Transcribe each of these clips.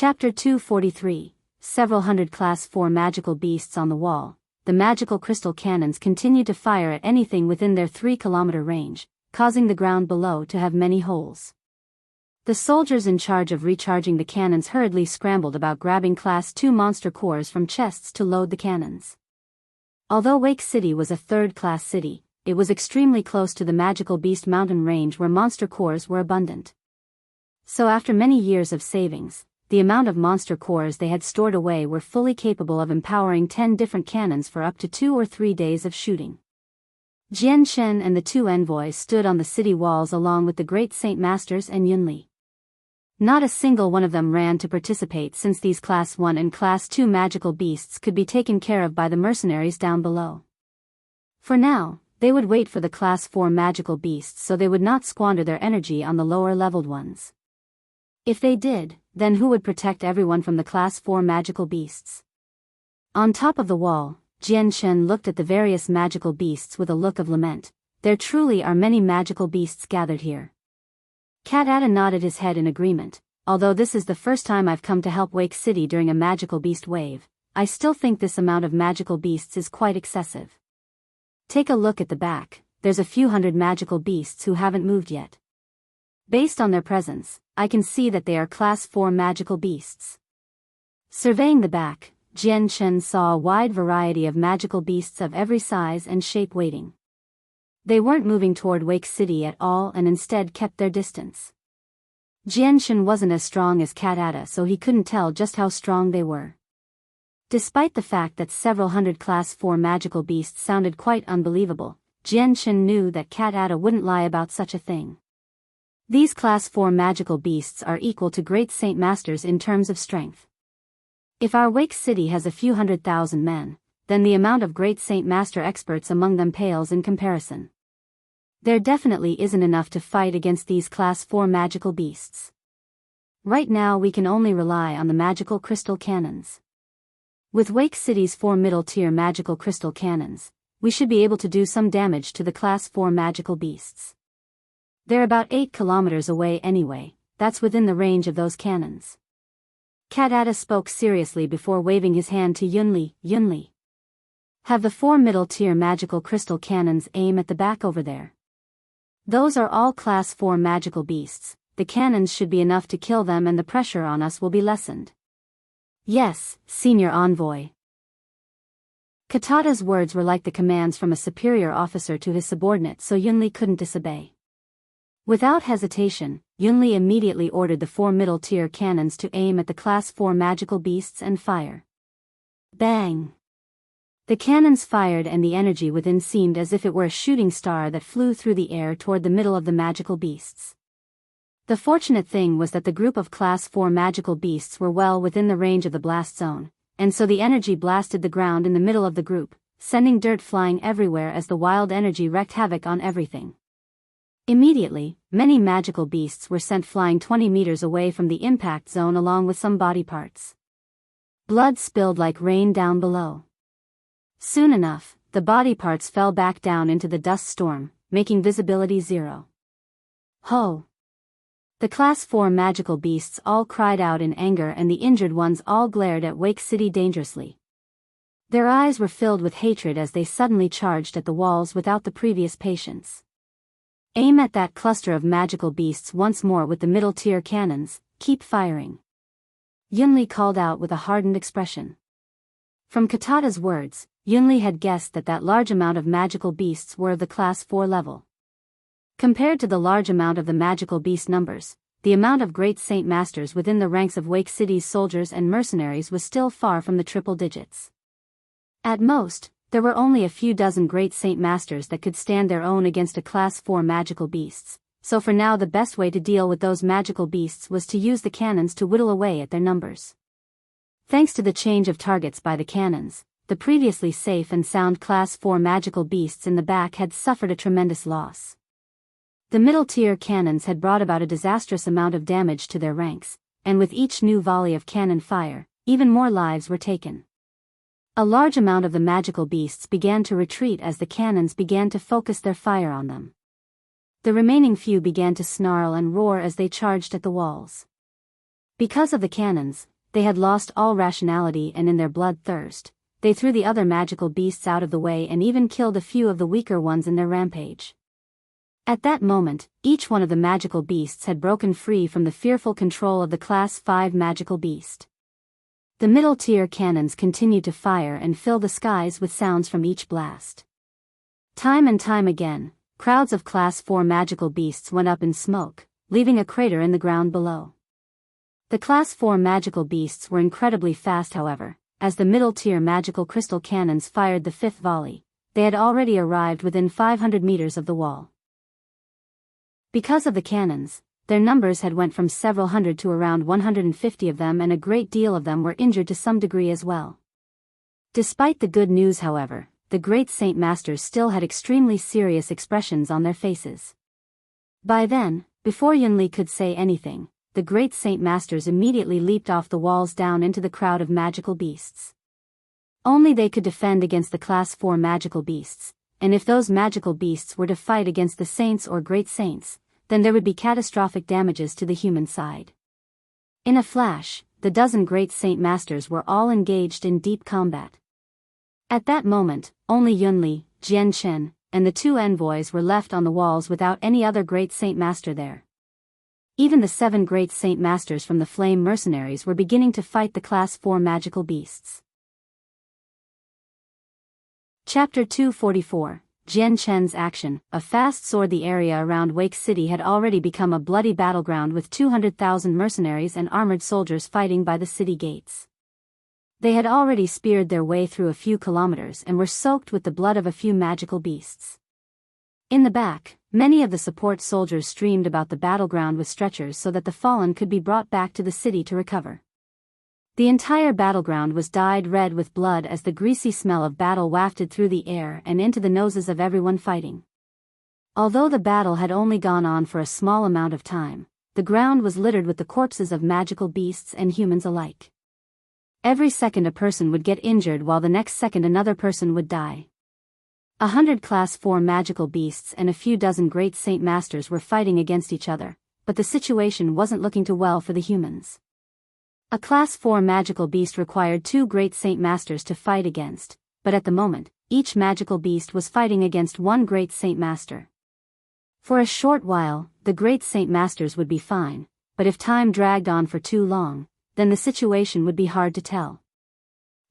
Chapter 243. Several hundred Class 4 magical beasts on the wall. The magical crystal cannons continued to fire at anything within their 3-kilometer range, causing the ground below to have many holes. The soldiers in charge of recharging the cannons hurriedly scrambled about, grabbing Class 2 monster cores from chests to load the cannons. Although Wake City was a third-class city, it was extremely close to the magical beast mountain range where monster cores were abundant. So after many years of savings, the amount of monster cores they had stored away were fully capable of empowering 10 different cannons for up to 2 or 3 days of shooting. Jian Shen and the 2 envoys stood on the city walls along with the great Saint Masters and Yunli. Not a single one of them ran to participate, since these Class 1 and Class 2 magical beasts could be taken care of by the mercenaries down below. For now, they would wait for the Class 4 magical beasts so they would not squander their energy on the lower-leveled ones. If they did, then who would protect everyone from the Class 4 magical beasts? On top of the wall, Jian Shen looked at the various magical beasts with a look of lament. There truly are many magical beasts gathered here. Cat Ada nodded his head in agreement. Although this is the first time I've come to help Wake City during a magical beast wave, I still think this amount of magical beasts is quite excessive. Take a look at the back. There's a few hundred magical beasts who haven't moved yet. Based on their presence, I can see that they are Class 4 magical beasts. Surveying the back, Jian Shen saw a wide variety of magical beasts of every size and shape waiting. They weren't moving toward Wake City at all and instead kept their distance. Jian Shen wasn't as strong as Cat Ada, so he couldn't tell just how strong they were. Despite the fact that several hundred Class 4 magical beasts sounded quite unbelievable, Jian Shen knew that Cat Ada wouldn't lie about such a thing. These Class 4 magical beasts are equal to great Saint Masters in terms of strength. If our Wake City has a few 100,000 men, then the amount of great Saint Master experts among them pales in comparison. There definitely isn't enough to fight against these Class 4 magical beasts. Right now we can only rely on the magical crystal cannons. With Wake City's 4 middle-tier magical crystal cannons, we should be able to do some damage to the Class 4 magical beasts. They're about 8 kilometers away anyway. That's within the range of those cannons. Cat Ada spoke seriously before waving his hand to Yunli. Yunli, have the 4 middle-tier magical crystal cannons aim at the back over there. Those are all Class 4 magical beasts. The cannons should be enough to kill them and the pressure on us will be lessened. Yes, Senior Envoy. Katata's words were like the commands from a superior officer to his subordinate, so Yunli couldn't disobey. Without hesitation, Yunli immediately ordered the 4 middle-tier cannons to aim at the Class 4 magical beasts and fire. Bang! The cannons fired and the energy within seemed as if it were a shooting star that flew through the air toward the middle of the magical beasts. The fortunate thing was that the group of Class 4 magical beasts were well within the range of the blast zone, and so the energy blasted the ground in the middle of the group, sending dirt flying everywhere as the wild energy wreaked havoc on everything. Immediately, many magical beasts were sent flying 20 meters away from the impact zone along with some body parts. Blood spilled like rain down below. Soon enough, the body parts fell back down into the dust storm, making visibility 0. Ho! The Class 4 magical beasts all cried out in anger and the injured ones all glared at Wake City dangerously. Their eyes were filled with hatred as they suddenly charged at the walls without the previous patience. Aim at that cluster of magical beasts once more with the middle-tier cannons. Keep firing. Yunli called out with a hardened expression. From Katata's words, Yunli had guessed that that large amount of magical beasts were of the Class 4 level. Compared to the large amount of the magical beast numbers, the amount of great Saint Masters within the ranks of Wake City's soldiers and mercenaries was still far from the triple digits. At most, there were only a few dozen great Saint Masters that could stand their own against a Class 4 magical beasts, so for now the best way to deal with those magical beasts was to use the cannons to whittle away at their numbers. Thanks to the change of targets by the cannons, the previously safe and sound Class 4 magical beasts in the back had suffered a tremendous loss. The middle-tier cannons had brought about a disastrous amount of damage to their ranks, and with each new volley of cannon fire, even more lives were taken. A large amount of the magical beasts began to retreat as the cannons began to focus their fire on them. The remaining few began to snarl and roar as they charged at the walls. Because of the cannons, they had lost all rationality, and in their bloodthirst, they threw the other magical beasts out of the way and even killed a few of the weaker ones in their rampage. At that moment, each one of the magical beasts had broken free from the fearful control of the Class 5 magical beast. The middle-tier cannons continued to fire and fill the skies with sounds from each blast. Time and time again, crowds of Class 4 magical beasts went up in smoke, leaving a crater in the ground below. The Class 4 magical beasts were incredibly fast, however. As the middle-tier magical crystal cannons fired the fifth volley, they had already arrived within 500 meters of the wall. Because of the cannons, their numbers had went from several hundred to around 150 of them, and a great deal of them were injured to some degree as well. Despite the good news, however, the great Saint Masters still had extremely serious expressions on their faces. By then, before Yunli could say anything, the great Saint Masters immediately leaped off the walls down into the crowd of magical beasts. Only they could defend against the Class 4 magical beasts, and if those magical beasts were to fight against the saints or great saints, then there would be catastrophic damages to the human side. In a flash, the dozen great Saint Masters were all engaged in deep combat. At that moment, only Yunli, Jian Chen, and the two envoys were left on the walls without any other great Saint Master there. Even the 7 great Saint Masters from the Flame Mercenaries were beginning to fight the Class 4 magical beasts. Chapter 244, Jian Chen's Action. A fast sword. The area around Wake City had already become a bloody battleground, with 200,000 mercenaries and armored soldiers fighting by the city gates. They had already speared their way through a few kilometers and were soaked with the blood of a few magical beasts. In the back, many of the support soldiers streamed about the battleground with stretchers so that the fallen could be brought back to the city to recover. The entire battleground was dyed red with blood as the greasy smell of battle wafted through the air and into the noses of everyone fighting. Although the battle had only gone on for a small amount of time, the ground was littered with the corpses of magical beasts and humans alike. Every second a person would get injured, while the next second another person would die. 100 Class 4 magical beasts and a few dozen great Saint Masters were fighting against each other, but the situation wasn't looking too well for the humans. A Class 4 magical beast required 2 great Saint Masters to fight against, but at the moment, each magical beast was fighting against 1 great Saint Master. For a short while, the great Saint Masters would be fine, but if time dragged on for too long, then the situation would be hard to tell.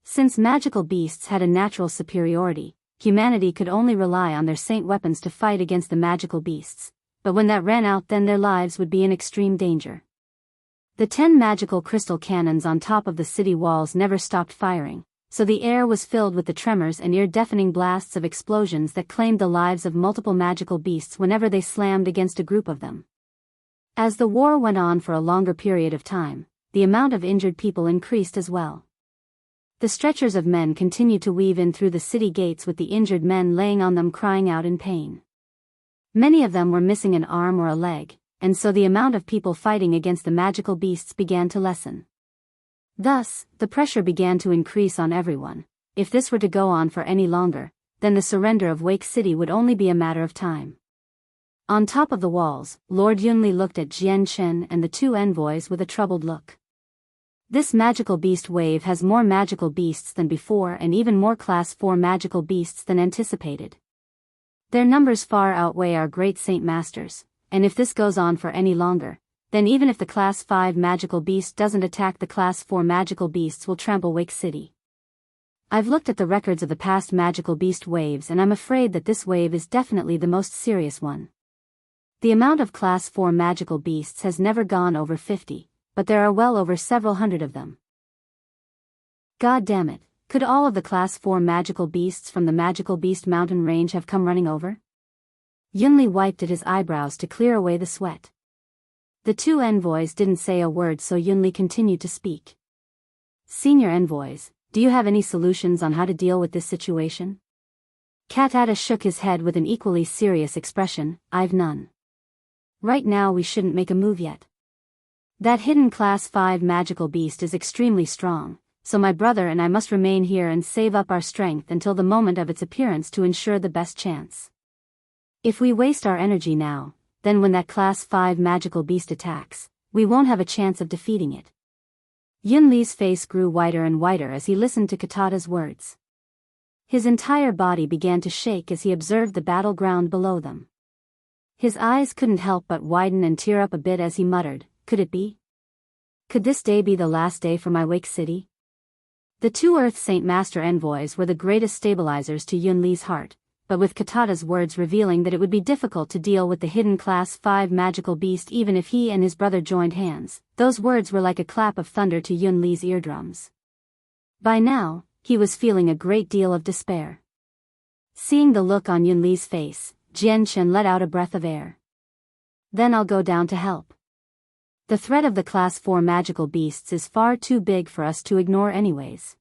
Since magical beasts had a natural superiority, humanity could only rely on their saint weapons to fight against the magical beasts, but when that ran out, then their lives would be in extreme danger. The 10 magical crystal cannons on top of the city walls never stopped firing, so the air was filled with the tremors and ear-deafening blasts of explosions that claimed the lives of multiple magical beasts whenever they slammed against a group of them. As the war went on for a longer period of time, the amount of injured people increased as well. The stretchers of men continued to weave in through the city gates, with the injured men laying on them crying out in pain. Many of them were missing an arm or a leg, and so the amount of people fighting against the magical beasts began to lessen. Thus, the pressure began to increase on everyone. If this were to go on for any longer, then the surrender of Wake City would only be a matter of time. On top of the walls, Lord Yunli looked at Jian Chen and the 2 envoys with a troubled look. This magical beast wave has more magical beasts than before, and even more Class 4 magical beasts than anticipated. Their numbers far outweigh our great Saint Masters, and if this goes on for any longer, then even if the Class 5 magical beast doesn't attack, the Class 4 magical beasts will trample Wake City. I've looked at the records of the past magical beast waves, and I'm afraid that this wave is definitely the most serious one. The amount of Class 4 magical beasts has never gone over 50. But there are well over several hundred of them. God damn it, could all of the Class 4 magical beasts from the Magical Beast Mountain range have come running over? Yunli wiped at his eyebrows to clear away the sweat. The 2 envoys didn't say a word, so Yunli continued to speak. Senior envoys, do you have any solutions on how to deal with this situation? Katata shook his head with an equally serious expression. I've none. Right now we shouldn't make a move yet. That hidden Class 5 magical beast is extremely strong, so my brother and I must remain here and save up our strength until the moment of its appearance to ensure the best chance. If we waste our energy now, then when that Class 5 magical beast attacks, we won't have a chance of defeating it, Yunli's face grew whiter and whiter as he listened to Katata's words. His entire body began to shake as he observed the battleground below them. His eyes couldn't help but widen and tear up a bit as he muttered, "Could it be? Could this day be the last day for my Wake City?" The two Earth Saint Master envoys were the greatest stabilizers to Yunli's heart, but with Katata's words revealing that it would be difficult to deal with the hidden Class 5 magical beast even if he and his brother joined hands, those words were like a clap of thunder to Yunli's eardrums. By now, he was feeling a great deal of despair. Seeing the look on Yunli's face, Jian Chen let out a breath of air. "Then I'll go down to help. The threat of the Class 4 magical beasts is far too big for us to ignore anyways."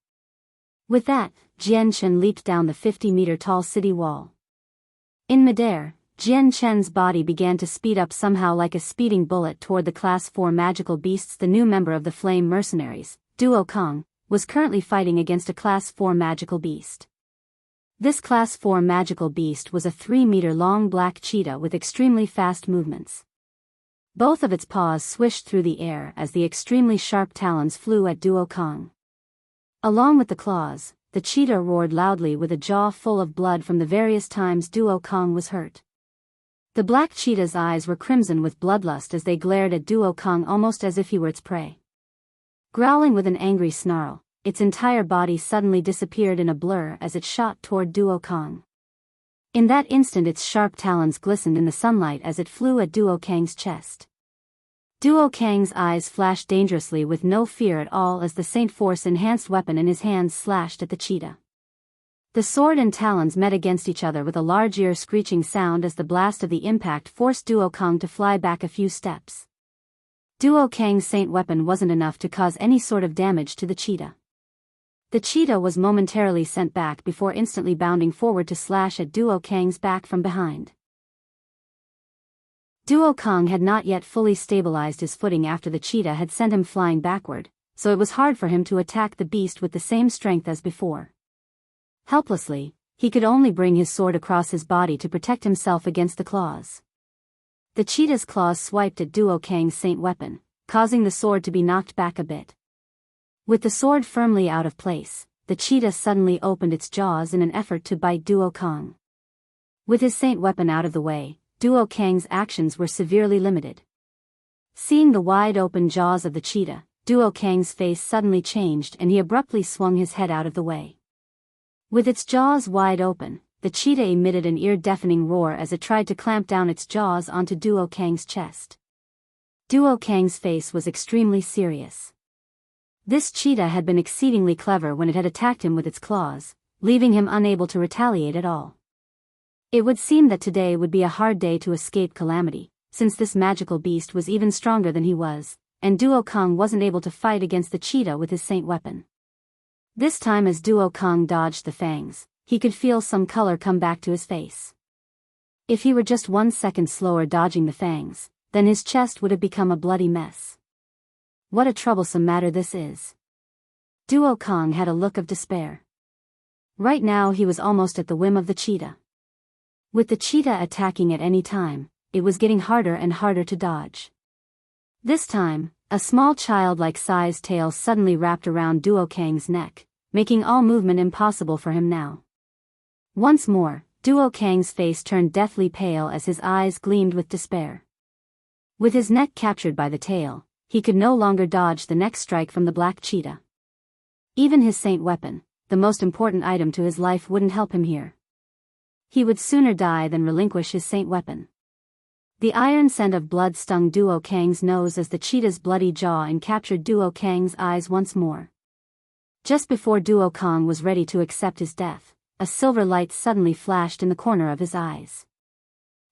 With that, Jian Chen leaped down the 50-meter-tall city wall. In midair, Jian Chen's body began to speed up somehow like a speeding bullet toward the Class 4 magical beasts. The new member of the Flame Mercenaries, Duo Kong, was currently fighting against a Class 4 magical beast. This Class 4 magical beast was a 3-meter-long black cheetah with extremely fast movements. Both of its paws swished through the air as the extremely sharp talons flew at Duo Kong. Along with the claws, the cheetah roared loudly with a jaw full of blood from the various times Duo Kong was hurt. The black cheetah's eyes were crimson with bloodlust as they glared at Duo Kong almost as if he were its prey. Growling with an angry snarl, its entire body suddenly disappeared in a blur as it shot toward Duo Kong. In that instant its sharp talons glistened in the sunlight as it flew at Duo Kang's chest. Duo Kang's eyes flashed dangerously with no fear at all as the Saint Force-enhanced weapon in his hands slashed at the cheetah. The sword and talons met against each other with a large ear-screeching sound as the blast of the impact forced Duo Kang to fly back a few steps. Duo Kang's Saint weapon wasn't enough to cause any sort of damage to the cheetah. The cheetah was momentarily sent back before instantly bounding forward to slash at Duo Kang's back from behind. Duo Kang had not yet fully stabilized his footing after the cheetah had sent him flying backward, so it was hard for him to attack the beast with the same strength as before. Helplessly, he could only bring his sword across his body to protect himself against the claws. The cheetah's claws swiped at Duo Kang's Saint weapon, causing the sword to be knocked back a bit. With the sword firmly out of place, the cheetah suddenly opened its jaws in an effort to bite Duo Kang. With his Saint weapon out of the way, Duo Kang's actions were severely limited. Seeing the wide-open jaws of the cheetah, Duo Kang's face suddenly changed and he abruptly swung his head out of the way. With its jaws wide open, the cheetah emitted an ear-deafening roar as it tried to clamp down its jaws onto Duo Kang's chest. Duo Kang's face was extremely serious. This cheetah had been exceedingly clever when it had attacked him with its claws, leaving him unable to retaliate at all. It would seem that today would be a hard day to escape calamity, since this magical beast was even stronger than he was, and Duo Kang wasn't able to fight against the cheetah with his Saint weapon. This time as Duo Kang dodged the fangs, he could feel some color come back to his face. If he were just 1 second slower dodging the fangs, then his chest would have become a bloody mess. What a troublesome matter this is. Duo Kang had a look of despair. Right now he was almost at the whim of the cheetah. With the cheetah attacking at any time, it was getting harder and harder to dodge. This time, a small childlike sized tail suddenly wrapped around Duo Kang's neck, making all movement impossible for him now. Once more, Duo Kang's face turned deathly pale as his eyes gleamed with despair. With his neck captured by the tail, he could no longer dodge the next strike from the black cheetah. Even his Saint weapon, the most important item to his life, wouldn't help him here. He would sooner die than relinquish his Saint weapon. The iron scent of blood stung Duo Kang's nose as the cheetah's bloody jaw encaptured Duo Kang's eyes once more. Just before Duo Kang was ready to accept his death, a silver light suddenly flashed in the corner of his eyes.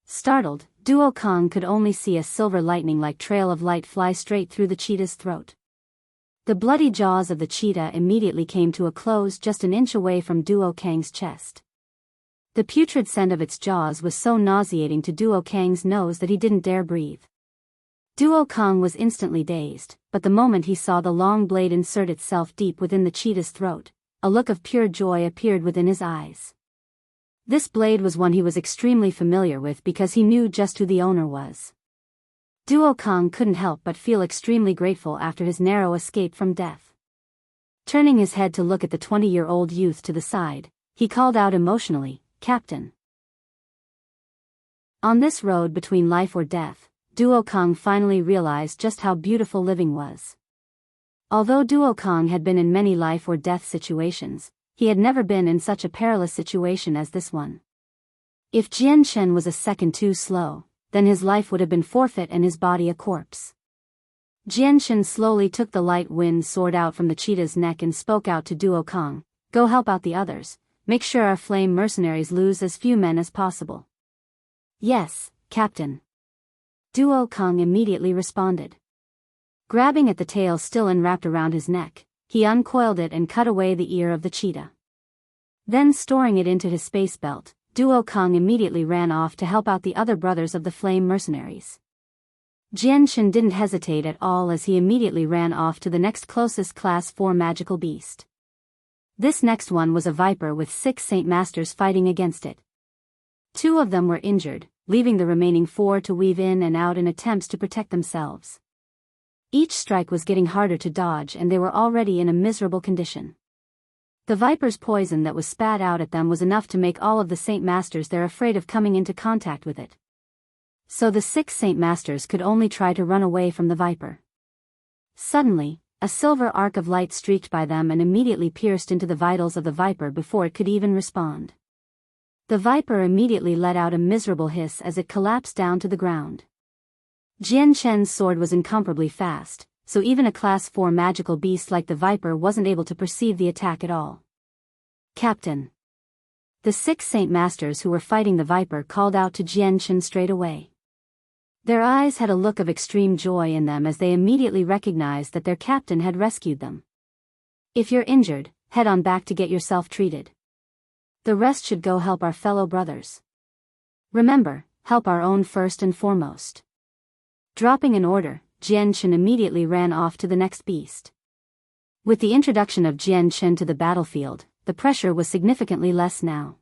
Startled, Duo Kang could only see a silver lightning-like trail of light fly straight through the cheetah's throat. The bloody jaws of the cheetah immediately came to a close just an inch away from Duo Kang's chest. The putrid scent of its jaws was so nauseating to Duo Kang's nose that he didn't dare breathe. Duo Kang was instantly dazed, but the moment he saw the long blade insert itself deep within the cheetah's throat, a look of pure joy appeared within his eyes. This blade was one he was extremely familiar with because he knew just who the owner was. Duo Kong couldn't help but feel extremely grateful after his narrow escape from death. Turning his head to look at the 20-year-old youth to the side, he called out emotionally, "Captain." On this road between life or death, Duo Kong finally realized just how beautiful living was. Although Duo Kong had been in many life or death situations, he had never been in such a perilous situation as this one. If Jian Chen was a second too slow, then his life would have been forfeit and his body a corpse. Jian Chen slowly took the light wind sword out from the cheetah's neck and spoke out to Duo Kong, "Go help out the others, make sure our flame mercenaries lose as few men as possible." "Yes, Captain." Duo Kong immediately responded. Grabbing at the tail still enwrapped around his neck, he uncoiled it and cut away the ear of the cheetah. Then storing it into his space belt, Duo Kong immediately ran off to help out the other brothers of the flame mercenaries. Jian Chen didn't hesitate at all as he immediately ran off to the next closest Class 4 magical beast. This next one was a viper with 6 Saint Masters fighting against it. 2 of them were injured, leaving the remaining 4 to weave in and out in attempts to protect themselves. Each strike was getting harder to dodge and they were already in a miserable condition. The viper's poison that was spat out at them was enough to make all of the Saint Masters there afraid of coming into contact with it. So the 6 Saint Masters could only try to run away from the viper. Suddenly, a silver arc of light streaked by them and immediately pierced into the vitals of the viper before it could even respond. The viper immediately let out a miserable hiss as it collapsed down to the ground. Jian Chen's sword was incomparably fast, so even a Class 4 magical beast like the viper wasn't able to perceive the attack at all. "Captain." The 6 Saint Masters who were fighting the viper called out to Jian Chen straight away. Their eyes had a look of extreme joy in them as they immediately recognized that their captain had rescued them. "If you're injured, head on back to get yourself treated. The rest should go help our fellow brothers. Remember, help our own first and foremost." Dropping an order, Jian Chen immediately ran off to the next beast. With the introduction of Jian Chen to the battlefield, the pressure was significantly less now.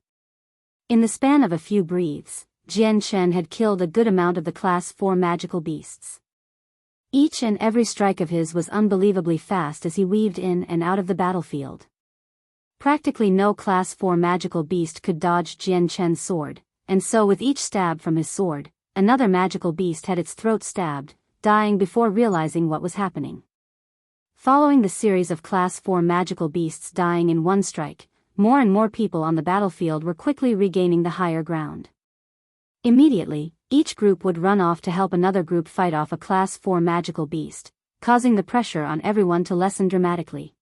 In the span of a few breaths, Jian Chen had killed a good amount of the Class 4 magical beasts. Each and every strike of his was unbelievably fast as he weaved in and out of the battlefield. Practically no Class 4 magical beast could dodge Jian Chen's sword, and so with each stab from his sword, another magical beast had its throat stabbed, dying before realizing what was happening. Following the series of Class 4 magical beasts dying in one strike, more and more people on the battlefield were quickly regaining the higher ground. Immediately, each group would run off to help another group fight off a Class 4 magical beast, causing the pressure on everyone to lessen dramatically.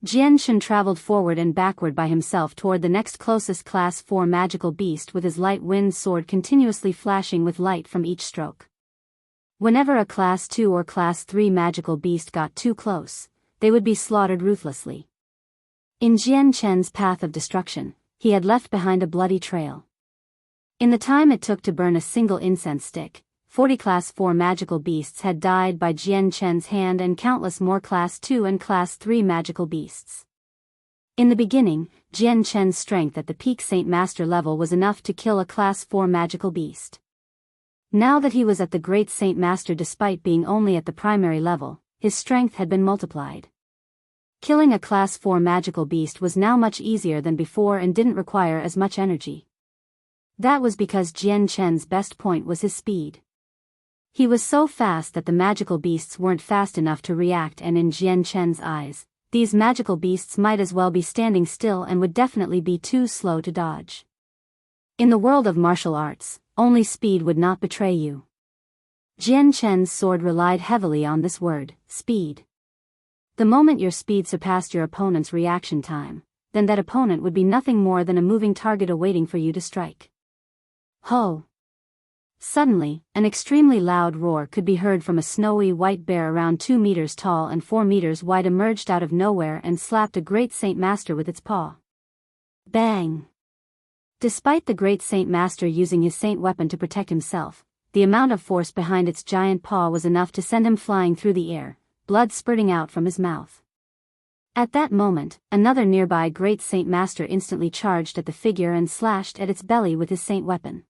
Jian Chen traveled forward and backward by himself toward the next closest Class 4 magical beast with his light wind sword continuously flashing with light from each stroke. Whenever a Class 2 or Class 3 magical beast got too close, they would be slaughtered ruthlessly. In Jian Chen's path of destruction, he had left behind a bloody trail. In the time it took to burn a single incense stick, 40 Class 4 magical beasts had died by Jian Chen's hand and countless more Class 2 and Class 3 magical beasts. In the beginning, Jian Chen's strength at the peak Saint Master level was enough to kill a Class 4 magical beast. Now that he was at the Great Saint Master despite being only at the primary level, his strength had been multiplied. Killing a Class 4 magical beast was now much easier than before and didn't require as much energy. That was because Jian Chen's best point was his speed. He was so fast that the magical beasts weren't fast enough to react, and in Jian Chen's eyes, these magical beasts might as well be standing still and would definitely be too slow to dodge. In the world of martial arts, only speed would not betray you. Jian Chen's sword relied heavily on this word, speed. The moment your speed surpassed your opponent's reaction time, then that opponent would be nothing more than a moving target awaiting for you to strike. Ho! Suddenly, an extremely loud roar could be heard from a snowy white bear around 2 meters tall and 4 meters wide emerged out of nowhere and slapped a Great Saint Master with its paw. Bang! Despite the Great Saint Master using his saint weapon to protect himself, the amount of force behind its giant paw was enough to send him flying through the air, blood spurting out from his mouth. At that moment, another nearby Great Saint Master instantly charged at the figure and slashed at its belly with his saint weapon.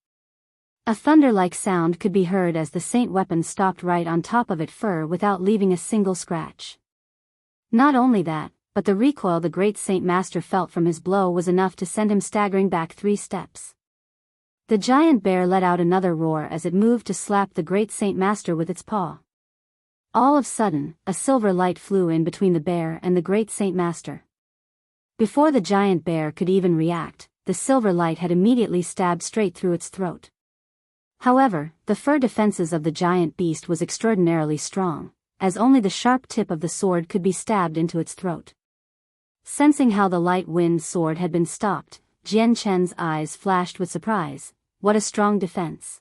A thunder-like sound could be heard as the saint weapon stopped right on top of its fur without leaving a single scratch. Not only that, but the recoil the great Saint Master felt from his blow was enough to send him staggering back 3 steps. The giant bear let out another roar as it moved to slap the great Saint Master with its paw. All of a sudden, a silver light flew in between the bear and the great Saint Master. Before the giant bear could even react, the silver light had immediately stabbed straight through its throat. However, the fur defenses of the giant beast was extraordinarily strong, as only the sharp tip of the sword could be stabbed into its throat. Sensing how the light-wind sword had been stopped, Jian Chen's eyes flashed with surprise. What a strong defense!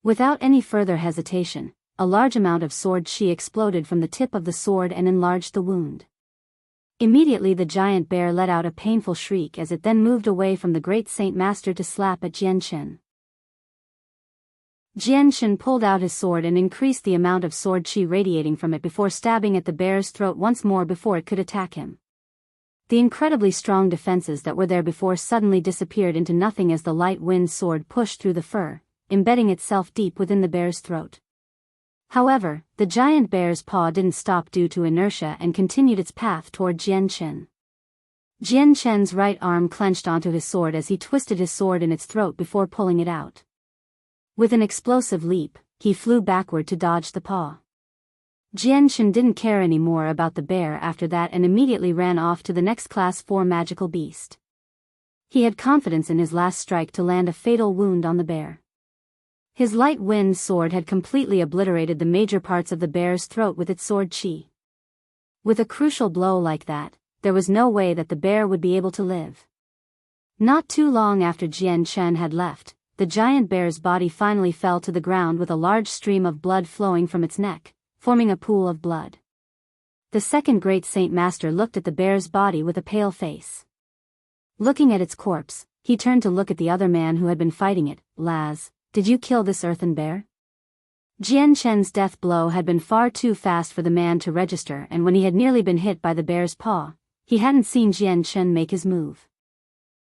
Without any further hesitation, a large amount of sword qi exploded from the tip of the sword and enlarged the wound. Immediately the giant bear let out a painful shriek as it then moved away from the great Saint Master to slap at Jian Chen. Jian Chen pulled out his sword and increased the amount of sword qi radiating from it before stabbing at the bear's throat once more before it could attack him. The incredibly strong defenses that were there before suddenly disappeared into nothing as the light-wind sword pushed through the fur, embedding itself deep within the bear's throat. However, the giant bear's paw didn't stop due to inertia and continued its path toward Jian Chen. Jian Chen's right arm clenched onto his sword as he twisted his sword in its throat before pulling it out. With an explosive leap, he flew backward to dodge the paw. Jian Chen didn't care any more about the bear after that and immediately ran off to the next Class 4 magical beast. He had confidence in his last strike to land a fatal wound on the bear. His light-wind sword had completely obliterated the major parts of the bear's throat with its sword qi. With a crucial blow like that, there was no way that the bear would be able to live. Not too long after Jian Chen had left, the giant bear's body finally fell to the ground with a large stream of blood flowing from its neck, forming a pool of blood. The second great Saint Master looked at the bear's body with a pale face. Looking at its corpse, he turned to look at the other man who had been fighting it. Laz, did you kill this earthen bear? Jian Chen's death blow had been far too fast for the man to register, and when he had nearly been hit by the bear's paw, he hadn't seen Jian Chen make his move.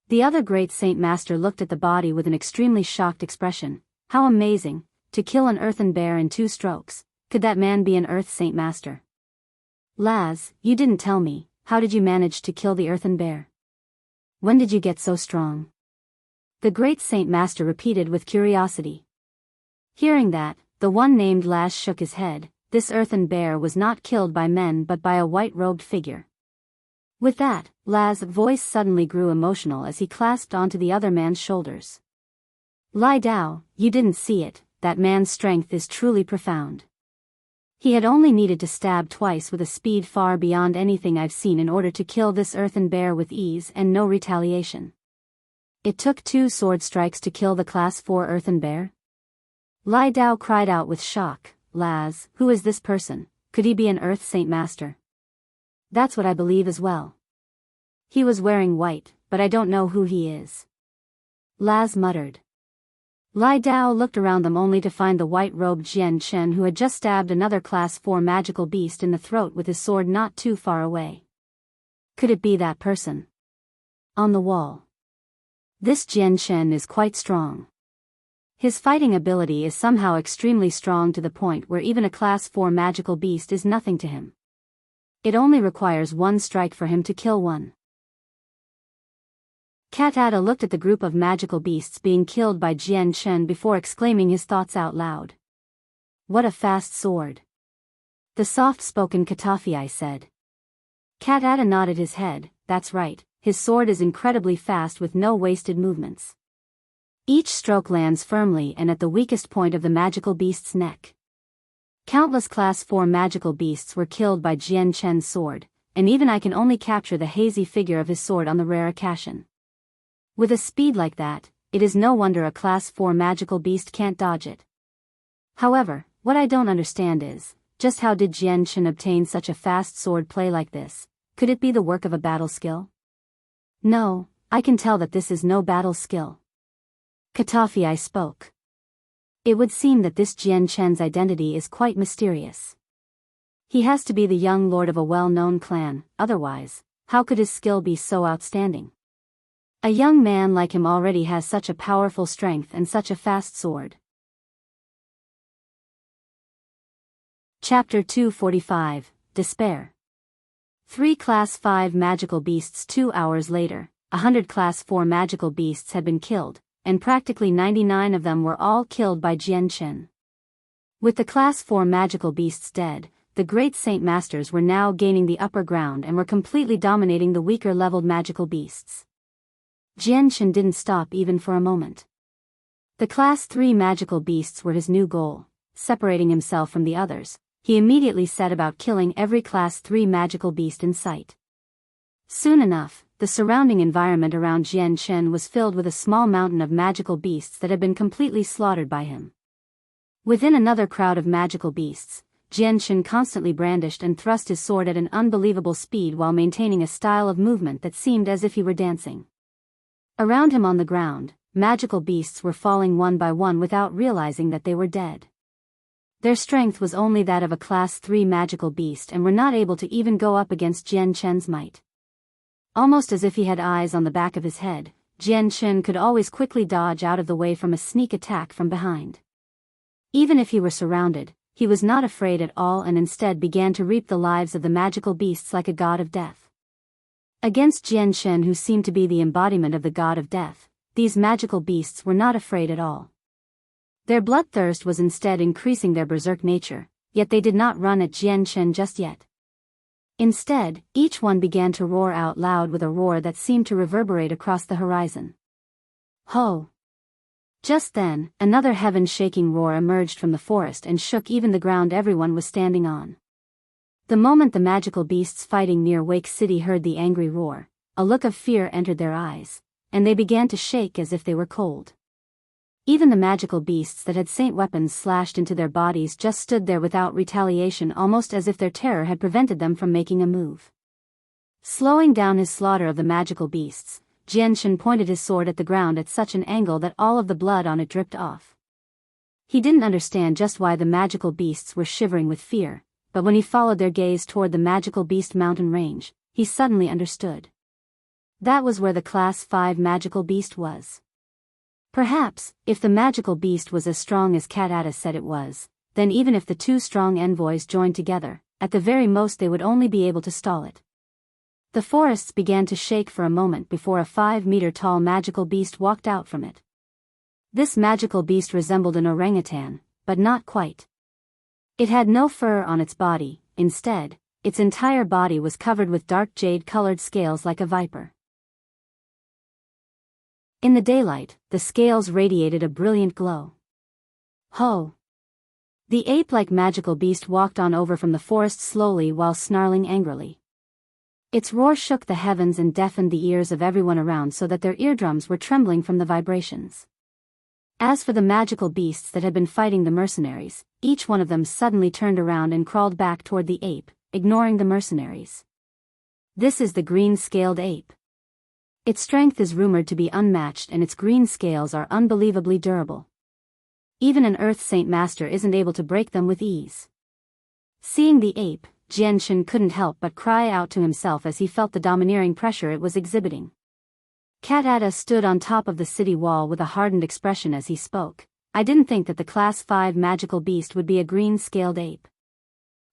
The other great Saint Master looked at the body with an extremely shocked expression. How amazing, to kill an earthen bear in 2 strokes. Could that man be an Earth Saint Master? Laz, you didn't tell me, how did you manage to kill the earthen bear? When did you get so strong? The great Saint Master repeated with curiosity. Hearing that, the one named Laz shook his head. This earthen bear was not killed by men but by a white-robed figure. With that, Laz's voice suddenly grew emotional as he clasped onto the other man's shoulders. Lai Dao, you didn't see it, that man's strength is truly profound. He had only needed to stab twice with a speed far beyond anything I've seen in order to kill this earthen bear with ease and no retaliation. It took 2 sword strikes to kill the Class 4 earthen bear? Lai Dao cried out with shock. Laz, who is this person? Could he be an Earth Saint Master? That's what I believe as well. He was wearing white, but I don't know who he is. Laz muttered. Lai Dao looked around them only to find the white-robed Jian Chen who had just stabbed another Class 4 magical beast in the throat with his sword not too far away. Could it be that person? On the wall. This Jian Chen is quite strong. His fighting ability is somehow extremely strong to the point where even a Class 4 magical beast is nothing to him. It only requires 1 strike for him to kill one. Cat Ada looked at the group of magical beasts being killed by Jian Chen before exclaiming his thoughts out loud. What a fast sword. The soft-spoken Katafii said. Cat Ada nodded his head. That's right, his sword is incredibly fast with no wasted movements. Each stroke lands firmly and at the weakest point of the magical beast's neck. Countless Class 4 magical beasts were killed by Jian Chen's sword, and even I can only capture the hazy figure of his sword on the rare occasion. With a speed like that, it is no wonder a Class 4 magical beast can't dodge it. However, what I don't understand is, just how did Jian Chen obtain such a fast sword play like this? Could it be the work of a battle skill? No, I can tell that this is no battle skill. Katafii spoke. It would seem that this Jian Chen's identity is quite mysterious. He has to be the young lord of a well-known clan, otherwise, how could his skill be so outstanding? A young man like him already has such a powerful strength and such a fast sword. Chapter 245, Despair. 3 Class 5 magical beasts. 2 hours later, 100 Class 4 magical beasts had been killed, and practically 99 of them were all killed by Jianghu. With the Class 4 magical beasts dead, the great Saint Masters were now gaining the upper ground and were completely dominating the weaker leveled magical beasts. Jianghu didn't stop even for a moment. The Class 3 magical beasts were his new goal. Separating himself from the others, he immediately set about killing every Class 3 magical beast in sight. Soon enough, the surrounding environment around Jianghu was filled with a small mountain of magical beasts that had been completely slaughtered by him. Within another crowd of magical beasts, Jianghu constantly brandished and thrust his sword at an unbelievable speed while maintaining a style of movement that seemed as if he were dancing. Around him on the ground, magical beasts were falling one by one without realizing that they were dead. Their strength was only that of a Class 3 magical beast and were not able to even go up against Jianghu's might. Almost as if he had eyes on the back of his head, Jianghu could always quickly dodge out of the way from a sneak attack from behind. Even if he were surrounded, he was not afraid at all and instead began to reap the lives of the magical beasts like a god of death. Against Jianghu, who seemed to be the embodiment of the god of death, these magical beasts were not afraid at all. Their bloodthirst was instead increasing their berserk nature, yet they did not run at Jianghu just yet. Instead, each one began to roar out loud with a roar that seemed to reverberate across the horizon. Ho! Just then, another heaven-shaking roar emerged from the forest and shook even the ground everyone was standing on. The moment the magical beasts fighting near Wake City heard the angry roar, a look of fear entered their eyes, and they began to shake as if they were cold. Even the magical beasts that had saint weapons slashed into their bodies just stood there without retaliation, almost as if their terror had prevented them from making a move. Slowing down his slaughter of the magical beasts, Jianghu pointed his sword at the ground at such an angle that all of the blood on it dripped off. He didn't understand just why the magical beasts were shivering with fear, but when he followed their gaze toward the magical beast mountain range, he suddenly understood. That was where the Class 5 magical beast was. Perhaps, if the magical beast was as strong as Cat said it was, then even if the 2 strong envoys joined together, at the very most they would only be able to stall it. The forests began to shake for a moment before a 5-meter-tall magical beast walked out from it. This magical beast resembled an orangutan, but not quite. It had no fur on its body, instead, its entire body was covered with dark jade-colored scales like a viper. In the daylight, the scales radiated a brilliant glow. Ho! The ape-like magical beast walked on over from the forest slowly while snarling angrily. Its roar shook the heavens and deafened the ears of everyone around so that their eardrums were trembling from the vibrations. As for the magical beasts that had been fighting the mercenaries, each one of them suddenly turned around and crawled back toward the ape, ignoring the mercenaries. This is the green-scaled ape. Its strength is rumored to be unmatched and its green scales are unbelievably durable. Even an Earth Saint Master isn't able to break them with ease. Seeing the ape, Jianghu couldn't help but cry out to himself as he felt the domineering pressure it was exhibiting. Cat stood on top of the city wall with a hardened expression as he spoke. I didn't think that the Class 5 magical beast would be a green-scaled ape.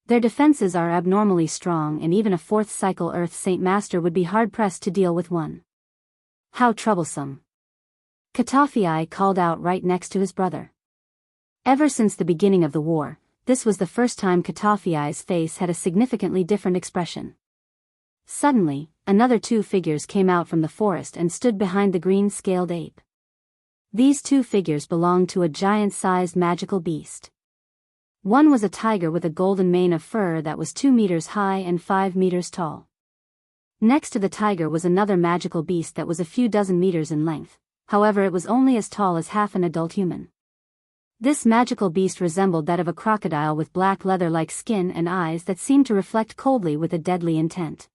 Their defenses are abnormally strong and even a 4th cycle Earth Saint Master would be hard-pressed to deal with one. How troublesome. Katafi called out right next to his brother. Ever since the beginning of the war, this was the first time Katafi's face had a significantly different expression. Suddenly, another 2 figures came out from the forest and stood behind the green-scaled ape. These 2 figures belonged to a giant-sized magical beast. One was a tiger with a golden mane of fur that was 2 meters high and 5 meters tall. Next to the tiger was another magical beast that was a few dozen meters in length, however it was only as tall as half an adult human. This magical beast resembled that of a crocodile with black leather-like skin and eyes that seemed to reflect coldly with a deadly intent.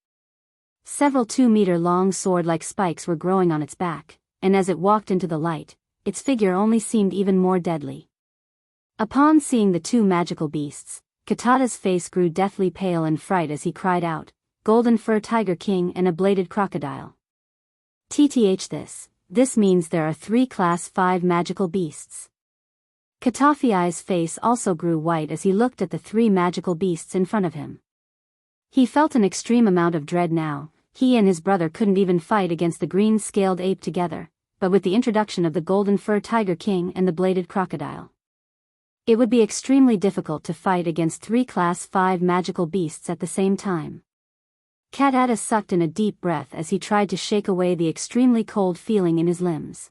Several 2-meter-long sword-like spikes were growing on its back, and as it walked into the light, its figure only seemed even more deadly. Upon seeing the 2 magical beasts, Katata's face grew deathly pale in fright as he cried out, "Golden Fur Tiger King and a bladed crocodile." This means there are 3 Class 5 magical beasts. Katafi's face also grew white as he looked at the 3 magical beasts in front of him. He felt an extreme amount of dread now. He and his brother couldn't even fight against the green-scaled ape together, but with the introduction of the golden fur tiger king and the bladed crocodile, it would be extremely difficult to fight against 3 Class 5 magical beasts at the same time. Cat sucked in a deep breath as he tried to shake away the extremely cold feeling in his limbs.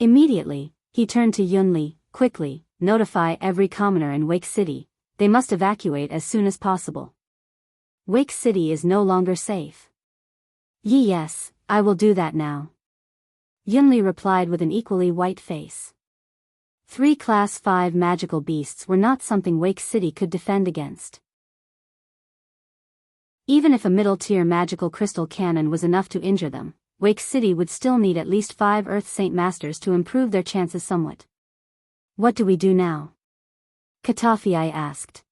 Immediately, he turned to Yunli. Quickly, notify every commoner in Wake City. They must evacuate as soon as possible. Wake City is no longer safe. Yes, I will do that now. Yunli replied with an equally white face. 3 Class 5 magical beasts were not something Wake City could defend against. Even if a middle-tier magical crystal cannon was enough to injure them, Wake City would still need at least 5 Earth Saint Masters to improve their chances somewhat. What do we do now? Katafi asked.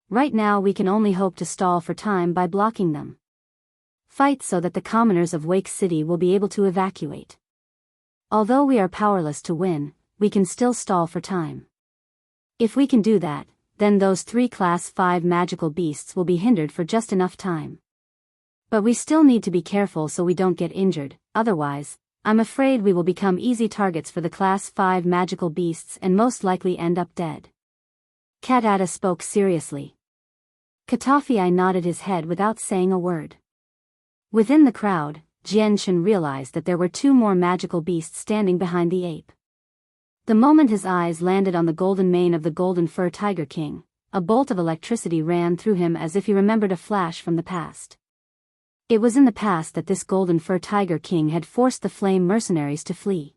Right now we can only hope to stall for time by blocking them. Fight so that the commoners of Wake City will be able to evacuate. Although we are powerless to win, we can still stall for time. If we can do that, then those 3 Class 5 magical beasts will be hindered for just enough time. But we still need to be careful so we don't get injured, otherwise, I'm afraid we will become easy targets for the Class 5 magical beasts and most likely end up dead. Cat spoke seriously. Katafi nodded his head without saying a word. Within the crowd, Jianghu realized that there were 2 more magical beasts standing behind the ape. The moment his eyes landed on the golden mane of the golden fur tiger king, a bolt of electricity ran through him as if he remembered a flash from the past. It was in the past that this golden fur tiger king had forced the flame mercenaries to flee.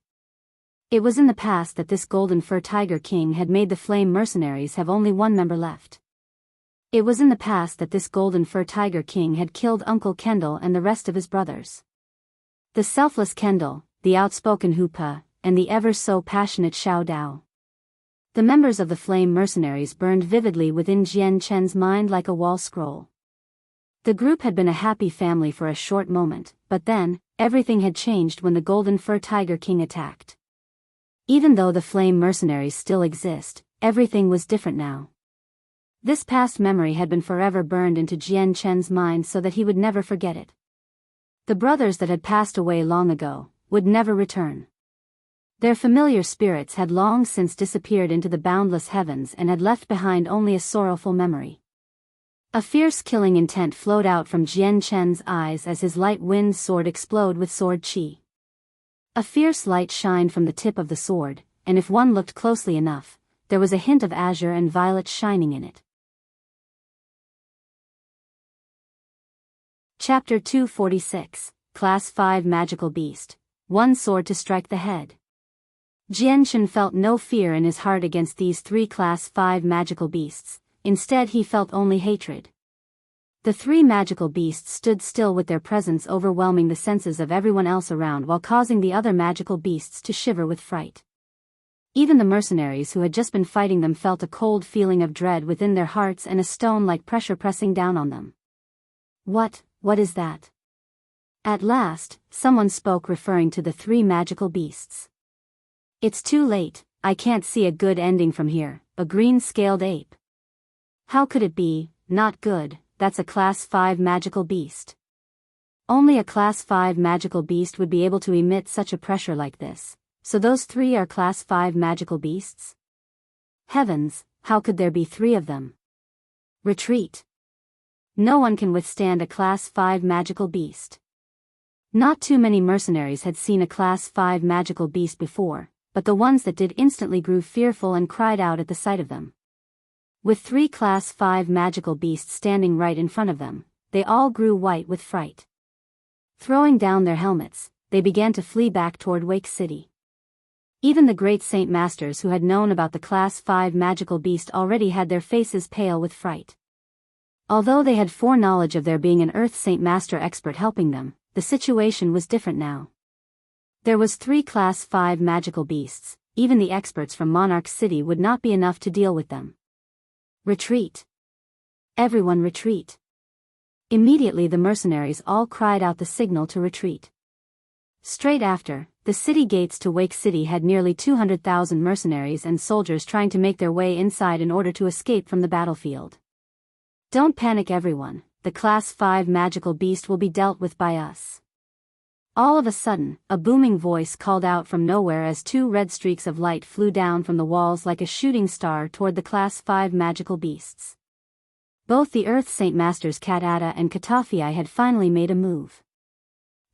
It was in the past that this golden fur tiger king had made the flame mercenaries have only 1 member left. It was in the past that this golden fur tiger king had killed Uncle Kendall and the rest of his brothers. The selfless Kendall, the outspoken Hupa, and the ever-so-passionate Xiao Dao. The members of the flame mercenaries burned vividly within Jianghu's mind like a wall scroll. The group had been a happy family for a short moment, but then, everything had changed when the golden fur tiger king attacked. Even though the flame mercenaries still exist, everything was different now. This past memory had been forever burned into Jianghu's mind so that he would never forget it. The brothers that had passed away long ago would never return. Their familiar spirits had long since disappeared into the boundless heavens and had left behind only a sorrowful memory. A fierce killing intent flowed out from Jianghu's eyes as his light wind sword exploded with sword chi. A fierce light shined from the tip of the sword, and if one looked closely enough, there was a hint of azure and violet shining in it. Chapter 246, Class 5 Magical Beast, 1 sword to strike the head. Jianghu felt no fear in his heart against these 3 Class 5 magical beasts, instead he felt only hatred. The 3 magical beasts stood still with their presence overwhelming the senses of everyone else around while causing the other magical beasts to shiver with fright. Even the mercenaries who had just been fighting them felt a cold feeling of dread within their hearts and a stone-like pressure pressing down on them. What is that? At last, someone spoke referring to the 3 magical beasts. It's too late, I can't see a good ending from here, a green-scaled ape. How could it be, not good, that's a Class 5 magical beast. Only a Class 5 magical beast would be able to emit such a pressure like this, so those 3 are Class 5 magical beasts? Heavens, how could there be 3 of them? Retreat. No one can withstand a Class 5 magical beast. Not too many mercenaries had seen a Class 5 magical beast before, but the ones that did instantly grew fearful and cried out at the sight of them. With 3 Class 5 magical beasts standing right in front of them, they all grew white with fright. Throwing down their helmets, they began to flee back toward Wake City. Even the great Saint Masters who had known about the Class 5 magical beast already had their faces pale with fright. Although they had foreknowledge of there being an Earth Saint Master expert helping them, the situation was different now. There was 3 Class 5 magical beasts, even the experts from Monarch City would not be enough to deal with them. Retreat. Everyone retreat. Immediately the mercenaries all cried out the signal to retreat. Straight after, the city gates to Wake City had nearly 200,000 mercenaries and soldiers trying to make their way inside in order to escape from the battlefield. Don't panic everyone, the Class 5 magical beast will be dealt with by us. All of a sudden, a booming voice called out from nowhere as two red streaks of light flew down from the walls like a shooting star toward the Class 5 magical beasts. Both the Earth Saint Masters Cat-Ada and Katafii had finally made a move.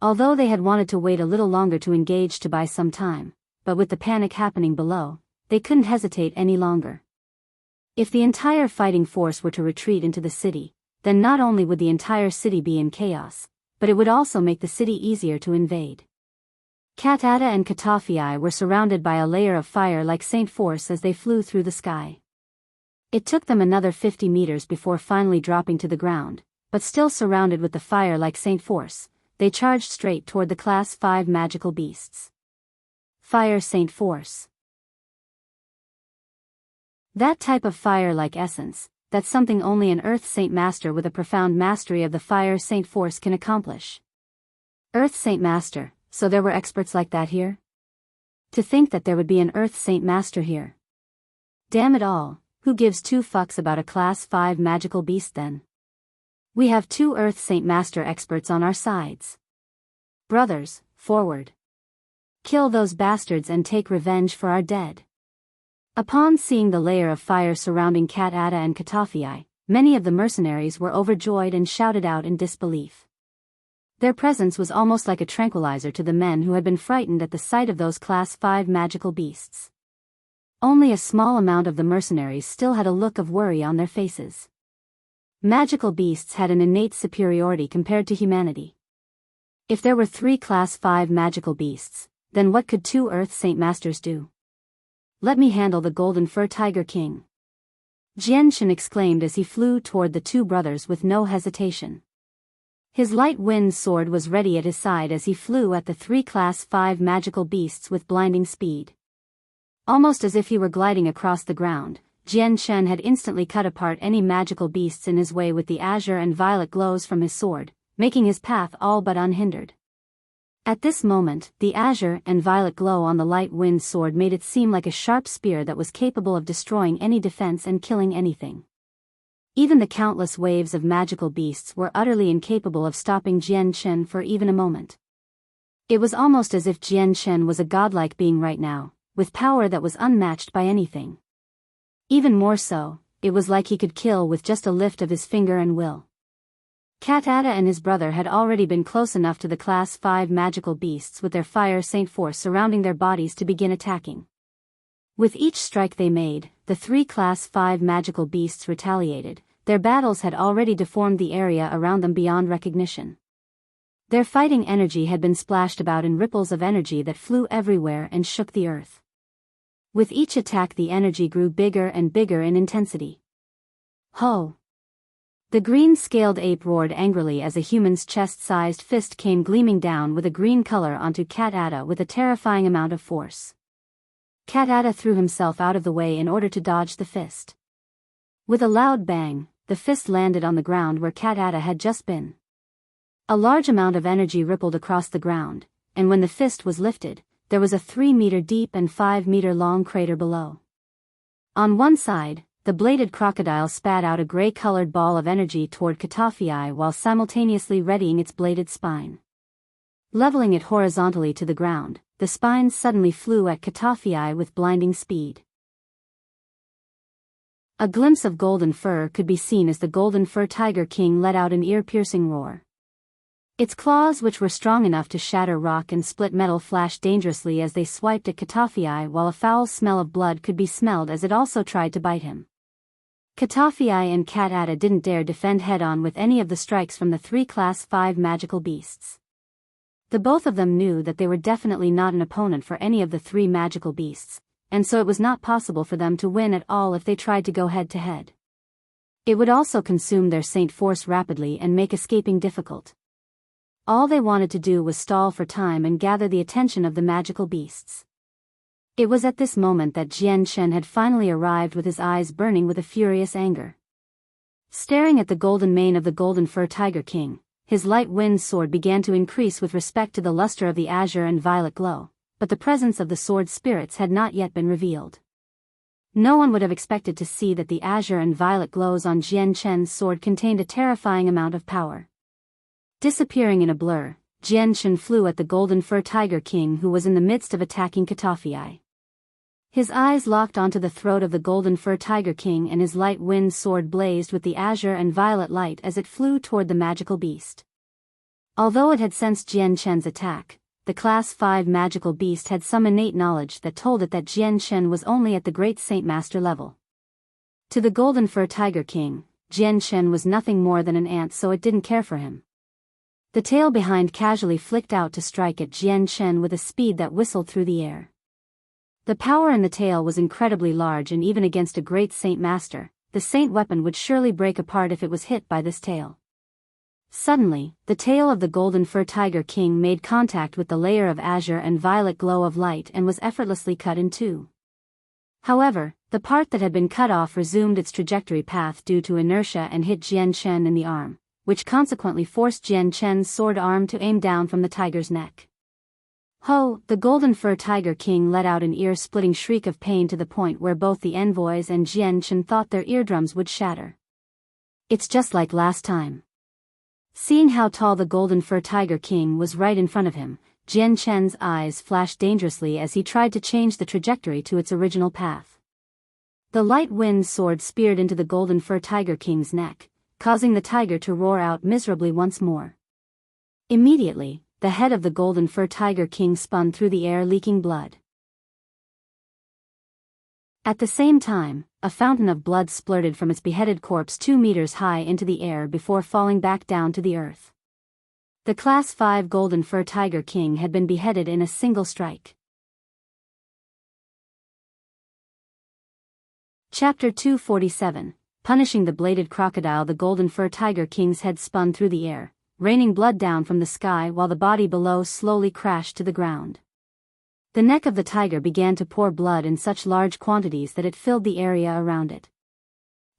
Although they had wanted to wait a little longer to engage to buy some time, but with the panic happening below, they couldn't hesitate any longer. If the entire fighting force were to retreat into the city, then not only would the entire city be in chaos, but it would also make the city easier to invade. Cat-Ada and Katafii were surrounded by a layer of fire like Saint Force as they flew through the sky. It took them another 50 meters before finally dropping to the ground, but still surrounded with the fire like Saint Force, they charged straight toward the Class 5 magical beasts. Fire Saint Force. That type of fire-like essence, that's something only an Earth Saint Master with a profound mastery of the Fire Saint Force can accomplish. Earth Saint Master, so there were experts like that here? To think that there would be an Earth Saint Master here. Damn it all, who gives two fucks about a Class 5 magical beast then? We have two Earth Saint Master experts on our sides. Brothers, forward. Kill those bastards and take revenge for our dead. Upon seeing the layer of fire surrounding Cat-Ada and Katafii, many of the mercenaries were overjoyed and shouted out in disbelief. Their presence was almost like a tranquilizer to the men who had been frightened at the sight of those Class 5 magical beasts. Only a small amount of the mercenaries still had a look of worry on their faces. Magical beasts had an innate superiority compared to humanity. If there were 3 Class 5 magical beasts, then what could 2 Earth Saint Masters do? Let me handle the Golden Fur Tiger King. Jianghu exclaimed as he flew toward the 2 brothers with no hesitation. His light wind sword was ready at his side as he flew at the 3 Class 5 magical beasts with blinding speed. Almost as if he were gliding across the ground, Jianghu had instantly cut apart any magical beasts in his way with the azure and violet glows from his sword, making his path all but unhindered. At this moment, the azure and violet glow on the light wind sword made it seem like a sharp spear that was capable of destroying any defense and killing anything. Even the countless waves of magical beasts were utterly incapable of stopping Jianghu for even a moment. It was almost as if Jianghu was a godlike being right now, with power that was unmatched by anything. Even more so, it was like he could kill with just a lift of his finger and will. Cat-Ada and his brother had already been close enough to the Class 5 magical beasts with their Fire Saint Force surrounding their bodies to begin attacking. With each strike they made, the 3 Class 5 magical beasts retaliated. Their battles had already deformed the area around them beyond recognition. Their fighting energy had been splashed about in ripples of energy that flew everywhere and shook the earth. With each attack the energy grew bigger and bigger in intensity. Ho! The green-scaled ape roared angrily as a human's chest-sized fist came gleaming down with a green color onto Cat-Ada with a terrifying amount of force. Cat-Ada threw himself out of the way in order to dodge the fist. With a loud bang, the fist landed on the ground where Cat-Ada had just been. A large amount of energy rippled across the ground, and when the fist was lifted, there was a 3-meter deep and 5-meter long crater below. On one side, the bladed crocodile spat out a gray-colored ball of energy toward Katafii while simultaneously readying its bladed spine. Leveling it horizontally to the ground, the spine suddenly flew at Katafii with blinding speed. A glimpse of golden fur could be seen as the Golden Fur Tiger King let out an ear-piercing roar. Its claws, which were strong enough to shatter rock and split metal, flashed dangerously as they swiped at Katafii while a foul smell of blood could be smelled as it also tried to bite him. Katafii and Cat-Ada didn't dare defend head-on with any of the strikes from the 3 Class 5 magical beasts. The both of them knew that they were definitely not an opponent for any of the 3 magical beasts, and so it was not possible for them to win at all if they tried to go head-to-head. It would also consume their Saint Force rapidly and make escaping difficult. All they wanted to do was stall for time and gather the attention of the magical beasts. It was at this moment that Jianghu had finally arrived with his eyes burning with a furious anger. Staring at the golden mane of the Golden Fur Tiger King, his light wind sword began to increase with respect to the luster of the azure and violet glow, but the presence of the sword's spirits had not yet been revealed. No one would have expected to see that the azure and violet glows on Jian Chen's sword contained a terrifying amount of power. Disappearing in a blur, Jian Chen flew at the golden fur tiger king who was in the midst of attacking Katafii. His eyes locked onto the throat of the golden fur tiger king and his light wind sword blazed with the azure and violet light as it flew toward the magical beast. Although it had sensed Jian Chen's attack, the Class 5 magical beast had some innate knowledge that told it that Jian Chen was only at the Great Saint Master level. To the golden fur tiger king, Jian Chen was nothing more than an ant, so it didn't care for him. The tail behind casually flicked out to strike at Jian Chen with a speed that whistled through the air. The power in the tail was incredibly large, and even against a great Saint Master, the Saint weapon would surely break apart if it was hit by this tail. Suddenly, the tail of the golden fur tiger king made contact with the layer of azure and violet glow of light and was effortlessly cut in two. However, the part that had been cut off resumed its trajectory path due to inertia and hit Jian Chen in the arm, which consequently forced Jian Chen's sword arm to aim down from the tiger's neck. Ho! The golden fur tiger king let out an ear-splitting shriek of pain to the point where both the envoys and Jian Chen thought their eardrums would shatter. It's just like last time. Seeing how tall the golden fur tiger king was right in front of him, Jian Chen's eyes flashed dangerously as he tried to change the trajectory to its original path. The light wind sword speared into the golden fur tiger king's neck, causing the tiger to roar out miserably once more. Immediately, the head of the golden fur tiger king spun through the air, leaking blood. At the same time, a fountain of blood splurted from its beheaded corpse 2 meters high into the air before falling back down to the earth. The Class 5 golden fur tiger king had been beheaded in a single strike. Chapter 247. Punishing the bladed crocodile. The golden fur tiger king's head spun through the air, raining blood down from the sky while the body below slowly crashed to the ground. The neck of the tiger began to pour blood in such large quantities that it filled the area around it.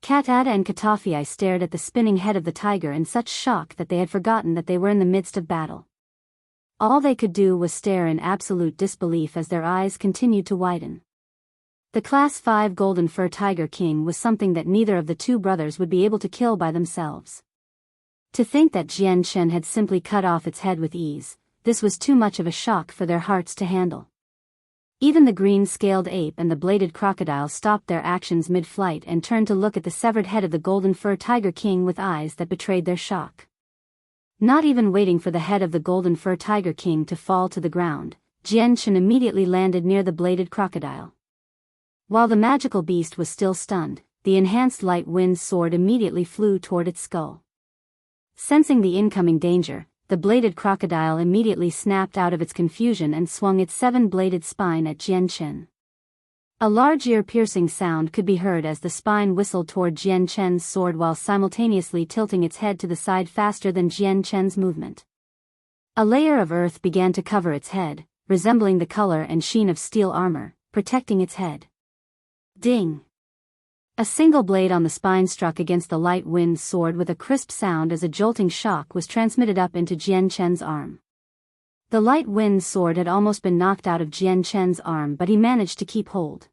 Cat Ada and Katafii stared at the spinning head of the tiger in such shock that they had forgotten that they were in the midst of battle. All they could do was stare in absolute disbelief as their eyes continued to widen. The Class 5 golden fur tiger king was something that neither of the two brothers would be able to kill by themselves. To think that Jian Chen had simply cut off its head with ease, this was too much of a shock for their hearts to handle. Even the green-scaled ape and the bladed crocodile stopped their actions mid-flight and turned to look at the severed head of the golden fur tiger king with eyes that betrayed their shock. Not even waiting for the head of the golden fur tiger king to fall to the ground, Jian Chen immediately landed near the bladed crocodile. While the magical beast was still stunned, the enhanced light wind sword immediately flew toward its skull. Sensing the incoming danger, the bladed crocodile immediately snapped out of its confusion and swung its 7-bladed spine at Jian Chen. A large ear-piercing sound could be heard as the spine whistled toward Jian Chen's sword while simultaneously tilting its head to the side faster than Jian Chen's movement. A layer of earth began to cover its head, resembling the color and sheen of steel armor, protecting its head. Ding! A single blade on the spine struck against the light wind sword with a crisp sound as a jolting shock was transmitted up into Jian Chen's arm. The light wind sword had almost been knocked out of Jian Chen's arm, but he managed to keep hold.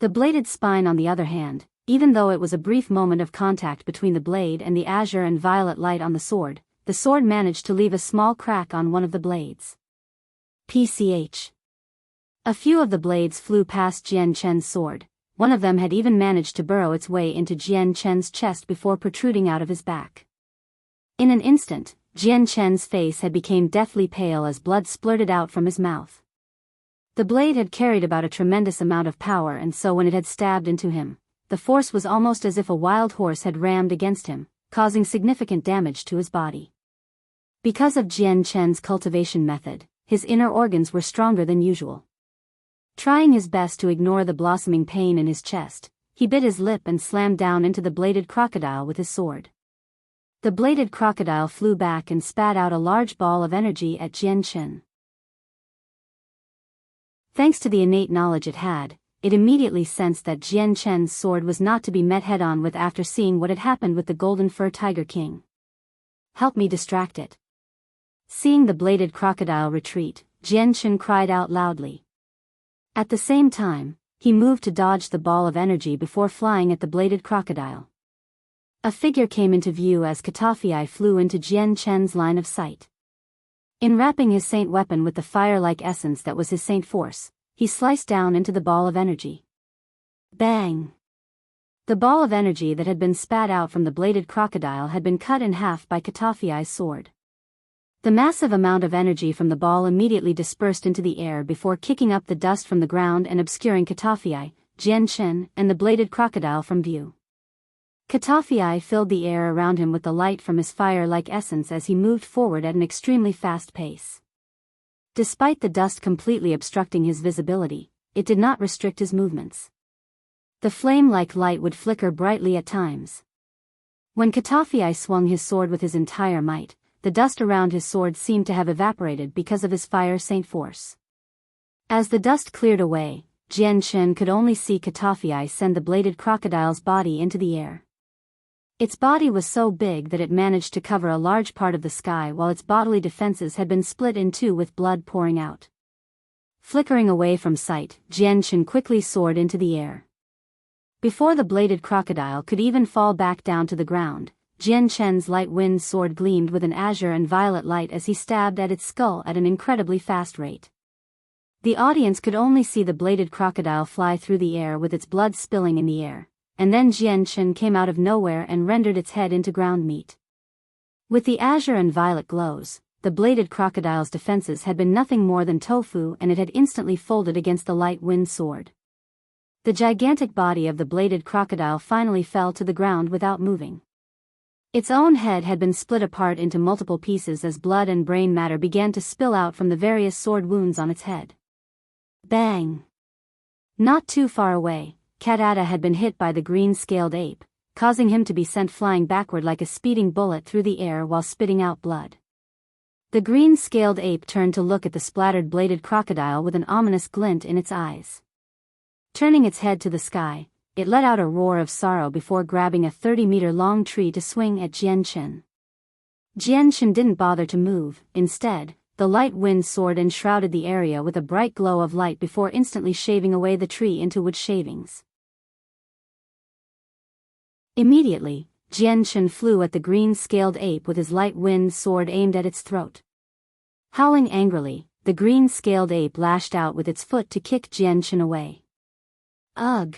The bladed spine, on the other hand, even though it was a brief moment of contact between the blade and the azure and violet light on the sword managed to leave a small crack on one of the blades. PCH. A few of the blades flew past Jian Chen's sword. One of them had even managed to burrow its way into Jian Chen's chest before protruding out of his back. In an instant, Jian Chen's face had become deathly pale as blood splurted out from his mouth. The blade had carried about a tremendous amount of power, and so when it had stabbed into him, the force was almost as if a wild horse had rammed against him, causing significant damage to his body. Because of Jian Chen's cultivation method, his inner organs were stronger than usual. Trying his best to ignore the blossoming pain in his chest, he bit his lip and slammed down into the bladed crocodile with his sword. The bladed crocodile flew back and spat out a large ball of energy at Jian Chen. Thanks to the innate knowledge it had, it immediately sensed that Jian Chen's sword was not to be met head-on with after seeing what had happened with the golden fur tiger king. help me distract it. Seeing the bladed crocodile retreat, Jianghu cried out loudly. At the same time, he moved to dodge the ball of energy before flying at the bladed crocodile. A figure came into view as Catafii flew into Jianghu's line of sight. Enwrapping his saint weapon with the fire-like essence that was his saint force, he sliced down into the ball of energy. Bang! The ball of energy that had been spat out from the bladed crocodile had been cut in half by Catafii's sword. The massive amount of energy from the ball immediately dispersed into the air before kicking up the dust from the ground and obscuring Catafii, Jianghu, and the bladed crocodile from view. Catafii filled the air around him with the light from his fire-like essence as he moved forward at an extremely fast pace. Despite the dust completely obstructing his visibility, it did not restrict his movements. The flame-like light would flicker brightly at times. When Catafii swung his sword with his entire might, the dust around his sword seemed to have evaporated because of his fire saint force. As the dust cleared away, Jianghu could only see Catafii send the bladed crocodile's body into the air. Its body was so big that it managed to cover a large part of the sky while its bodily defenses had been split in two with blood pouring out. Flickering away from sight, Jianghu quickly soared into the air. Before the bladed crocodile could even fall back down to the ground, Jianghu's light wind sword gleamed with an azure and violet light as he stabbed at its skull at an incredibly fast rate. The audience could only see the bladed crocodile fly through the air with its blood spilling in the air, and then Jianghu came out of nowhere and rendered its head into ground meat. With the azure and violet glows, the bladed crocodile's defenses had been nothing more than tofu, and it had instantly folded against the light wind sword. The gigantic body of the bladed crocodile finally fell to the ground without moving. Its own head had been split apart into multiple pieces as blood and brain matter began to spill out from the various sword wounds on its head. Bang! Not too far away, Katata had been hit by the green-scaled ape, causing him to be sent flying backward like a speeding bullet through the air while spitting out blood. The green-scaled ape turned to look at the splattered bladed crocodile with an ominous glint in its eyes. Turning its head to the sky, it let out a roar of sorrow before grabbing a 30-meter-long tree to swing at Jianghu. Jianghu didn't bother to move. Instead, the light wind sword enshrouded the area with a bright glow of light before instantly shaving away the tree into wood shavings. Immediately, Jianghu flew at the green-scaled ape with his light wind sword aimed at its throat. Howling angrily, the green-scaled ape lashed out with its foot to kick Jianghu away. Ugh!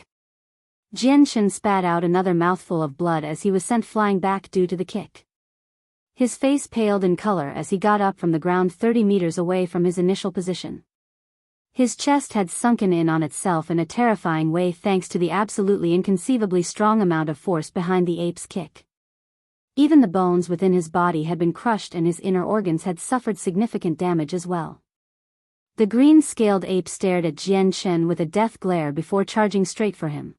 Jianghu spat out another mouthful of blood as he was sent flying back due to the kick. His face paled in color as he got up from the ground 30 meters away from his initial position. His chest had sunken in on itself in a terrifying way thanks to the absolutely inconceivably strong amount of force behind the ape's kick. Even the bones within his body had been crushed and his inner organs had suffered significant damage as well. The green-scaled ape stared at Jianghu with a death glare before charging straight for him.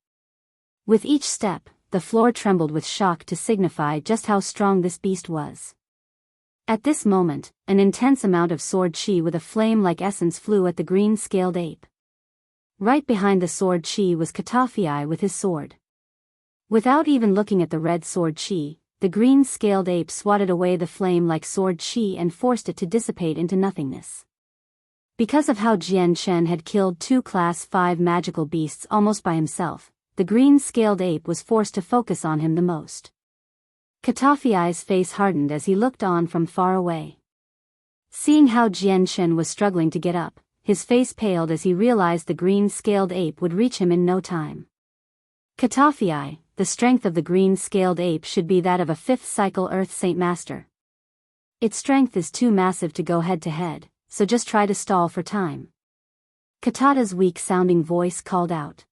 With each step, the floor trembled with shock to signify just how strong this beast was. At this moment, an intense amount of sword chi with a flame-like essence flew at the green-scaled ape. Right behind the sword chi was Catafii with his sword. Without even looking at the red sword chi, the green-scaled ape swatted away the flame-like sword chi and forced it to dissipate into nothingness. Because of how Jianghu had killed 2 Class 5 magical beasts almost by himself, the green-scaled ape was forced to focus on him the most. Catafii's face hardened as he looked on from far away. Seeing how Jianghu was struggling to get up, his face paled as he realized the green-scaled ape would reach him in no time. Catafii, the strength of the green-scaled ape should be that of a 5th cycle Earth Saint Master. Its strength is too massive to go head-to-head, so just try to stall for time. Katata's weak-sounding voice called out.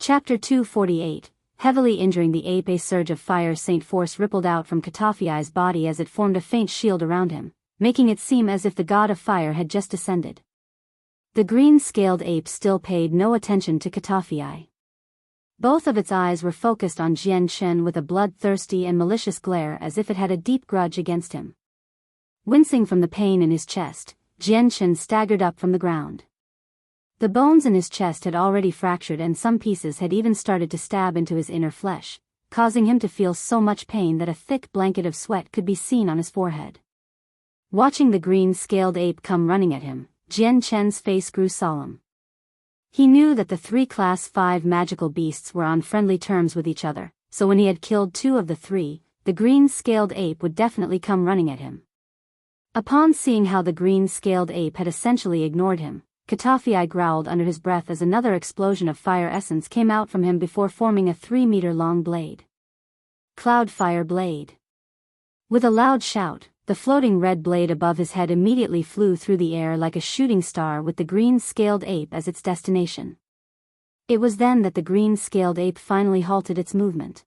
Chapter 248, heavily injuring the ape. A surge of fire saint force rippled out from Catafii's body as it formed a faint shield around him, making it seem as if the god of fire had just descended. The green-scaled ape still paid no attention to Catafii. Both of its eyes were focused on Jianghu with a bloodthirsty and malicious glare as if it had a deep grudge against him. Wincing from the pain in his chest, Jianghu staggered up from the ground. The bones in his chest had already fractured and some pieces had even started to stab into his inner flesh, causing him to feel so much pain that a thick blanket of sweat could be seen on his forehead. Watching the green-scaled ape come running at him, Jian Chen's face grew solemn. He knew that the 3 Class 5 magical beasts were on friendly terms with each other, so when he had killed 2 of the 3, the green-scaled ape would definitely come running at him. Upon seeing how the green-scaled ape had essentially ignored him, Katafi growled under his breath as another explosion of fire essence came out from him before forming a 3-meter-long blade. Cloudfire Blade. With a loud shout, the floating red blade above his head immediately flew through the air like a shooting star with the green-scaled ape as its destination. It was then that the green-scaled ape finally halted its movement.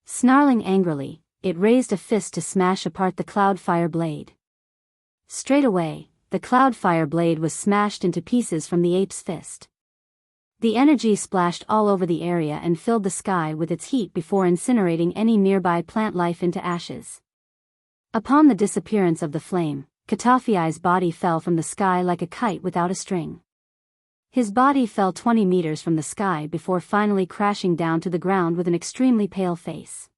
Snarling angrily, it raised a fist to smash apart the Cloudfire Blade. Straight away, the Cloudfire Blade was smashed into pieces from the ape's fist. The energy splashed all over the area and filled the sky with its heat before incinerating any nearby plant life into ashes. Upon the disappearance of the flame, Katafi's body fell from the sky like a kite without a string. His body fell 20 meters from the sky before finally crashing down to the ground with an extremely pale face.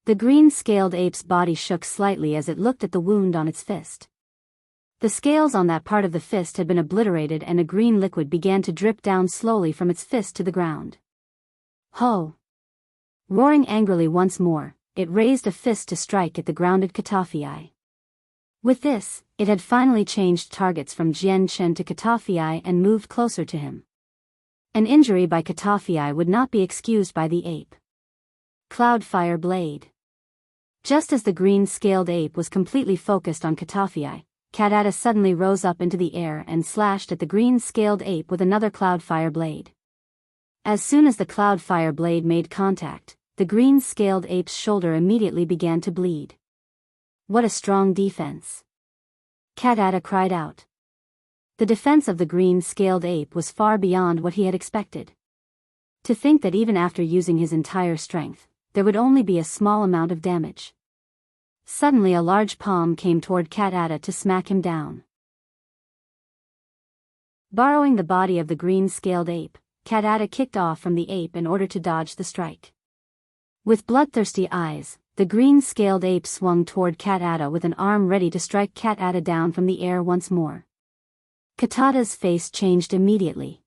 The green-scaled ape's body shook slightly as it looked at the wound on its fist. The scales on that part of the fist had been obliterated and a green liquid began to drip down slowly from its fist to the ground. Ho! Roaring angrily once more, it raised a fist to strike at the grounded Katafi. With this, it had finally changed targets from Jian Chen to Katafi and moved closer to him. An injury by Katafi would not be excused by the ape. Cloudfire Blade. Just as the green-scaled ape was completely focused on Katafi, Katata suddenly rose up into the air and slashed at the green-scaled ape with another Cloudfire Blade. As soon as the Cloudfire Blade made contact, the green-scaled ape's shoulder immediately began to bleed. What a strong defense! Katata cried out. The defense of the green-scaled ape was far beyond what he had expected. To think that even after using his entire strength, there would only be a small amount of damage. Suddenly a large palm came toward Katata to smack him down. Borrowing the body of the green-scaled ape, Katata kicked off from the ape in order to dodge the strike. With bloodthirsty eyes, the green-scaled ape swung toward Katata with an arm ready to strike Katata down from the air once more. Katata's face changed immediately.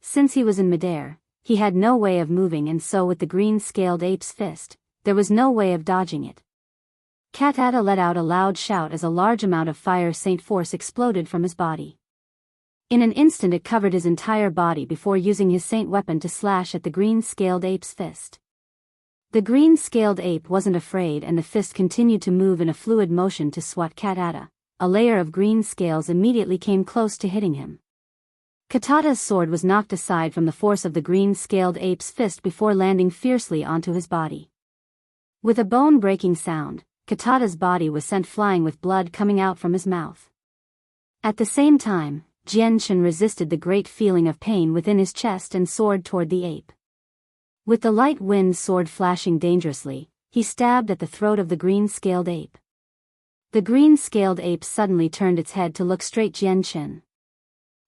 Since he was in midair, he had no way of moving, and so with the green-scaled ape's fist, there was no way of dodging it. Katata let out a loud shout as a large amount of fire saint force exploded from his body. In an instant it covered his entire body before using his saint weapon to slash at the green-scaled ape's fist. The green-scaled ape wasn't afraid and the fist continued to move in a fluid motion to swat Katata. A layer of green scales immediately came close to hitting him. Katata's sword was knocked aside from the force of the green-scaled ape's fist before landing fiercely onto his body. With a bone-breaking sound, Katata's body was sent flying with blood coming out from his mouth. At the same time, Jian Chen resisted the great feeling of pain within his chest and soared toward the ape. With the light wind sword flashing dangerously, he stabbed at the throat of the green-scaled ape. The green-scaled ape suddenly turned its head to look straight Jian Chen.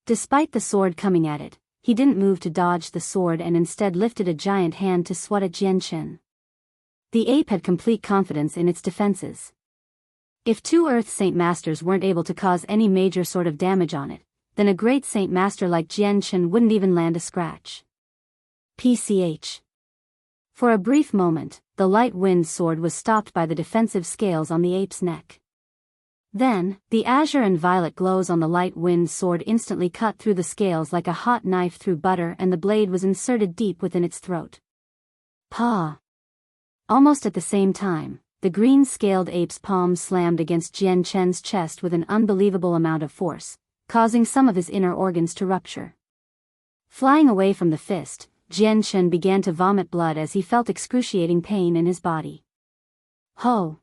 Despite the sword coming at it, he didn't move to dodge the sword and instead lifted a giant hand to swat at Jian Chen. The ape had complete confidence in its defenses. If 2 Earth Saint Masters weren't able to cause any major sort of damage on it, then a great Saint Master like Jian Chen wouldn't even land a scratch. PCH. For a brief moment, the light wind sword was stopped by the defensive scales on the ape's neck. Then, the azure and violet glows on the light wind sword instantly cut through the scales like a hot knife through butter, and the blade was inserted deep within its throat. Paw! Almost at the same time, the green-scaled ape's palm slammed against Jian Chen's chest with an unbelievable amount of force, causing some of his inner organs to rupture. Flying away from the fist, Jian Chen began to vomit blood as he felt excruciating pain in his body. Ho!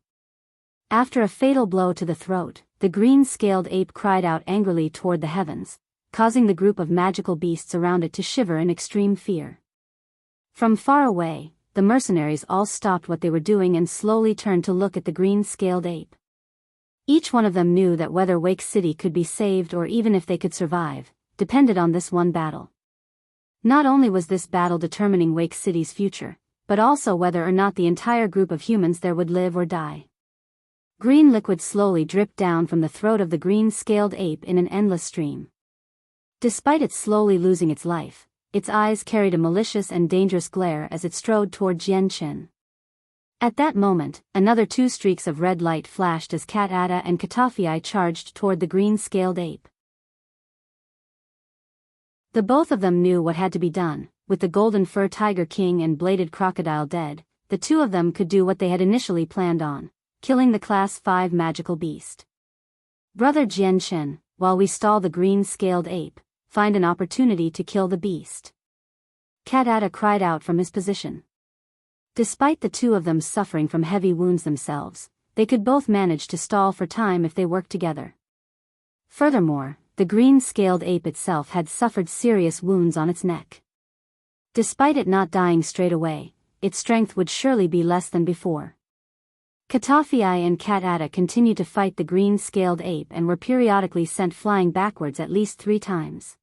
After a fatal blow to the throat, the green-scaled ape cried out angrily toward the heavens, causing the group of magical beasts around it to shiver in extreme fear. From far away, the mercenaries all stopped what they were doing and slowly turned to look at the green-scaled ape. Each one of them knew that whether Wake City could be saved or even if they could survive, depended on this one battle. Not only was this battle determining Wake City's future, but also whether or not the entire group of humans there would live or die. Green liquid slowly dripped down from the throat of the green-scaled ape in an endless stream. Despite it slowly losing its life, its eyes carried a malicious and dangerous glare as it strode toward Jian Chen. At that moment, another 2 streaks of red light flashed as Cat Ada and Katafii charged toward the green-scaled ape. The both of them knew what had to be done. With the Golden Fur Tiger King and Bladed Crocodile dead, the 2 of them could do what they had initially planned on, killing the Class 5 magical beast. Brother Jian Chen, while we stall the green-scaled ape, find an opportunity to kill the beast. Cat Ada cried out from his position. Despite the 2 of them suffering from heavy wounds themselves, they could both manage to stall for time if they worked together. Furthermore, the green-scaled ape itself had suffered serious wounds on its neck. Despite it not dying straight away, its strength would surely be less than before. Katafii and Cat Ada continued to fight the green-scaled ape and were periodically sent flying backwards at least 3 times.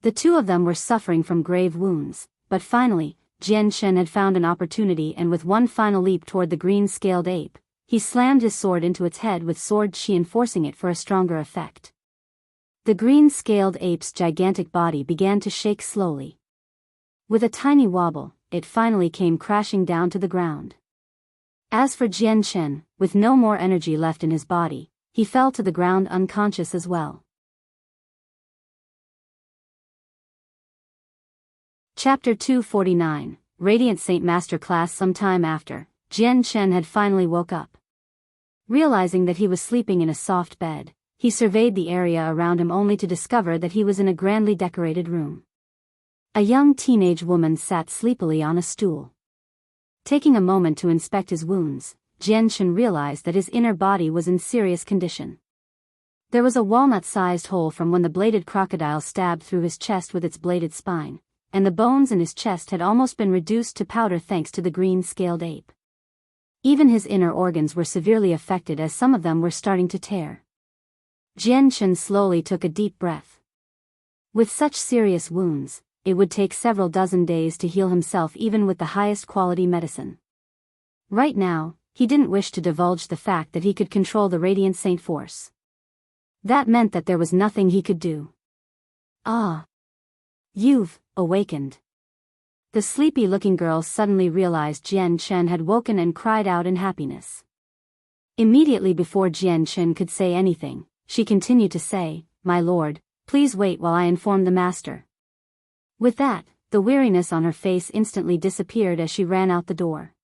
The 2 of them were suffering from grave wounds, but finally, Jian Chen had found an opportunity, and with one final leap toward the green-scaled ape, he slammed his sword into its head with sword chi, enforcing it for a stronger effect. The green-scaled ape's gigantic body began to shake slowly. With a tiny wobble, it finally came crashing down to the ground. As for Jian Chen, with no more energy left in his body, he fell to the ground unconscious as well. Chapter 249, Radiant Saint Master Class. Sometime after, Jian Chen had finally woke up. Realizing that he was sleeping in a soft bed, he surveyed the area around him only to discover that he was in a grandly decorated room. A young teenage woman sat sleepily on a stool. Taking a moment to inspect his wounds, Jian Chen realized that his inner body was in serious condition. There was a walnut-sized hole from when the bladed crocodile stabbed through his chest with its bladed spine, and the bones in his chest had almost been reduced to powder thanks to the green-scaled ape. Even his inner organs were severely affected, as some of them were starting to tear. Jian Chen slowly took a deep breath. With such serious wounds, it would take several dozen days to heal himself even with the highest quality medicine. Right now, he didn't wish to divulge the fact that he could control the Radiant Saint force. That meant that there was nothing he could do. Ah! You've awakened. The sleepy-looking girl suddenly realized Jian Chen had woken and cried out in happiness. Immediately before Jian Chen could say anything, she continued to say, "My lord, please wait while I inform the master." With that, the weariness on her face instantly disappeared as she ran out the door.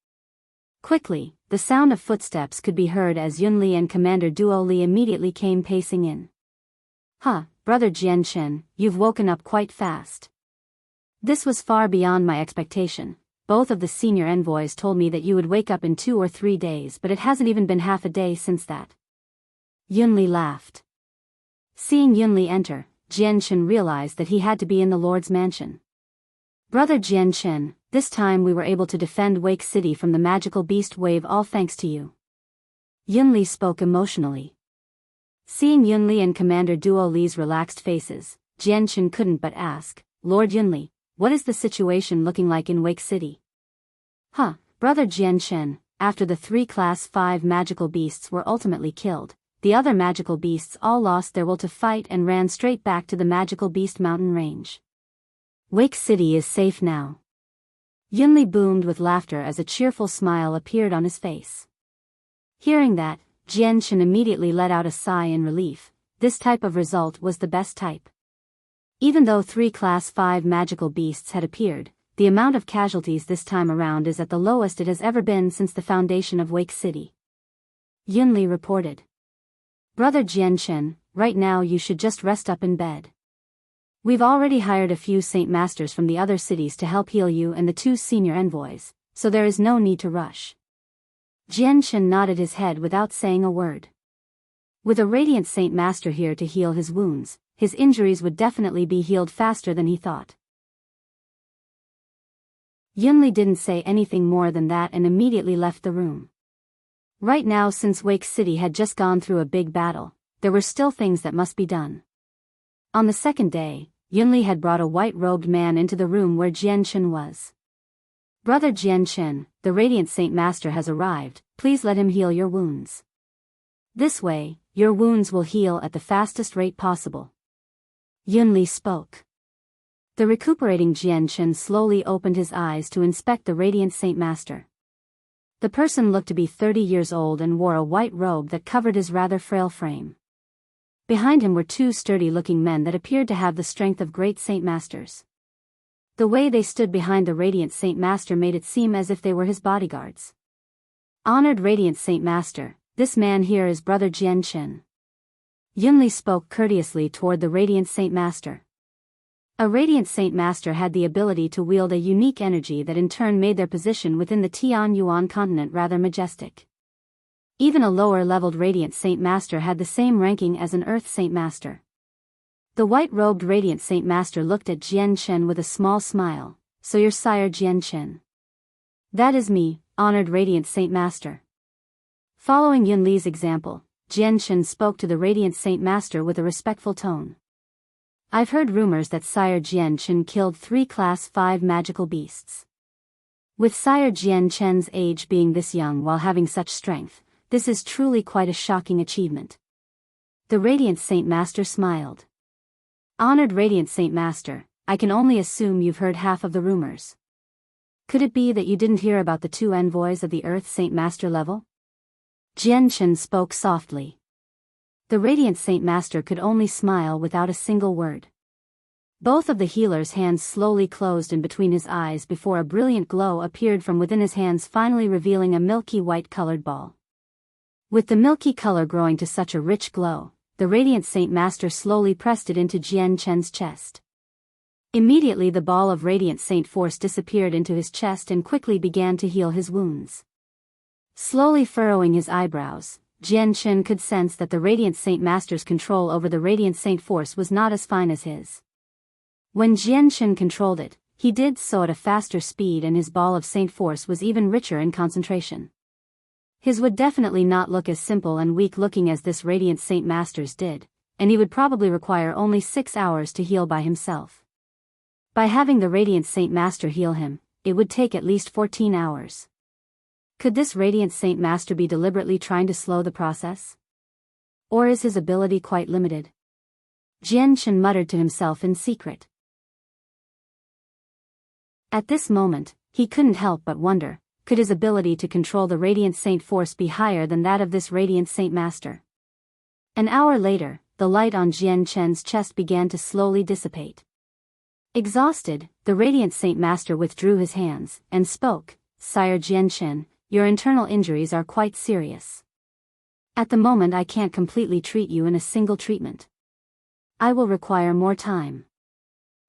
Quickly, the sound of footsteps could be heard as Yunli and Commander Duo Li immediately came pacing in. Brother Jian Chen, you've woken up quite fast. This was far beyond my expectation. Both of the senior envoys told me that you would wake up in 2 or 3 days, but it hasn't even been half a day since that. Yunli laughed. Seeing Yunli enter, Jian Chen realized that he had to be in the Lord's mansion. Brother Jian Chen, this time we were able to defend Wake City from the magical beast wave, all thanks to you. Yunli spoke emotionally. Seeing Yunli and Commander Duo Li's relaxed faces, Jian Chen couldn't but ask, "Lord Yunli, what is the situation looking like in Wake City?" Brother Jian Chen, after the 3 Class 5 magical beasts were ultimately killed, the other magical beasts all lost their will to fight and ran straight back to the magical beast mountain range. Wake City is safe now. Yunli boomed with laughter as a cheerful smile appeared on his face. Hearing that, Jian Chen immediately let out a sigh in relief. This type of result was the best type. Even though 3 Class 5 magical beasts had appeared, the amount of casualties this time around is at the lowest it has ever been since the foundation of Wake City. Yunli reported. Brother Jian Chen, right now you should just rest up in bed. We've already hired a few Saint Masters from the other cities to help heal you and the 2 senior envoys, so there is no need to rush. Jian Chen nodded his head without saying a word. With a Radiant Saint Master here to heal his wounds, his injuries would definitely be healed faster than he thought. Yunli didn't say anything more than that and immediately left the room. Right now, since Wake City had just gone through a big battle, there were still things that must be done. On the second day, Yunli had brought a white-robed man into the room where Jianchen was. "Brother Jianchen, the Radiant Saint Master has arrived, please let him heal your wounds. This way, your wounds will heal at the fastest rate possible." Yunli spoke. The recuperating Jianchen slowly opened his eyes to inspect the Radiant Saint Master. The person looked to be 30 years old and wore a white robe that covered his rather frail frame. Behind him were two sturdy-looking men that appeared to have the strength of great Saint Masters. The way they stood behind the Radiant Saint Master made it seem as if they were his bodyguards. "Honored Radiant Saint Master, this man here is Brother Jianchen." Yunli spoke courteously toward the Radiant Saint Master. A Radiant Saint Master had the ability to wield a unique energy that in turn made their position within the Tianyuan continent rather majestic. Even a lower-leveled Radiant Saint Master had the same ranking as an Earth Saint Master. The white-robed Radiant Saint Master looked at Jianchen with a small smile. "So you're Sire Jianchen?" "That is me, honored Radiant Saint Master." Following Yunli's example, Jianchen spoke to the Radiant Saint Master with a respectful tone. "I've heard rumors that Sire Jianchen killed 3 Class 5 magical beasts. With Sire Jianchen's age being this young while having such strength, this is truly quite a shocking achievement." The Radiant Saint Master smiled. "Honored Radiant Saint Master, I can only assume you've heard half of the rumors. Could it be that you didn't hear about the 2 envoys of the Earth Saint Master level?" Jianchen spoke softly. The Radiant Saint Master could only smile without a single word. Both of the healer's hands slowly closed in between his eyes before a brilliant glow appeared from within his hands, finally revealing a milky white-colored ball. With the milky color growing to such a rich glow, the Radiant Saint Master slowly pressed it into Jianchen's chest. Immediately the ball of Radiant Saint Force disappeared into his chest and quickly began to heal his wounds. Slowly furrowing his eyebrows, Jianchen could sense that the Radiant Saint Master's control over the Radiant Saint Force was not as fine as his. When Jianchen controlled it, he did so at a faster speed, and his ball of Saint Force was even richer in concentration. His would definitely not look as simple and weak-looking as this Radiant Saint Master's did, and he would probably require only 6 hours to heal by himself. By having the Radiant Saint Master heal him, it would take at least 14 hours. Could this Radiant Saint Master be deliberately trying to slow the process? Or is his ability quite limited? Jianchen muttered to himself in secret. At this moment, he couldn't help but wonder, could his ability to control the Radiant Saint Force be higher than that of this Radiant Saint Master? An hour later, the light on Jianchen's chest began to slowly dissipate. Exhausted, the Radiant Saint Master withdrew his hands, and spoke, "Sire Jianchen, your internal injuries are quite serious. At the moment I can't completely treat you in a single treatment. I will require more time."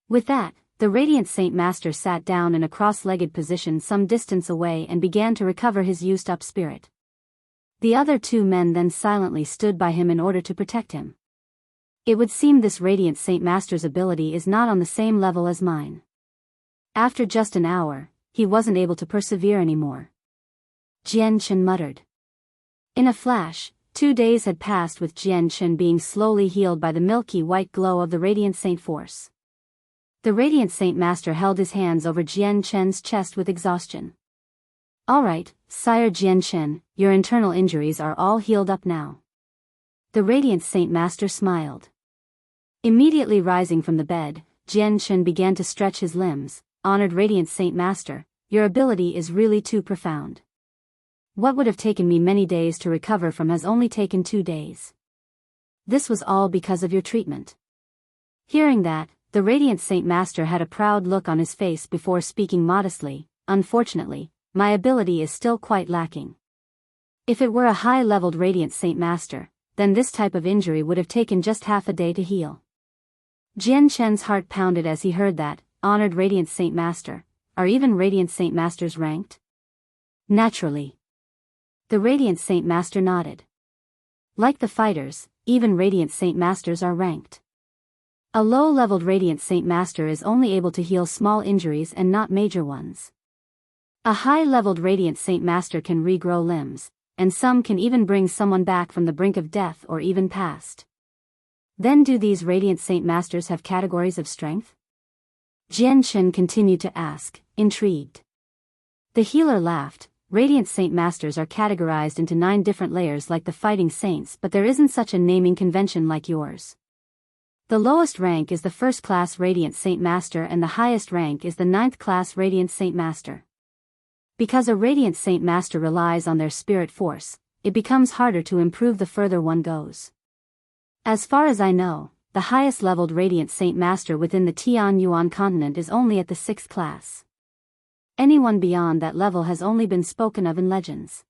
With that, the Radiant Saint Master sat down in a cross-legged position some distance away and began to recover his used-up spirit. The other 2 men then silently stood by him in order to protect him. It would seem this Radiant Saint Master's ability is not on the same level as mine. After just an hour, he wasn't able to persevere anymore. Jianchen muttered. In a flash, 2 days had passed with Jianchen being slowly healed by the milky white glow of the Radiant Saint Force. The Radiant Saint Master held his hands over Jianchen's chest with exhaustion. "All right, Sire Jianchen, your internal injuries are all healed up now." The Radiant Saint Master smiled. Immediately rising from the bed, Jianchen began to stretch his limbs. "Honored Radiant Saint Master, your ability is really too profound. What would have taken me many days to recover from has only taken 2 days. This was all because of your treatment." Hearing that, the Radiant Saint Master had a proud look on his face before speaking modestly, "Unfortunately, my ability is still quite lacking. If it were a high-leveled Radiant Saint Master, then this type of injury would have taken just half a day to heal." Jianchen's heart pounded as he heard that. "Honored Radiant Saint Master, are even Radiant Saint Masters ranked?" "Naturally." The Radiant Saint Master nodded. "Like the fighters, even Radiant Saint Masters are ranked. A low-leveled Radiant Saint Master is only able to heal small injuries and not major ones. A high-leveled Radiant Saint Master can regrow limbs, and some can even bring someone back from the brink of death or even past." Then do these radiant Saint Masters have categories of strength? Jian Shen continued to ask, intrigued. The healer laughed. Radiant Saint Masters are categorized into 9 different layers like the fighting saints, but there isn't such a naming convention like yours. The lowest rank is the first-class Radiant Saint Master and the highest rank is the 9th-class Radiant Saint Master. Because a Radiant Saint Master relies on their spirit force, it becomes harder to improve the further one goes. As far as I know, the highest-leveled Radiant Saint Master within the Tianyuan continent is only at the 6th class. Anyone beyond that level has only been spoken of in legends.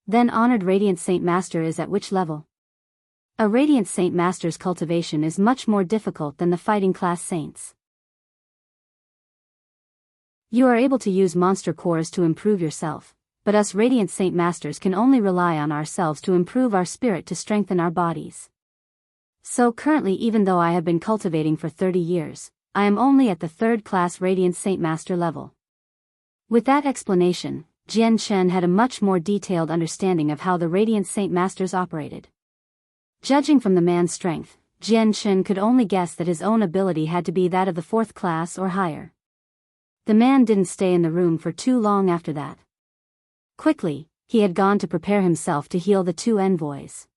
Then Honored Radiant Saint Master is at which level? A Radiant Saint Master's cultivation is much more difficult than the fighting class saints. You are able to use monster cores to improve yourself, but us Radiant Saint Masters can only rely on ourselves to improve our spirit to strengthen our bodies. So currently, even though I have been cultivating for 30 years, I am only at the 3rd class Radiant Saint Master level. With that explanation, Jian Shen had a much more detailed understanding of how the Radiant Saint Masters operated. Judging from the man's strength, Jian Shen could only guess that his own ability had to be that of the 4th class or higher. The man didn't stay in the room for too long after that. Quickly, he had gone to prepare himself to heal the 2 envoys.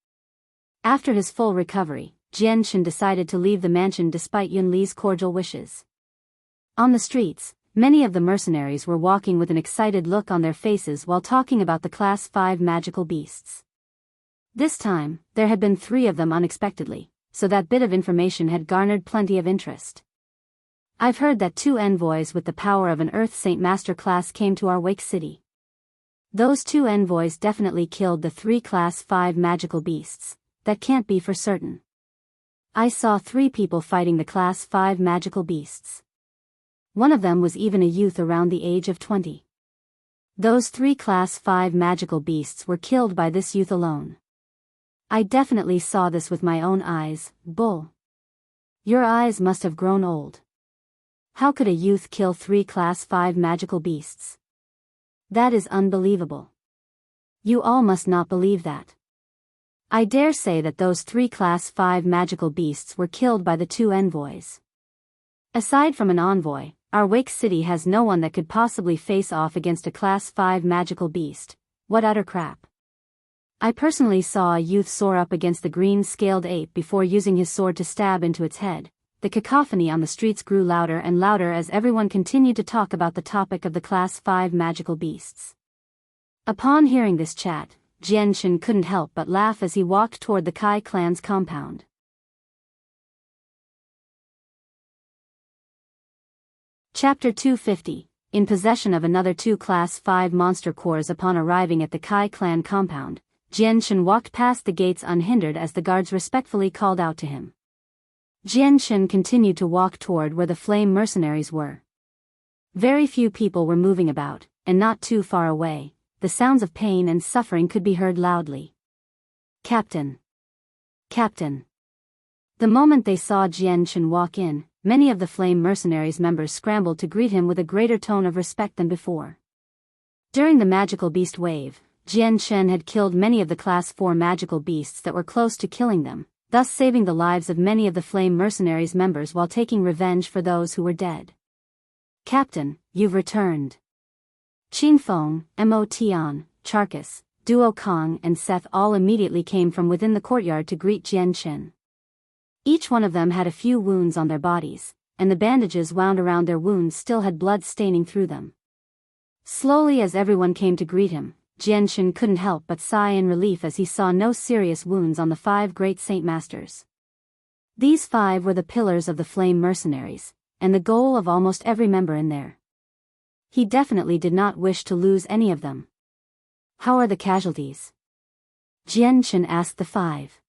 After his full recovery, Jian Shen decided to leave the mansion despite Yun Li's cordial wishes. On the streets, many of the mercenaries were walking with an excited look on their faces while talking about the Class 5 magical beasts. This time, there had been 3 of them unexpectedly, so that bit of information had garnered plenty of interest. I've heard that 2 envoys with the power of an Earth Saint Master class came to our Wake City. Those 2 envoys definitely killed the 3 Class 5 magical beasts. That can't be for certain. I saw 3 people fighting the Class 5 magical beasts. One of them was even a youth around the age of 20. Those 3 Class 5 magical beasts were killed by this youth alone. I definitely saw this with my own eyes, Bull. Your eyes must have grown old. How could a youth kill 3 Class 5 magical beasts? That is unbelievable. You all must not believe that. I dare say that those 3 Class 5 magical beasts were killed by the 2 envoys. Aside from an envoy, our Wake City has no one that could possibly face off against a Class 5 magical beast. What utter crap. I personally saw a youth soar up against the green-scaled ape before using his sword to stab into its head. The cacophony on the streets grew louder and louder as everyone continued to talk about the topic of the Class 5 magical beasts. Upon hearing this chat, Jian Shen couldn't help but laugh as he walked toward the Kai clan's compound. Chapter 250. In possession of another 2 Class 5 monster cores. Upon arriving at the Kai clan compound, Jian Shen walked past the gates unhindered as the guards respectfully called out to him. Jian Shen continued to walk toward where the flame mercenaries were. Very few people were moving about, and not too far away, the sounds of pain and suffering could be heard loudly. Captain! Captain! The moment they saw Jian Shen walk in, many of the flame mercenaries members scrambled to greet him with a greater tone of respect than before. During the magical beast wave, Jian Shen had killed many of the Class 4 magical beasts that were close to killing them, thus saving the lives of many of the flame mercenaries members while taking revenge for those who were dead. Captain, you've returned. Qin Feng, Mo Tian, Charkis, Duo Kong and Seth all immediately came from within the courtyard to greet Jian Shen. Each one of them had a few wounds on their bodies, and the bandages wound around their wounds still had blood staining through them. Slowly as everyone came to greet him, Jian Shen couldn't help but sigh in relief as he saw no serious wounds on the 5 great Saint Masters. These 5 were the pillars of the flame mercenaries, and the goal of almost every member in there. He definitely did not wish to lose any of them. How are the casualties? Jian Shen asked the 5.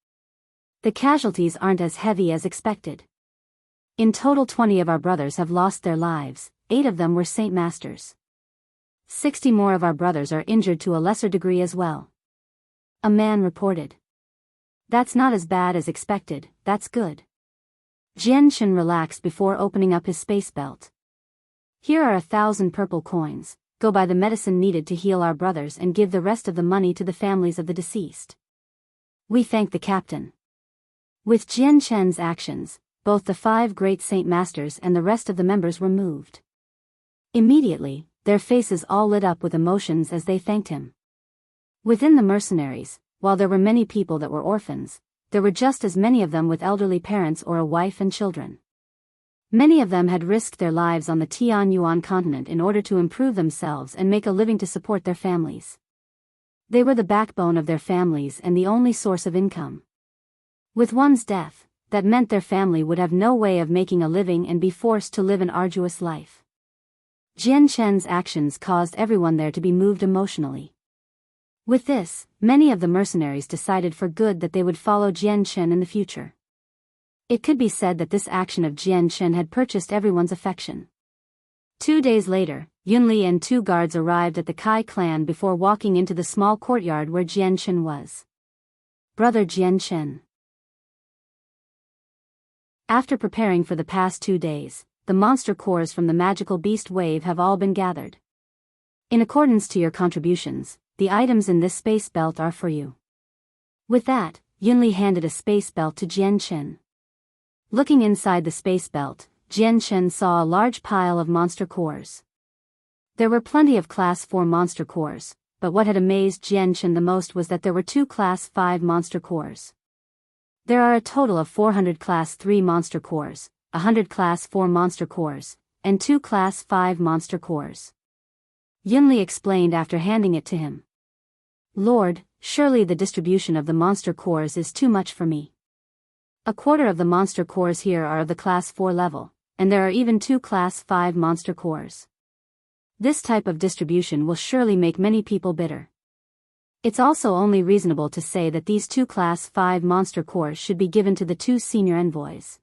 The casualties aren't as heavy as expected. In total 20 of our brothers have lost their lives, 8 of them were Saint Masters. 60 more of our brothers are injured to a lesser degree as well. A man reported. That's not as bad as expected, that's good. Jian Shen relaxed before opening up his space belt. Here are 1,000 purple coins, go buy the medicine needed to heal our brothers and give the rest of the money to the families of the deceased. We thank the captain. With Jian Chen's actions, both the 5 great saint masters and the rest of the members were moved. Immediately, their faces all lit up with emotions as they thanked him. Within the mercenaries, while there were many people that were orphans, there were just as many of them with elderly parents or a wife and children. Many of them had risked their lives on the Tianyuan continent in order to improve themselves and make a living to support their families. They were the backbone of their families and the only source of income. With one's death, that meant their family would have no way of making a living and be forced to live an arduous life. Jian Chen's actions caused everyone there to be moved emotionally. With this, many of the mercenaries decided for good that they would follow Jian Chen in the future. It could be said that this action of Jian Chen had purchased everyone's affection. 2 days later, Yunli and 2 guards arrived at the Kai clan before walking into the small courtyard where Jian Chen was. Brother Jian Chen. After preparing for the past 2 days, the monster cores from the magical beast wave have all been gathered. In accordance to your contributions, the items in this space belt are for you. With that, Yunli handed a space belt to Jian Chen. Looking inside the space belt, Jian Chen saw a large pile of monster cores. There were plenty of Class 4 monster cores, but what had amazed Jian Chen the most was that there were 2 Class 5 monster cores. There are a total of 400 Class 3 monster cores, 100 Class 4 monster cores, and 2 Class 5 monster cores. Yunli explained after handing it to him. Lord, surely the distribution of the monster cores is too much for me. A quarter of the monster cores here are of the Class 4 level, and there are even 2 Class 5 monster cores. This type of distribution will surely make many people bitter. It's also only reasonable to say that these 2 Class 5 monster cores should be given to the 2 senior envoys.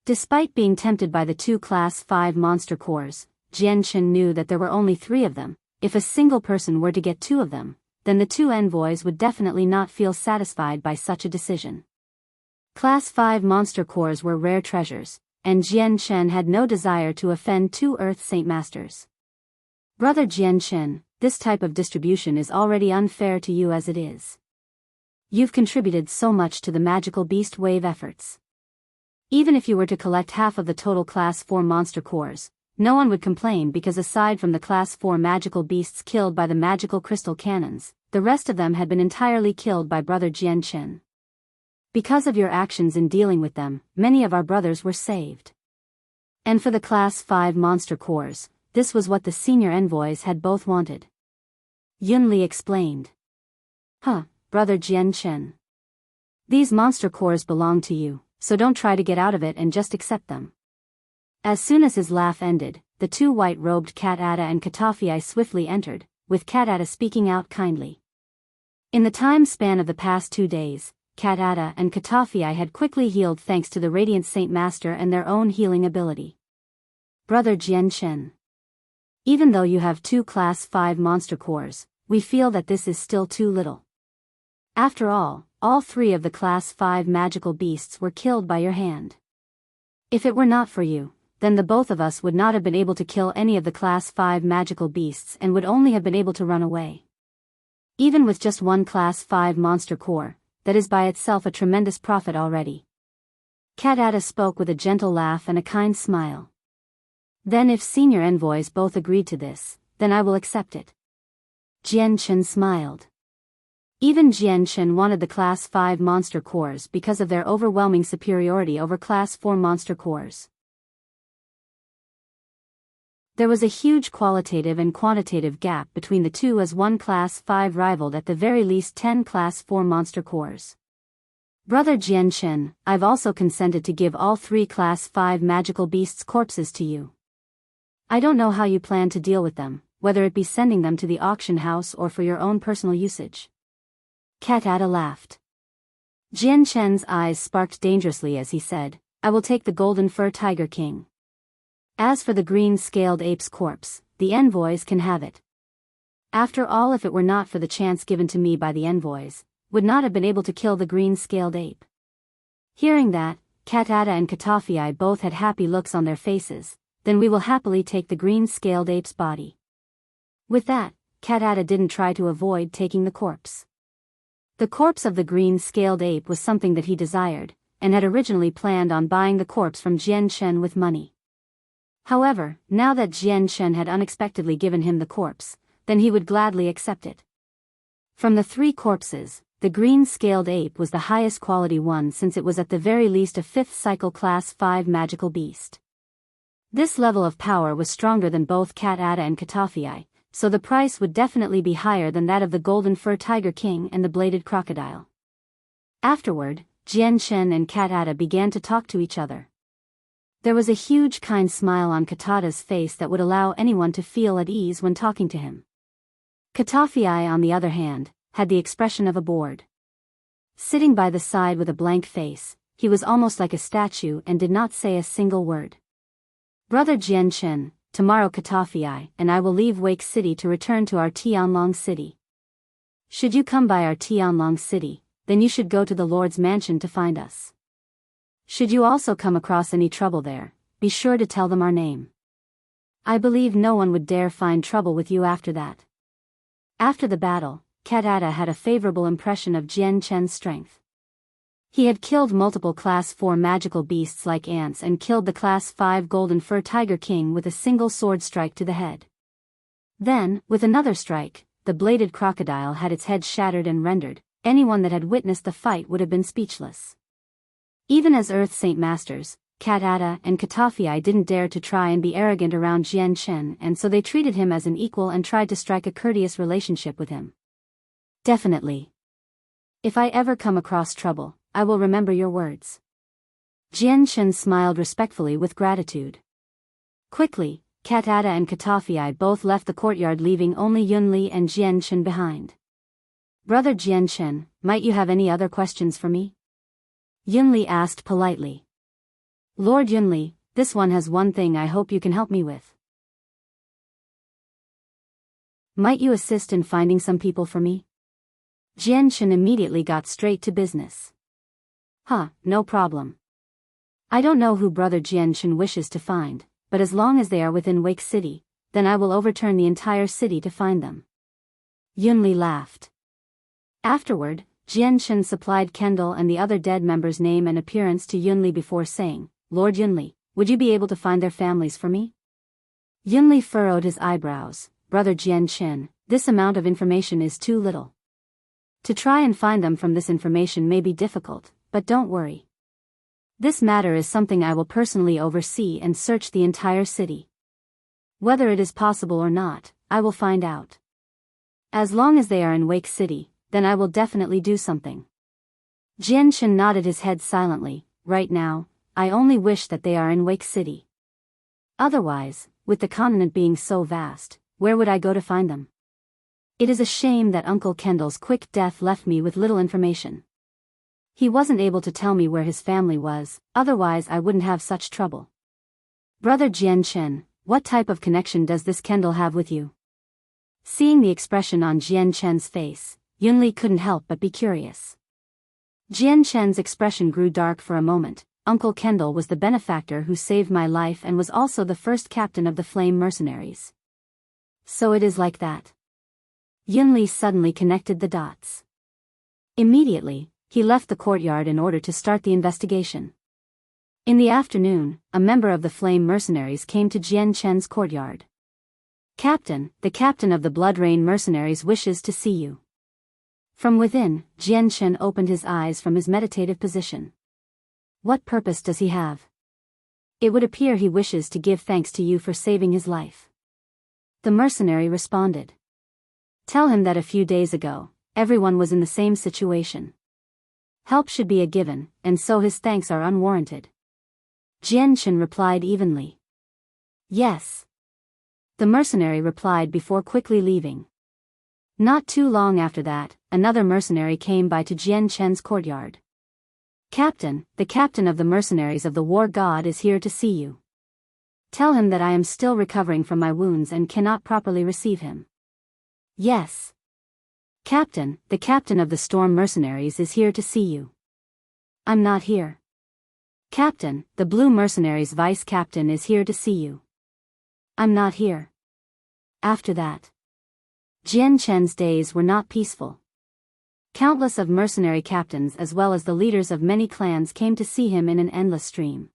Despite being tempted by the 2 Class 5 monster cores, Jian Chen knew that there were only 3 of them. If a single person were to get 2 of them, then the 2 envoys would definitely not feel satisfied by such a decision. Class 5 monster cores were rare treasures, and Jian Chen had no desire to offend 2 Earth Saint Masters. Brother Jian Chen, this type of distribution is already unfair to you as it is. You've contributed so much to the magical beast wave efforts. Even if you were to collect half of the total Class 4 monster cores, no one would complain because aside from the Class 4 magical beasts killed by the magical crystal cannons, the rest of them had been entirely killed by Brother Jian Chen. Because of your actions in dealing with them, many of our brothers were saved. And for the Class 5 monster cores, this was what the senior envoys had both wanted. Yunli explained. Brother Jian Chen. These monster cores belong to you, so don't try to get out of it and just accept them. As soon as his laugh ended, the 2 white-robed Cat Ada and Katafii swiftly entered, with Cat Ada speaking out kindly. In the time span of the past 2 days, Cat Ada and Katafii had quickly healed thanks to the Radiant Saint Master and their own healing ability. Brother Jian Chen. Even though you have 2 Class 5 monster cores, we feel that this is still too little. After all 3 of the Class 5 magical beasts were killed by your hand. If it were not for you, then the both of us would not have been able to kill any of the Class 5 magical beasts and would only have been able to run away. Even with just 1 Class 5 monster core, that is by itself a tremendous profit already. Cat Ada spoke with a gentle laugh and a kind smile. Then if senior envoys both agreed to this, then I will accept it. Jian Chen smiled. Even Jian Chen wanted the Class 5 monster cores because of their overwhelming superiority over Class 4 monster cores. There was a huge qualitative and quantitative gap between the two as 1 Class 5 rivaled at the very least 10 Class 4 monster cores. Brother Jian Chen, I've also consented to give all 3 Class 5 magical beasts' corpses to you. I don't know how you plan to deal with them, whether it be sending them to the auction house or for your own personal usage. Cat Ada laughed. Jian Chen's eyes sparked dangerously as he said, I will take the golden fur tiger king. As for the green-scaled ape's corpse, the envoys can have it. After all, if it were not for the chance given to me by the envoys, would not have been able to kill the green-scaled ape. Hearing that, Cat Ada and Katafii both had happy looks on their faces. Then we will happily take the green-scaled ape's body. With that, Cat Ada didn't try to avoid taking the corpse. The corpse of the green-scaled ape was something that he desired, and had originally planned on buying the corpse from Jian Shen with money. However, now that Jian Shen had unexpectedly given him the corpse, then he would gladly accept it. From the 3 corpses, the green-scaled ape was the highest quality one, since it was at the very least a 5th cycle class 5 magical beast. This level of power was stronger than both Cat Ada and Katafii, so the price would definitely be higher than that of the golden fur tiger king and the bladed crocodile. Afterward, Jian Shen and Cat Ada began to talk to each other. There was a huge kind smile on Katada's face that would allow anyone to feel at ease when talking to him. Katafii, on the other hand, had the expression of a bored. Sitting by the side with a blank face, he was almost like a statue and did not say a single word. Brother Jian Shen, tomorrow Katafii and I will leave Wake City to return to our Tianlong city. Should you come by our Tianlong city, then you should go to the Lord's mansion to find us. Should you also come across any trouble there, be sure to tell them our name. I believe no one would dare find trouble with you after that. After the battle, Cat Ada had a favorable impression of Jian Shen's strength. He had killed multiple Class 4 magical beasts like ants and killed the Class 5 golden fur tiger king with a single sword strike to the head. Then, with another strike, the bladed crocodile had its head shattered and rendered. Anyone that had witnessed the fight would have been speechless. Even as Earth Saint Masters, Cat Ada and Katafii didn't dare to try and be arrogant around Jian Shen, and so they treated him as an equal and tried to strike a courteous relationship with him. Definitely. If I ever come across trouble, I will remember your words. Jian Shen smiled respectfully with gratitude. Quickly, Cat Ada and Katafii both left the courtyard, leaving only Yunli and Jian Shen behind. Brother Jian Shen, might you have any other questions for me? Yunli asked politely. Lord Yunli, this one has one thing I hope you can help me with. Might you assist in finding some people for me? Jian Shen immediately got straight to business. No problem. I don't know who Brother Jian Shen wishes to find, but as long as they are within Wake City, then I will overturn the entire city to find them. Yunli laughed. Afterward, Jian Shen supplied Kendall and the other dead members' name and appearance to Yunli before saying, Lord Yunli, would you be able to find their families for me? Yunli furrowed his eyebrows. Brother Jian Shen, this amount of information is too little. To try and find them from this information may be difficult, but don't worry. This matter is something I will personally oversee and search the entire city. Whether it is possible or not, I will find out. As long as they are in Wake City, then I will definitely do something. Jian Shen nodded his head silently. Right now, I only wish that they are in Wake City. Otherwise, with the continent being so vast, where would I go to find them? It is a shame that Uncle Kendall's quick death left me with little information. He wasn't able to tell me where his family was, otherwise I wouldn't have such trouble. Brother Jian Shen, what type of connection does this Kendall have with you? Seeing the expression on Jian Shen's face, Yunli couldn't help but be curious. Jian Shen's expression grew dark for a moment. Uncle Kendall was the benefactor who saved my life and was also the first captain of the Flame Mercenaries. So it is like that. Yunli suddenly connected the dots. Immediately, he left the courtyard in order to start the investigation. In the afternoon, a member of the Flame Mercenaries came to Jian Shen's courtyard. Captain, the captain of the Blood Rain Mercenaries wishes to see you. From within, Jian Shen opened his eyes from his meditative position. What purpose does he have? It would appear he wishes to give thanks to you for saving his life. The mercenary responded. Tell him that a few days ago, everyone was in the same situation. Help should be a given, and so his thanks are unwarranted. Jian Shen replied evenly. Yes. The mercenary replied before quickly leaving. Not too long after that, another mercenary came by to Jian Shen's courtyard. Captain, the captain of the mercenaries of the war god is here to see you. Tell him that I am still recovering from my wounds and cannot properly receive him. Yes. Captain, the captain of the storm mercenaries is here to see you. I'm not here. Captain, the blue mercenaries vice captain is here to see you. I'm not here. After that, Jian Shen's days were not peaceful. Countless of mercenary captains as well as the leaders of many clans came to see him in an endless stream.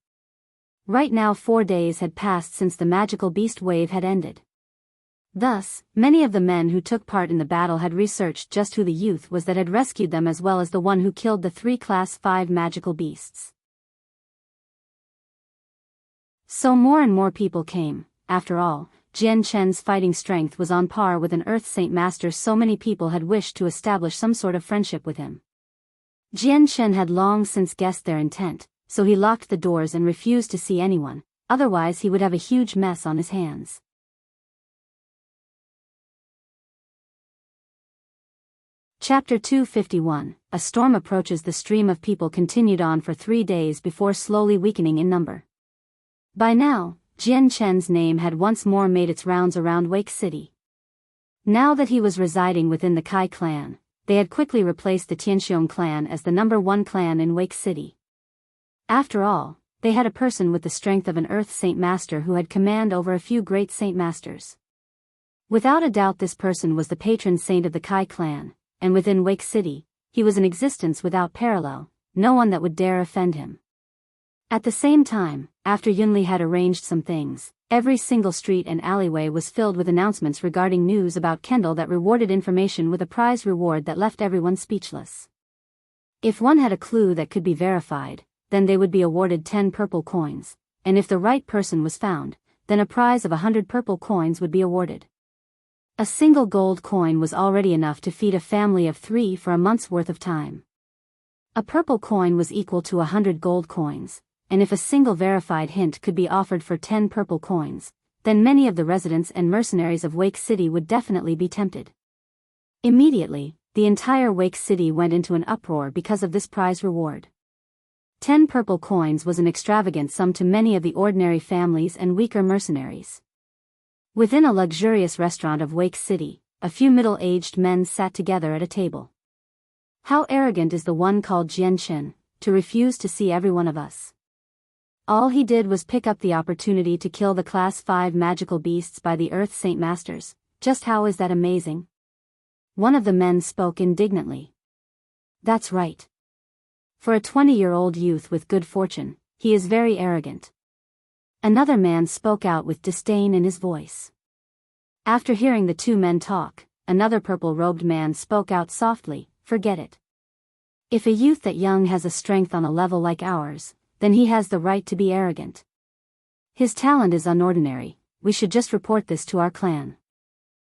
Right now 4 days had passed since the magical beast wave had ended. Thus, many of the men who took part in the battle had researched just who the youth was that had rescued them as well as the one who killed the 3 Class 5 magical beasts. So more and more people came. After all, Jian Chen's fighting strength was on par with an Earth Saint Master, so many people had wished to establish some sort of friendship with him. Jian Chen had long since guessed their intent, so he locked the doors and refused to see anyone, otherwise he would have a huge mess on his hands. Chapter 251. A storm approaches. The stream of people continued on for 3 days before slowly weakening in number. By now, Jian Chen's name had once more made its rounds around Wake City. Now that he was residing within the Kai clan, they had quickly replaced the Tianxiong clan as the #1 clan in Wake City. After all, they had a person with the strength of an Earth Saint Master who had command over a few great Saint Masters. Without a doubt this person was the patron saint of the Kai clan, and within Wake City, he was an existence without parallel, no one that would dare offend him. At the same time, after Yunli had arranged some things, every single street and alleyway was filled with announcements regarding news about Kendall that rewarded information with a prize reward that left everyone speechless. If one had a clue that could be verified, then they would be awarded 10 purple coins, and if the right person was found, then a prize of 100 purple coins would be awarded. A single gold coin was already enough to feed a family of 3 for a month's worth of time. A purple coin was equal to 100 gold coins, and if a single verified hint could be offered for 10 purple coins, then many of the residents and mercenaries of Wake City would definitely be tempted. Immediately, the entire Wake City went into an uproar because of this prize reward. 10 purple coins was an extravagant sum to many of the ordinary families and weaker mercenaries. Within a luxurious restaurant of Wake City, a few middle-aged men sat together at a table. How arrogant is the one called Jian Chen, to refuse to see every one of us. All he did was pick up the opportunity to kill the Class 5 magical beasts by the Earth Saint Masters. Just how is that amazing? One of the men spoke indignantly. That's right. For a 20-year-old youth with good fortune, he is very arrogant. Another man spoke out with disdain in his voice. After hearing the 2 men talk, another purple-robed man spoke out softly, forget it. If a youth that young has a strength on a level like ours, then he has the right to be arrogant. His talent is unordinary, we should just report this to our clan.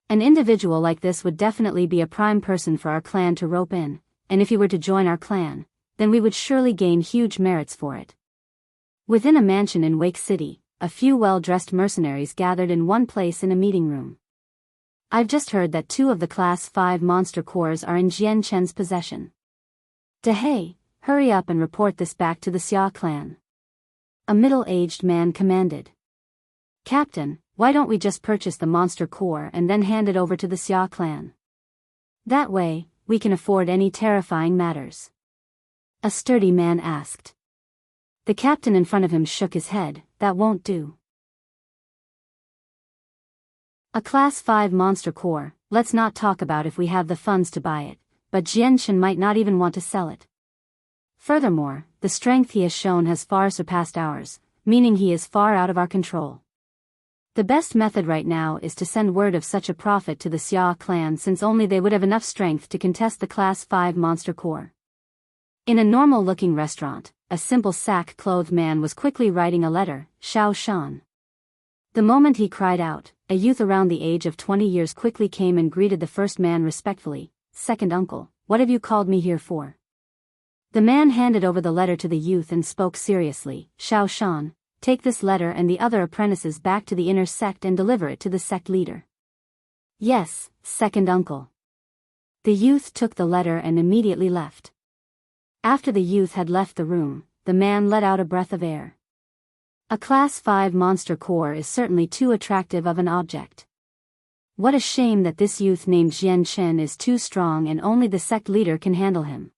An individual like this would definitely be a prime person for our clan to rope in, and if he were to join our clan, then we would surely gain huge merits for it. Within a mansion in Wake City, a few well-dressed mercenaries gathered in one place in a meeting room. I've just heard that 2 of the Class 5 monster cores are in Jian Chen's possession. Dehei, hurry up and report this back to the Xia clan. A middle-aged man commanded. Captain, why don't we just purchase the monster core and then hand it over to the Xia clan? That way, we can afford any terrifying matters. A sturdy man asked. The captain in front of him shook his head, that won't do. A Class 5 monster core, let's not talk about if we have the funds to buy it, but Jian Chen might not even want to sell it. Furthermore, the strength he has shown has far surpassed ours, meaning he is far out of our control. The best method right now is to send word of such a prophet to the Xia clan, since only they would have enough strength to contest the Class 5 monster core. In a normal-looking restaurant, a simple sack-clothed man was quickly writing a letter, Xiao Shan. The moment he cried out, a youth around the age of 20 years quickly came and greeted the first man respectfully. Second uncle, what have you called me here for? The man handed over the letter to the youth and spoke seriously. Xiao Shan, take this letter and the other apprentices back to the inner sect and deliver it to the sect leader. Yes, second uncle. The youth took the letter and immediately left. After the youth had left the room, the man let out a breath of air. A Class 5 monster core is certainly too attractive of an object. What a shame that this youth named Jian Chen is too strong and only the sect leader can handle him.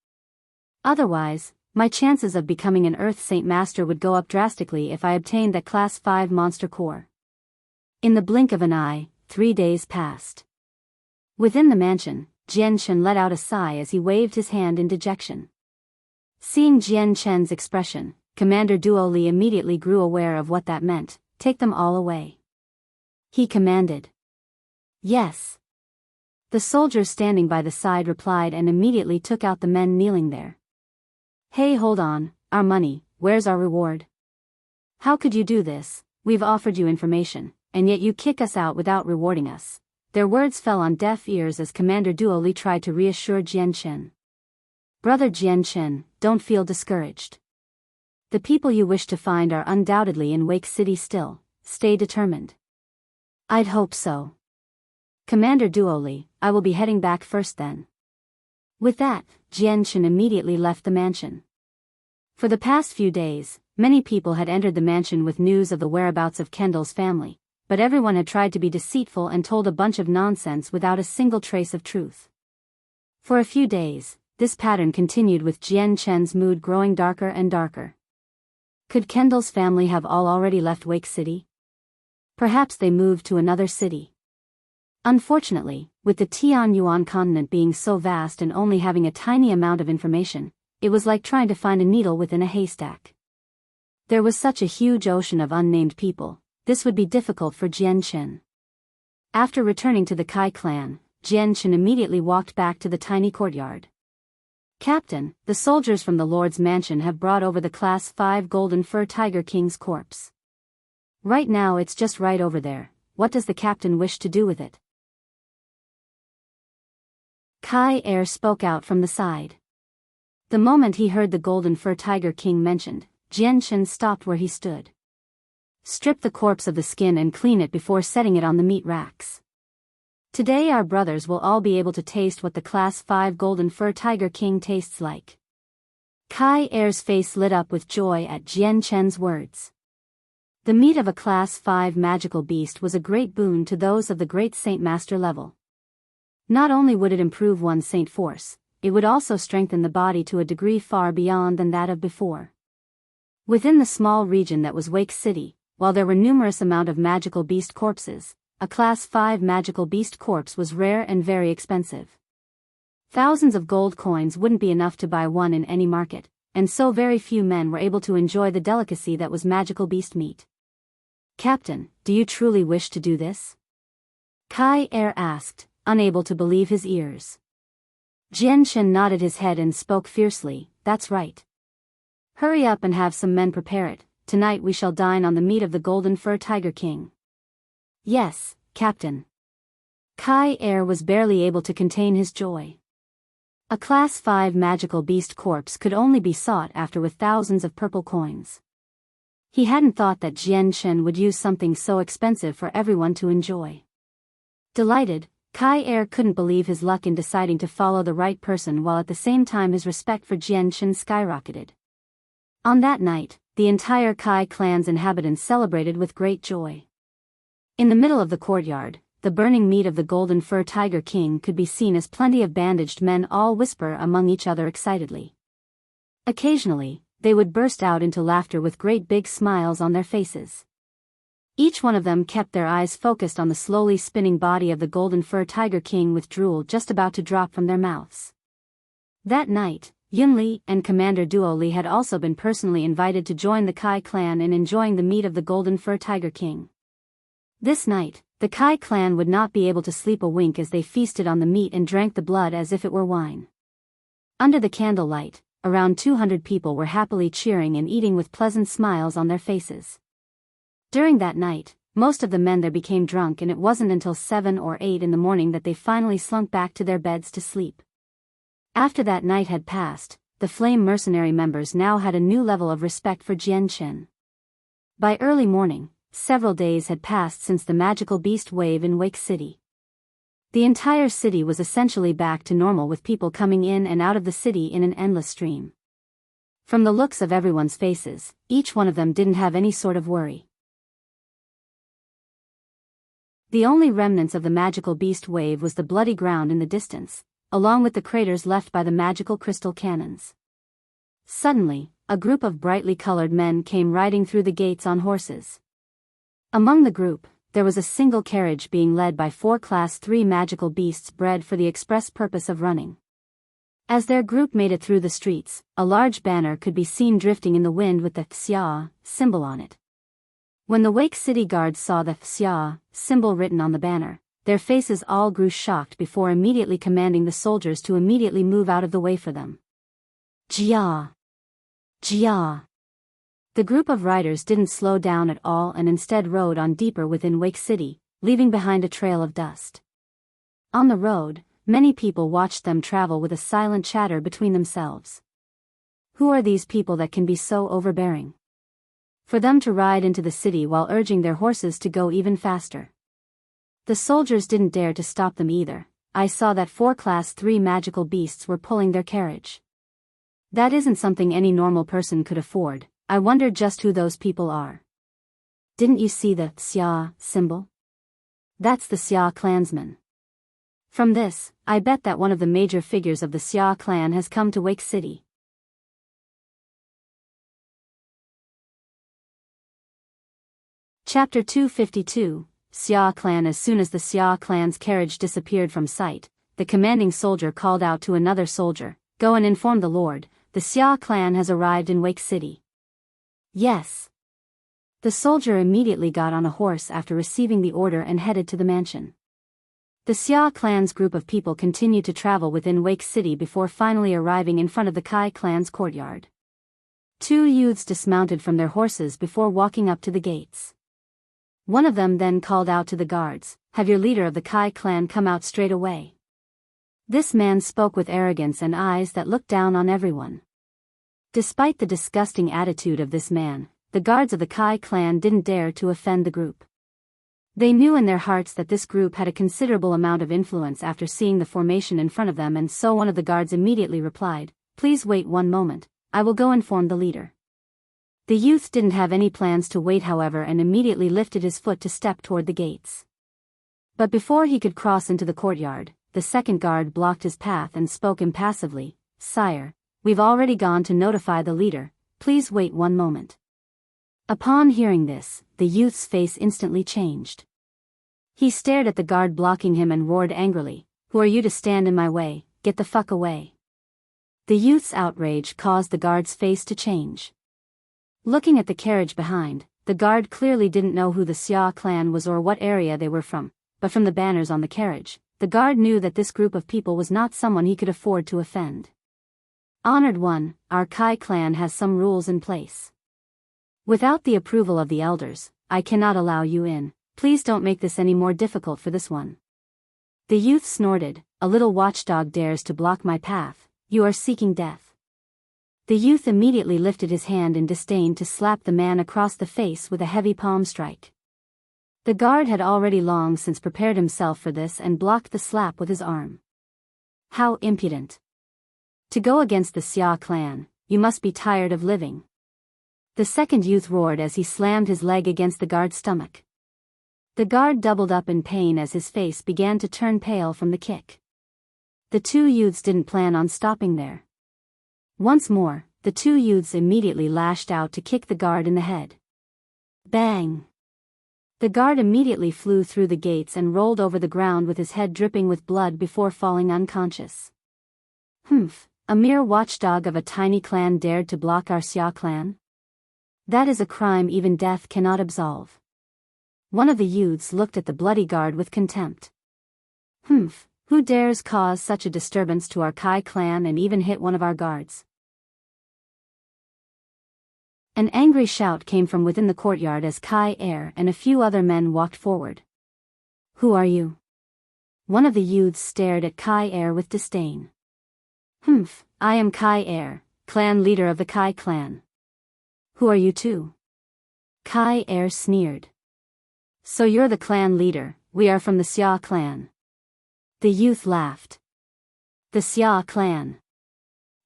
Otherwise, my chances of becoming an Earth Saint Master would go up drastically if I obtained that Class 5 monster core. In the blink of an eye, 3 days passed. Within the mansion, Jian let out a sigh as he waved his hand in dejection. Seeing Jian expression, Commander Duo Li immediately grew aware of what that meant. Take them all away, he commanded. Yes. The soldiers standing by the side replied and immediately took out the men kneeling there. Hey, hold on, our money, where's our reward? How could you do this? We've offered you information, and yet you kick us out without rewarding us. Their words fell on deaf ears as Commander Duo Li tried to reassure Jian. Brother Jian, don't feel discouraged. The people you wish to find are undoubtedly in Wake City still. Stay determined. I'd hope so. Commander Duo Li, I will be heading back first then. With that, Jian immediately left the mansion. For the past few days, many people had entered the mansion with news of the whereabouts of Kendall's family, but everyone had tried to be deceitful and told a bunch of nonsense without a single trace of truth. For a few days, this pattern continued with Jian's mood growing darker and darker. Could Kendall's family have all already left Wake City? Perhaps they moved to another city. Unfortunately, with the Tianyuan continent being so vast and only having a tiny amount of information, it was like trying to find a needle within a haystack. There was such a huge ocean of unnamed people, this would be difficult for Jian. After returning to the Kai clan, Jian immediately walked back to the tiny courtyard. Captain, the soldiers from the Lord's mansion have brought over the Class 5 Golden Fur Tiger King's corpse. Right now it's just right over there. What does the captain wish to do with it? Kai Er spoke out from the side. The moment he heard the Golden Fur Tiger King mentioned, Jian stopped where he stood. Strip the corpse of the skin and clean it before setting it on the meat racks. Today our brothers will all be able to taste what the Class 5 Golden Fur Tiger King tastes like. Kai Er's face lit up with joy at Jian's words. The meat of a Class 5 magical beast was a great boon to those of the Great Saint Master level. Not only would it improve one's saint force, it would also strengthen the body to a degree far beyond than that of before. Within the small region that was Wake City, while there were numerous amount of magical beast corpses, a Class 5 magical beast corpse was rare and very expensive. Thousands of gold coins wouldn't be enough to buy one in any market, and so very few men were able to enjoy the delicacy that was magical beast meat. Captain, do you truly wish to do this? Kai Er asked, unable to believe his ears. Jian nodded his head and spoke fiercely, that's right. Hurry up and have some men prepare it, tonight we shall dine on the meat of the Golden Fur Tiger King. Yes, Captain. Kai Er was barely able to contain his joy. A Class 5 magical beast corpse could only be sought after with thousands of purple coins. He hadn't thought that Jian would use something so expensive for everyone to enjoy. Delighted, Kai Er couldn't believe his luck in deciding to follow the right person while at the same time his respect for Jian skyrocketed. On that night, the entire Kai clan's inhabitants celebrated with great joy. In the middle of the courtyard, the burning meat of the Golden Fur Tiger King could be seen as plenty of bandaged men all whisper among each other excitedly. Occasionally, they would burst out into laughter with great big smiles on their faces. Each one of them kept their eyes focused on the slowly spinning body of the Golden Fur Tiger King with drool just about to drop from their mouths. That night, Yunli and Commander Duo Li had also been personally invited to join the Kai clan in enjoying the meat of the Golden Fur Tiger King. This night, the Kai clan would not be able to sleep a wink as they feasted on the meat and drank the blood as if it were wine. Under the candlelight, around 200 people were happily cheering and eating with pleasant smiles on their faces. During that night, most of the men there became drunk and it wasn't until 7 or 8 in the morning that they finally slunk back to their beds to sleep. After that night had passed, the Flame Mercenary members now had a new level of respect for Jian. By early morning, several days had passed since the magical beast wave in Wake City. The entire city was essentially back to normal with people coming in and out of the city in an endless stream. From the looks of everyone's faces, each one of them didn't have any sort of worry. The only remnants of the magical beast wave was the bloody ground in the distance, along with the craters left by the magical crystal cannons. Suddenly, a group of brightly colored men came riding through the gates on horses. Among the group, there was a single carriage being led by 4 Class 3 magical beasts bred for the express purpose of running. As their group made it through the streets, a large banner could be seen drifting in the wind with the Xia symbol on it. When the Wake City guards saw the Xia symbol written on the banner, their faces all grew shocked before immediately commanding the soldiers to immediately move out of the way for them. Jia! Jia! The group of riders didn't slow down at all and instead rode on deeper within Wake City, leaving behind a trail of dust. On the road, many people watched them travel with a silent chatter between themselves. Who are these people that can be so overbearing? For them to ride into the city while urging their horses to go even faster. The soldiers didn't dare to stop them either. I saw that 4 Class 3 magical beasts were pulling their carriage. That isn't something any normal person could afford. I wonder just who those people are. Didn't you see the Xia symbol? That's the Xia clansman. From this, I bet that one of the major figures of the Xia clan has come to Wake City. Chapter 252, Xia clan. As soon as the Xia clan's carriage disappeared from sight, the commanding soldier called out to another soldier, "Go and inform the Lord, the Xia clan has arrived in Wake City." Yes. The soldier immediately got on a horse after receiving the order and headed to the mansion. The Xia clan's group of people continued to travel within Wake City before finally arriving in front of the Kai clan's courtyard. 2 youths dismounted from their horses before walking up to the gates. One of them then called out to the guards, "Have your leader of the Kai clan come out straight away." This man spoke with arrogance and eyes that looked down on everyone. Despite the disgusting attitude of this man, the guards of the Kai clan didn't dare to offend the group. They knew in their hearts that this group had a considerable amount of influence after seeing the formation in front of them, and so one of the guards immediately replied, "Please wait one moment, I will go inform the leader." The youth didn't have any plans to wait, however, and immediately lifted his foot to step toward the gates. But before he could cross into the courtyard, the second guard blocked his path and spoke impassively, "Sire, we've already gone to notify the leader, please wait one moment." Upon hearing this, the youth's face instantly changed. He stared at the guard blocking him and roared angrily, "Who are you to stand in my way? Get the fuck away." The youth's outrage caused the guard's face to change. Looking at the carriage behind, the guard clearly didn't know who the Xia clan was or what area they were from, but from the banners on the carriage, the guard knew that this group of people was not someone he could afford to offend. "Honored one, our Kai clan has some rules in place. Without the approval of the elders, I cannot allow you in. Please don't make this any more difficult for this one." The youth snorted, "A little watchdog dares to block my path. You are seeking death." The youth immediately lifted his hand in disdain to slap the man across the face with a heavy palm strike. The guard had already long since prepared himself for this and blocked the slap with his arm. How impudent! To go against the Xia clan, you must be tired of living. The second youth roared as he slammed his leg against the guard's stomach. The guard doubled up in pain as his face began to turn pale from the kick. The 2 youths didn't plan on stopping there. Once more, the 2 youths immediately lashed out to kick the guard in the head. Bang! The guard immediately flew through the gates and rolled over the ground with his head dripping with blood before falling unconscious. "Humph, a mere watchdog of a tiny clan dared to block our Xia clan? That is a crime even death cannot absolve." One of the youths looked at the bloody guard with contempt. "Humph, who dares cause such a disturbance to our Kai clan and even hit one of our guards?" An angry shout came from within the courtyard as Kai Er and a few other men walked forward. "Who are you?" One of the youths stared at Kai Er with disdain. "Humph, I am Kai Er, clan leader of the Kai clan." "Who are you too?" Kai Er sneered. "So you're the clan leader, we are from the Xia clan." The youth laughed. "The Xia clan."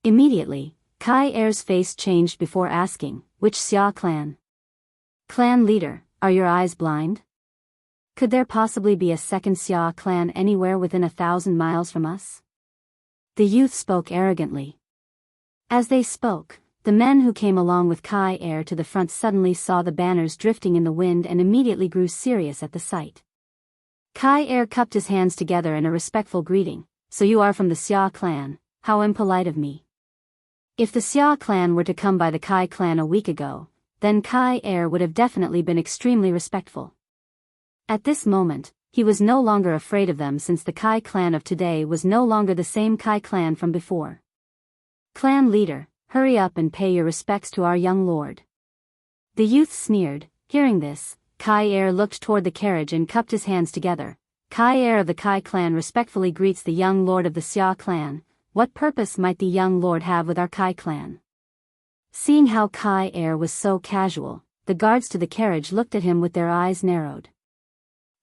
Immediately, Kai Er's face changed before asking, "Which Xia clan?" "Clan leader, are your eyes blind? Could there possibly be a second Xia clan anywhere within 1,000 miles from us?" The youth spoke arrogantly. As they spoke, The men who came along with Kai Er to the front suddenly saw the banners drifting in the wind and immediately grew serious at the sight. Kai Er cupped his hands together in a respectful greeting. So you are from the Xia clan, how impolite of me. If the Xia clan were to come by the Kai clan a week ago, then Kai Er would have definitely been extremely respectful. At this moment, he was no longer afraid of them since the Kai clan of today was no longer the same Kai clan from before. Clan leader, hurry up and pay your respects to our young lord. The youth sneered. Hearing this, Kai Er looked toward the carriage and cupped his hands together. Kai Er of the Kai clan respectfully greets the young lord of the Xia clan. What purpose might the young lord have with our Kai clan? Seeing how Kai Er was so casual, the guards to the carriage looked at him with their eyes narrowed.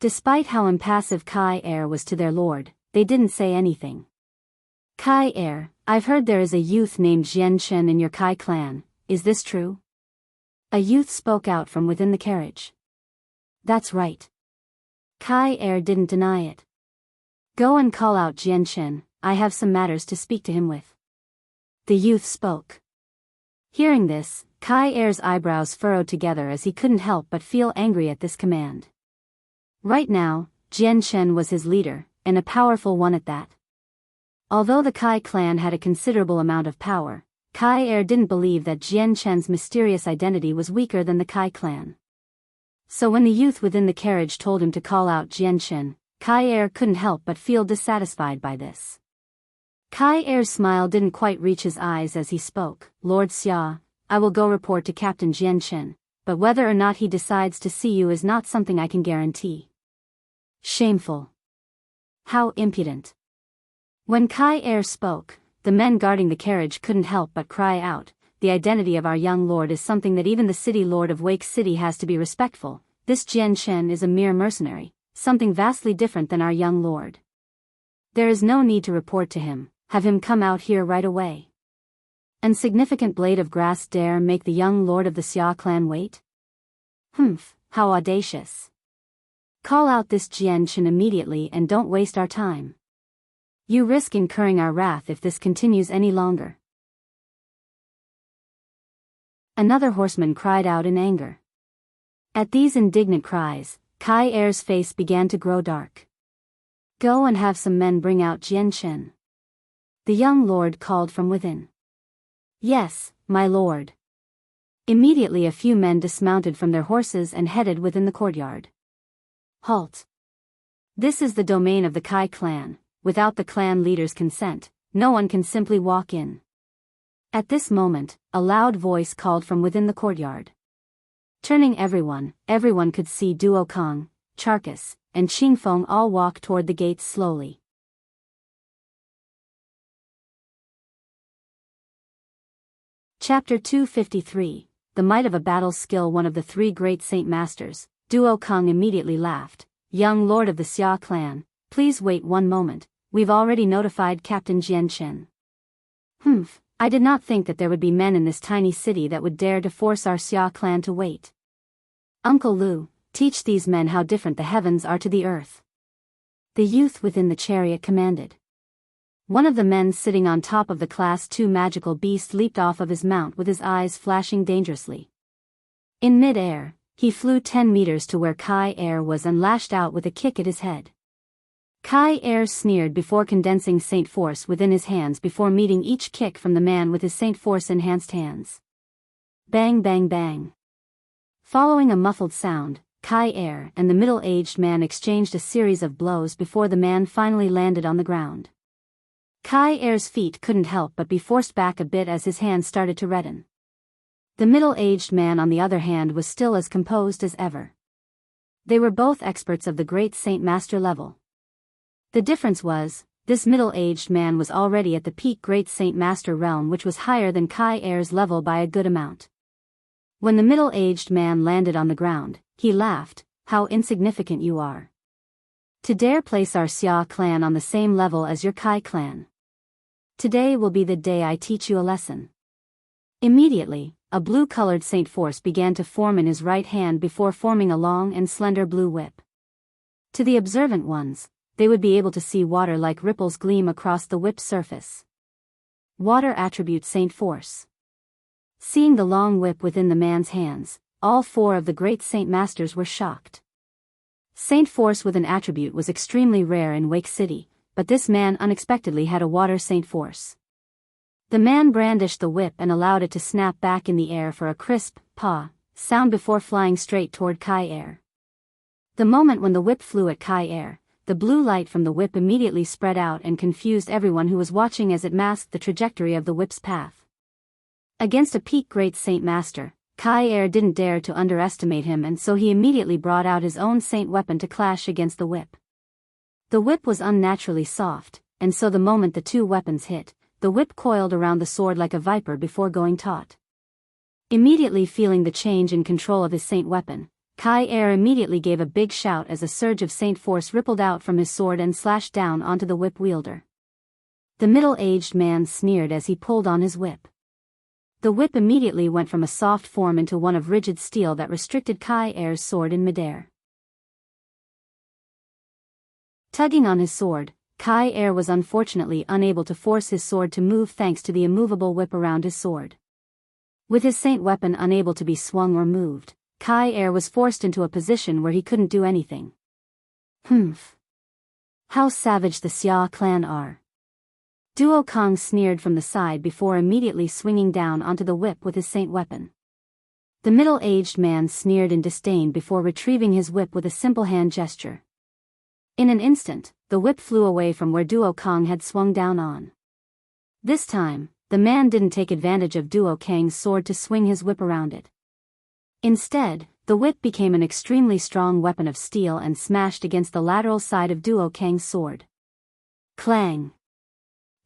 Despite how impassive Kai Er was to their lord, they didn't say anything. Kai Er, I've heard there is a youth named Jian Chen in your Kai clan, is this true? A youth spoke out from within the carriage. That's right. Kai Er didn't deny it. Go and call out Jian Chen, I have some matters to speak to him with. The youth spoke. Hearing this, Kai Er's eyebrows furrowed together as he couldn't help but feel angry at this command. Right now, Jian Chen was his leader, and a powerful one at that. Although the Kai clan had a considerable amount of power, Kai Er didn't believe that Jian Chen's mysterious identity was weaker than the Kai clan. So when the youth within the carriage told him to call out Jian Chen, Kai Er couldn't help but feel dissatisfied by this. Kai Er's smile didn't quite reach his eyes as he spoke. Lord Xia, I will go report to Captain Jian Chen, but whether or not he decides to see you is not something I can guarantee. Shameful. How impudent. When Kai Er spoke, the men guarding the carriage couldn't help but cry out, the identity of our young lord is something that even the city lord of Wake City has to be respectful. This Jian Chen is a mere mercenary, something vastly different than our young lord. There is no need to report to him, have him come out here right away. An significant blade of grass dare make the young lord of the Xia clan wait? Humph, how audacious. Call out this Jian Chen immediately and don't waste our time. You risk incurring our wrath if this continues any longer. Another horseman cried out in anger. At these indignant cries, Kai Er's face began to grow dark. Go and have some men bring out Jian Chen. The young lord called from within. Yes, my lord. Immediately a few men dismounted from their horses and headed within the courtyard. Halt. This is the domain of the Kai clan. Without the clan leader's consent, no one can simply walk in. At this moment, a loud voice called from within the courtyard. Turning everyone could see Duo Kong, Charkis, and Qingfeng all walk toward the gates slowly. Chapter 253, The Might of a Battle Skill. One of the three great Saint Masters, Duo Kong, immediately laughed. Young lord of the Xia clan, please wait one moment. We've already notified Captain Jian Chen. Humph, I did not think that there would be men in this tiny city that would dare to force our Xia clan to wait. Uncle Lu, teach these men how different the heavens are to the earth. The youth within the chariot commanded. One of the men sitting on top of the Class 2 magical beast leaped off of his mount with his eyes flashing dangerously. In mid-air, he flew 10 meters to where Kai Er was and lashed out with a kick at his head. Kai Er sneered before condensing Saint Force within his hands before meeting each kick from the man with his Saint Force enhanced hands. Bang bang bang. Following a muffled sound, Kai Er and the middle-aged man exchanged a series of blows before the man finally landed on the ground. Kai Er's feet couldn't help but be forced back a bit as his hands started to redden. The middle-aged man on the other hand was still as composed as ever. They were both experts of the great Saint Master level. The difference was, this middle-aged man was already at the peak Great Saint Master realm, which was higher than Kai Er's level by a good amount. When the middle-aged man landed on the ground, he laughed, how insignificant you are. To dare place our Xia clan on the same level as your Kai clan. Today will be the day I teach you a lesson. Immediately, a blue-colored Saint Force began to form in his right hand before forming a long and slender blue whip. To the observant ones, they would be able to see water like ripples gleam across the whip's surface. Water attribute Saint Force. Seeing the long whip within the man's hands, all four of the great Saint Masters were shocked. Saint Force with an attribute was extremely rare in Wake City, but this man unexpectedly had a water Saint Force. The man brandished the whip and allowed it to snap back in the air for a crisp, paw, sound before flying straight toward Kai Air. The moment when the whip flew at Kai Air, the blue light from the whip immediately spread out and confused everyone who was watching as it masked the trajectory of the whip's path. Against a peak great Saint Master, Kai Air didn't dare to underestimate him, and so he immediately brought out his own saint weapon to clash against the whip. The whip was unnaturally soft, and so the moment the two weapons hit, the whip coiled around the sword like a viper before going taut. Immediately feeling the change in control of his saint weapon, Kai Air immediately gave a big shout as a surge of saint force rippled out from his sword and slashed down onto the whip wielder. The middle-aged man sneered as he pulled on his whip. The whip immediately went from a soft form into one of rigid steel that restricted Kai Air's sword in midair. Tugging on his sword, Kai Air was unfortunately unable to force his sword to move thanks to the immovable whip around his sword. With his saint weapon unable to be swung or moved, Kai Air was forced into a position where he couldn't do anything. Humph. How savage the Xia clan are. Duo Kong sneered from the side before immediately swinging down onto the whip with his saint weapon. The middle-aged man sneered in disdain before retrieving his whip with a simple hand gesture. In an instant, the whip flew away from where Duo Kong had swung down on. This time, the man didn't take advantage of Duo Kang's sword to swing his whip around it. Instead, the whip became an extremely strong weapon of steel and smashed against the lateral side of Duo Kang's sword. Clang!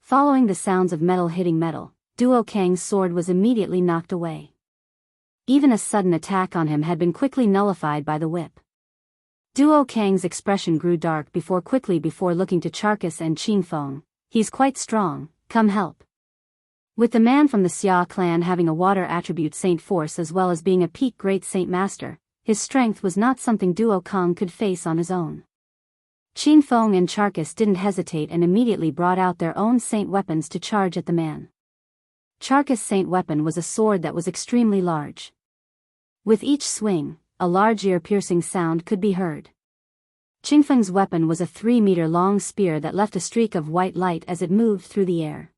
Following the sounds of metal hitting metal, Duo Kang's sword was immediately knocked away. Even a sudden attack on him had been quickly nullified by the whip. Duo Kang's expression grew dark before looking to Charkis and Qingfeng. He's quite strong, come help. With the man from the Xia clan having a water attribute saint force as well as being a peak great saint master, his strength was not something Duo Kong could face on his own. Qingfeng and Charkis didn't hesitate and immediately brought out their own saint weapons to charge at the man. Charkis' saint weapon was a sword that was extremely large. With each swing, a large ear-piercing sound could be heard. Qingfeng's weapon was a 3-meter-long spear that left a streak of white light as it moved through the air.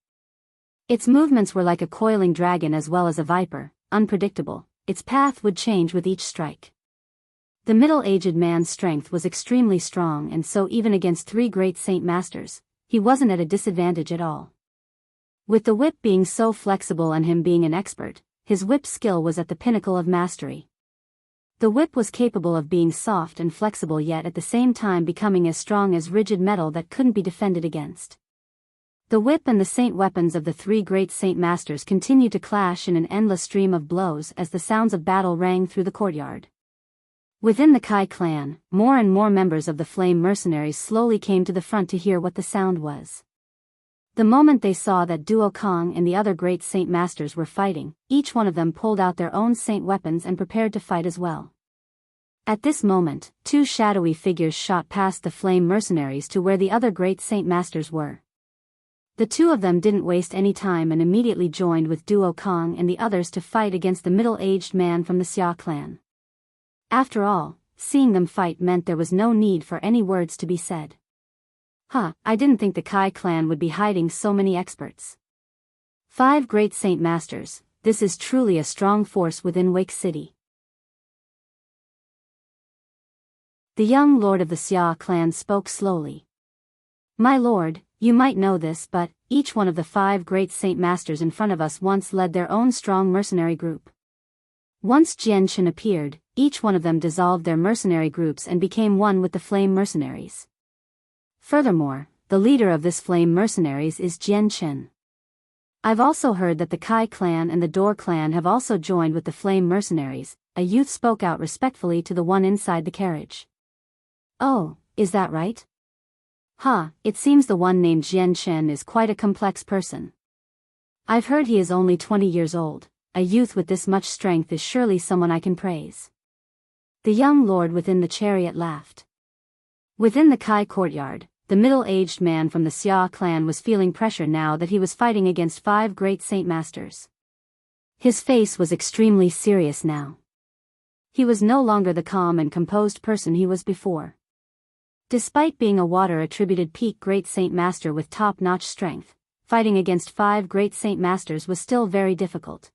Its movements were like a coiling dragon as well as a viper, unpredictable. Its path would change with each strike. The middle-aged man's strength was extremely strong, and so even against 3 great saint masters, he wasn't at a disadvantage at all. With the whip being so flexible and him being an expert, his whip skill was at the pinnacle of mastery. The whip was capable of being soft and flexible yet at the same time becoming as strong as rigid metal that couldn't be defended against. The whip and the saint weapons of the 3 great saint masters continued to clash in an endless stream of blows as the sounds of battle rang through the courtyard. Within the Kai clan, more and more members of the flame mercenaries slowly came to the front to hear what the sound was. The moment they saw that Duo Kong and the other great saint masters were fighting, each one of them pulled out their own saint weapons and prepared to fight as well. At this moment, 2 shadowy figures shot past the flame mercenaries to where the other great saint masters were. The 2 of them didn't waste any time and immediately joined with Duo Kong and the others to fight against the middle-aged man from the Xia clan. After all, seeing them fight meant there was no need for any words to be said. I didn't think the Kai clan would be hiding so many experts. 5 great saint masters, this is truly a strong force within Wake City. The young lord of the Xia clan spoke slowly. My lord, you might know this, but each one of the 5 great saint masters in front of us once led their own strong mercenary group. Once Jian Chen appeared, each one of them dissolved their mercenary groups and became one with the flame mercenaries. Furthermore, the leader of this flame mercenaries is Jian Chen. I've also heard that the Kai clan and the Dor clan have also joined with the flame mercenaries, a youth spoke out respectfully to the one inside the carriage. Oh, is that right? It seems the one named Jian Chen is quite a complex person. I've heard he is only 20 years old. A youth with this much strength is surely someone I can praise. The young lord within the chariot laughed. Within the Kai courtyard, the middle-aged man from the Xia clan was feeling pressure now that he was fighting against 5 great saint masters. His face was extremely serious now. He was no longer the calm and composed person he was before. Despite being a water-attributed peak Great Saint Master with top-notch strength, fighting against 5 Great Saint Masters was still very difficult.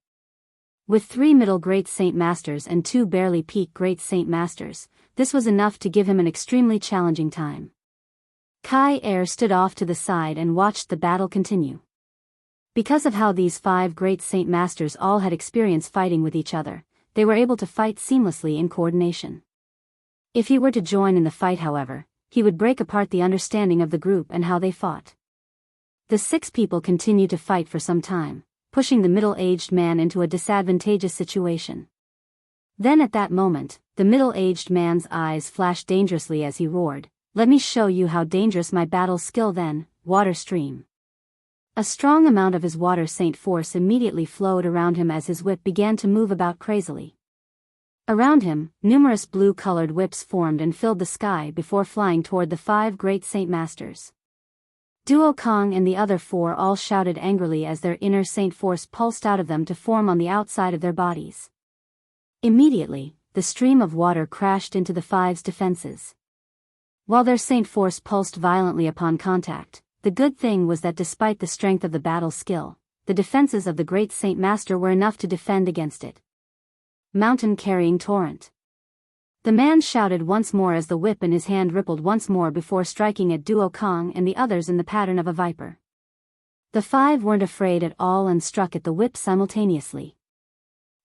With 3 middle Great Saint Masters and 2 barely peak Great Saint Masters, this was enough to give him an extremely challenging time. Kai Er stood off to the side and watched the battle continue. Because of how these 5 Great Saint Masters all had experience fighting with each other, they were able to fight seamlessly in coordination. If he were to join in the fight, however, he would break apart the understanding of the group and how they fought. The 6 people continued to fight for some time, pushing the middle-aged man into a disadvantageous situation. Then at that moment, the middle-aged man's eyes flashed dangerously as he roared, "Let me show you how dangerous my battle skill then, water stream." A strong amount of his water saint force immediately flowed around him as his whip began to move about crazily. Around him, numerous blue-colored whips formed and filled the sky before flying toward the 5 Great Saint Masters. Duo Kong and the other 4 all shouted angrily as their inner saint force pulsed out of them to form on the outside of their bodies. Immediately, the stream of water crashed into the 5's defenses. While their saint force pulsed violently upon contact, the good thing was that despite the strength of the battle skill, the defenses of the Great Saint Master were enough to defend against it. Mountain-carrying torrent. The man shouted once more as the whip in his hand rippled once more before striking at Duo Kong and the others in the pattern of a viper. The 5 weren't afraid at all and struck at the whip simultaneously.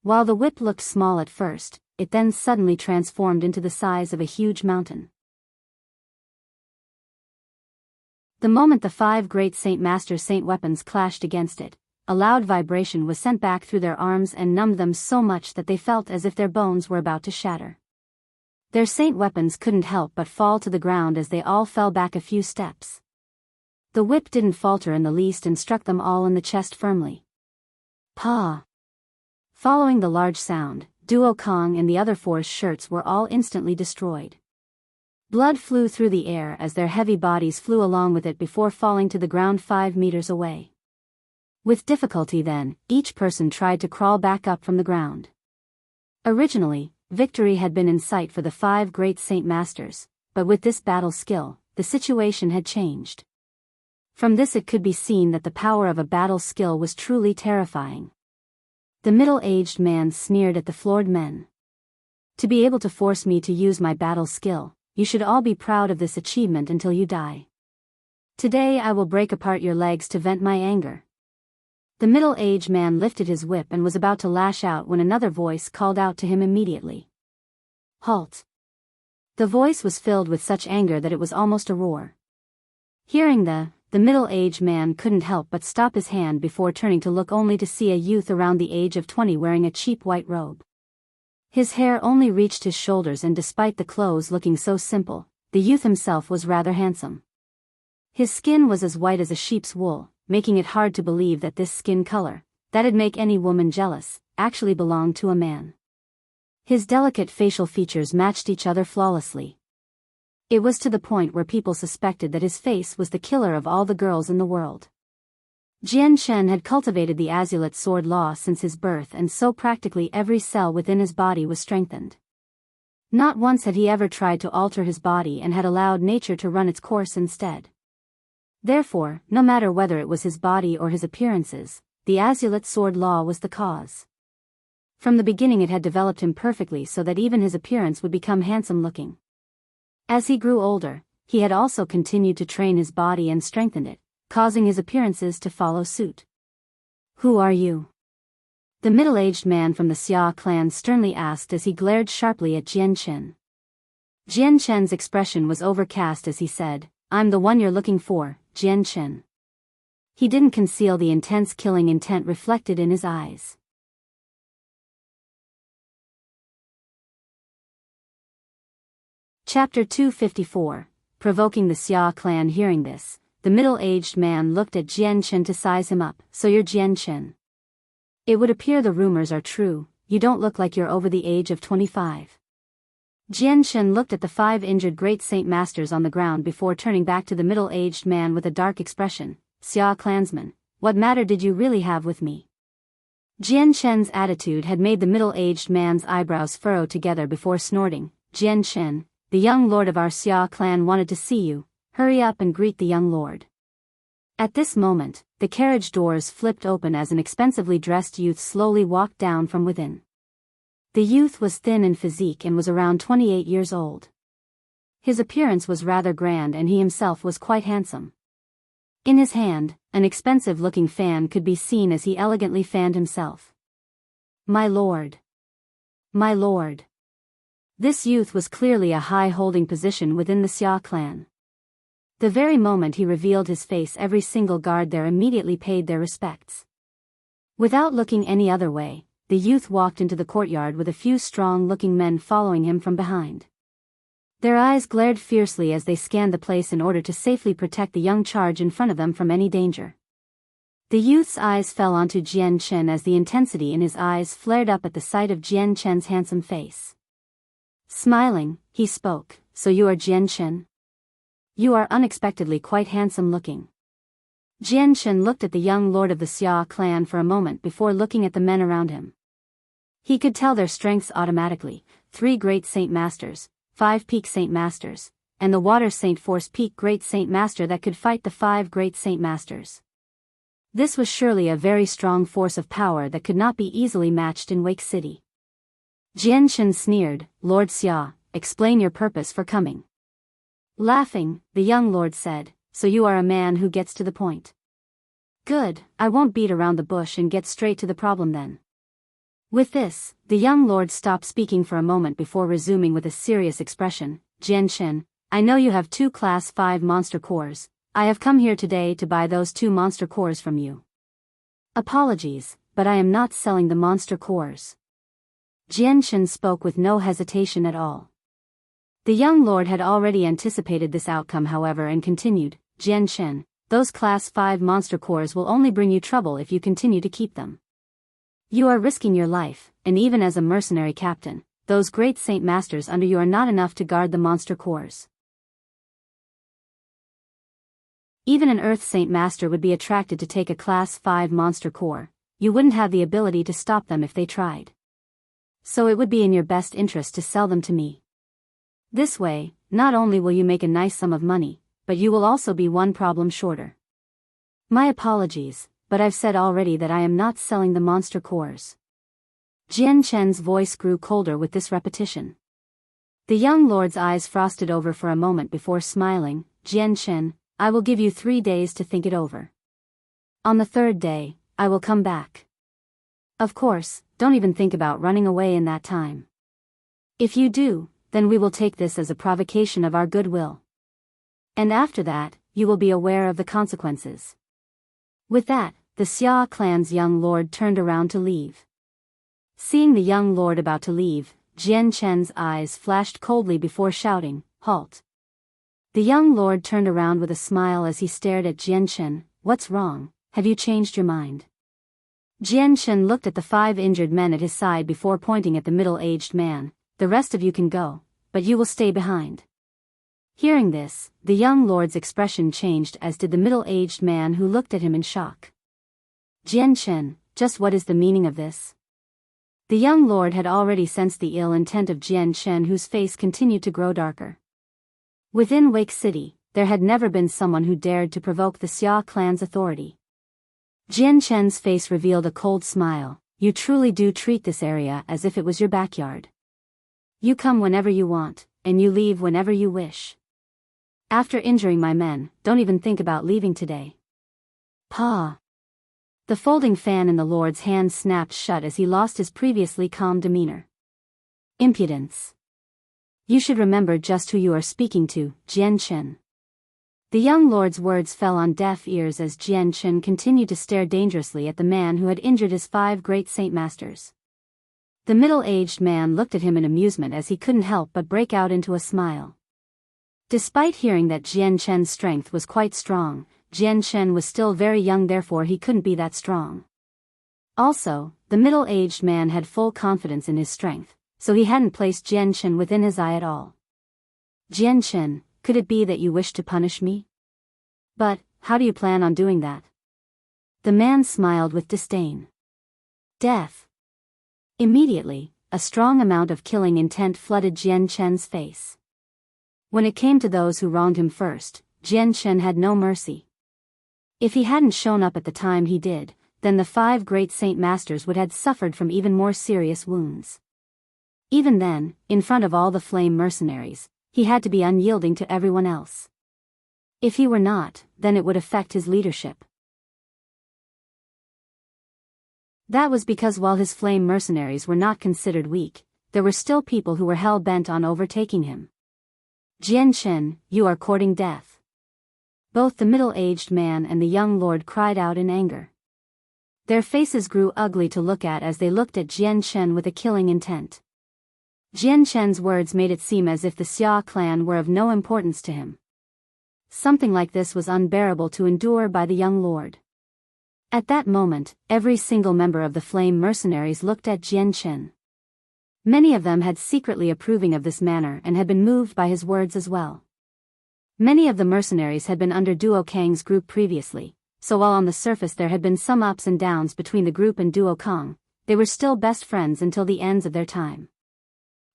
While the whip looked small at first, it then suddenly transformed into the size of a huge mountain. The moment the 5 Great Saint Master's saint weapons clashed against it, a loud vibration was sent back through their arms and numbed them so much that they felt as if their bones were about to shatter. Their saint weapons couldn't help but fall to the ground as they all fell back a few steps. The whip didn't falter in the least and struck them all in the chest firmly. Pa! Following the large sound, Duo Kong and the other 4's shirts were all instantly destroyed. Blood flew through the air as their heavy bodies flew along with it before falling to the ground 5 meters away. With difficulty then, each person tried to crawl back up from the ground. Originally, victory had been in sight for the 5 Great Saint Masters, but with this battle skill, the situation had changed. From this it could be seen that the power of a battle skill was truly terrifying. The middle-aged man sneered at the floored men. "To be able to force me to use my battle skill, you should all be proud of this achievement until you die. Today I will break apart your legs to vent my anger." The middle-aged man lifted his whip and was about to lash out when another voice called out to him immediately. "Halt!" The voice was filled with such anger that it was almost a roar. Hearing the middle-aged man couldn't help but stop his hand before turning to look only to see a youth around the age of 20 wearing a cheap white robe. His hair only reached his shoulders and despite the clothes looking so simple, the youth himself was rather handsome. His skin was as white as a sheep's wool, making it hard to believe that this skin color, that'd make any woman jealous, actually belonged to a man. His delicate facial features matched each other flawlessly. It was to the point where people suspected that his face was the killer of all the girls in the world. Jian Chen had cultivated the Azulate sword law since his birth and so practically every cell within his body was strengthened. Not once had he ever tried to alter his body and had allowed nature to run its course instead. Therefore, no matter whether it was his body or his appearances, the Azulate sword law was the cause. From the beginning it had developed him perfectly so that even his appearance would become handsome-looking. As he grew older, he had also continued to train his body and strengthen it, causing his appearances to follow suit. "Who are you?" The middle-aged man from the Xia clan sternly asked as he glared sharply at Jian Chen. Jian Chen's expression was overcast as he said, "I'm the one you're looking for, Jian Chen." He didn't conceal the intense killing intent reflected in his eyes. Chapter 254, Provoking the Xia clan. Hearing this, the middle-aged man looked at Jian Chen to size him up. "So you're Jian Chen. It would appear the rumors are true, you don't look like you're over the age of 25. Jian Chen looked at the 5 injured Great Saint Masters on the ground before turning back to the middle-aged man with a dark expression. "Xia clansman, what matter did you really have with me?" Jian Chen's attitude had made the middle-aged man's eyebrows furrow together before snorting. Jian Chen, the young lord of our Xia clan wanted to see you. Hurry up and greet the young lord. At this moment, the carriage doors flipped open as an expensively dressed youth slowly walked down from within. The youth was thin in physique and was around 28 years old. His appearance was rather grand and he himself was quite handsome. In his hand, an expensive-looking fan could be seen as he elegantly fanned himself. My lord. My lord. This youth was clearly a high-holding position within the Xia clan. The very moment he revealed his face, every single guard there immediately paid their respects. Without looking any other way, the youth walked into the courtyard with a few strong-looking men following him from behind. Their eyes glared fiercely as they scanned the place in order to safely protect the young charge in front of them from any danger. The youth's eyes fell onto Jian Chen as the intensity in his eyes flared up at the sight of Jian Chen's handsome face. Smiling, he spoke, "So you are Jian Chen? You are unexpectedly quite handsome looking." Jian Chen looked at the young lord of the Xia clan for a moment before looking at the men around him. He could tell their strengths automatically: 3 great Saint Masters, 5 peak Saint Masters, and the Water Saint Force peak Great Saint Master that could fight the 5 great Saint Masters. This was surely a very strong force of power that could not be easily matched in Wake City. Jian Chen sneered, "Lord Xia, explain your purpose for coming." Laughing, the young lord said, "So you are a man who gets to the point. Good, I won't beat around the bush and get straight to the problem then." With this, the young lord stopped speaking for a moment before resuming with a serious expression, "Jian Chen, I know you have 2 Class 5 monster cores. I have come here today to buy those 2 monster cores from you." "Apologies, but I am not selling the monster cores." Jian Chen spoke with no hesitation at all. The young lord had already anticipated this outcome, however, and continued, "Jian Chen, those Class 5 monster cores will only bring you trouble if you continue to keep them. You are risking your life, and even as a mercenary captain, those great Saint Masters under you are not enough to guard the monster cores. Even an Earth Saint Master would be attracted to take a Class 5 monster core. You wouldn't have the ability to stop them if they tried. So it would be in your best interest to sell them to me. This way, not only will you make a nice sum of money, but you will also be one problem shorter." "My apologies, but I've said already that I am not selling the monster cores." Jian Chen's voice grew colder with this repetition. The young lord's eyes frosted over for a moment before smiling, "Jian Chen, I will give you 3 days to think it over. On the 3rd day, I will come back. Of course, don't even think about running away in that time. If you do, then we will take this as a provocation of our goodwill. And after that, you will be aware of the consequences." With that, the Xia clan's young lord turned around to leave. Seeing the young lord about to leave, Jian Chen's eyes flashed coldly before shouting, "Halt!" The young lord turned around with a smile as he stared at Jian Chen. "What's wrong? Have you changed your mind?" Jian Chen looked at the 5 injured men at his side before pointing at the middle-aged man. "The rest of you can go, but you will stay behind." Hearing this, the young lord's expression changed, as did the middle-aged man, who looked at him in shock. "Jian Chen, just what is the meaning of this?" The young lord had already sensed the ill intent of Jian Chen, whose face continued to grow darker. Within Wake City, there had never been someone who dared to provoke the Xia clan's authority. Jian Chen's face revealed a cold smile. "You truly do treat this area as if it was your backyard. You come whenever you want, and you leave whenever you wish. After injuring my men, don't even think about leaving today." "Pa!" The folding fan in the lord's hand snapped shut as he lost his previously calm demeanor. "Impudence! You should remember just who you are speaking to, Jian Chen." The young lord's words fell on deaf ears as Jian Chen continued to stare dangerously at the man who had injured his 5 great Saint Masters. The middle-aged man looked at him in amusement as he couldn't help but break out into a smile. Despite hearing that Jian Chen's strength was quite strong, Jian Chen was still very young, therefore he couldn't be that strong. Also, the middle-aged man had full confidence in his strength, so he hadn't placed Jian Chen within his eye at all. "Jian Chen, could it be that you wish to punish me? But, how do you plan on doing that?" The man smiled with disdain. Death. Immediately, a strong amount of killing intent flooded Jian Chen's face. When it came to those who wronged him first, Jian Chen had no mercy. If he hadn't shown up at the time he did, then the 5 great saint masters would have suffered from even more serious wounds. Even then, in front of all the flame mercenaries, he had to be unyielding to everyone else. If he were not, then it would affect his leadership. That was because while his flame mercenaries were not considered weak, there were still people who were hell-bent on overtaking him. Jian Chen, you are courting death. Both the middle-aged man and the young lord cried out in anger. Their faces grew ugly to look at as they looked at Jian Chen with a killing intent. Jian Chen's words made it seem as if the Xia clan were of no importance to him. Something like this was unbearable to endure by the young lord. At that moment, every single member of the flame mercenaries looked at Jian Chen. Many of them had secretly approving of this manner and had been moved by his words as well. Many of the mercenaries had been under Duo Kang's group previously, so while on the surface there had been some ups and downs between the group and Duo Kang, they were still best friends until the ends of their time.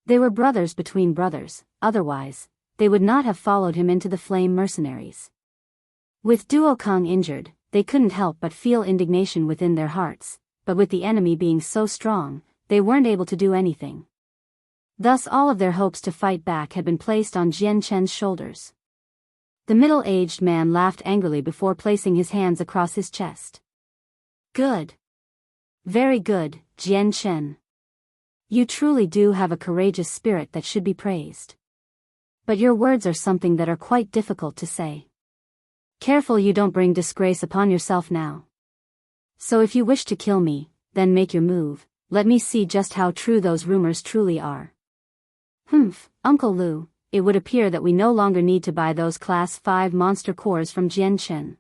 They were brothers between brothers, otherwise, they would not have followed him into the flame mercenaries. With Duo Kang injured, they couldn't help but feel indignation within their hearts, but with the enemy being so strong, they weren't able to do anything. Thus all of their hopes to fight back had been placed on Jian Chen's shoulders. The middle-aged man laughed angrily before placing his hands across his chest. Good. Very good, Jian Chen. You truly do have a courageous spirit that should be praised. But your words are something that are quite difficult to say. Careful you don't bring disgrace upon yourself now. So if you wish to kill me, then make your move, let me see just how true those rumors truly are. Humph, Uncle Lu. It would appear that we no longer need to buy those Class 5 monster cores from Jian Chen.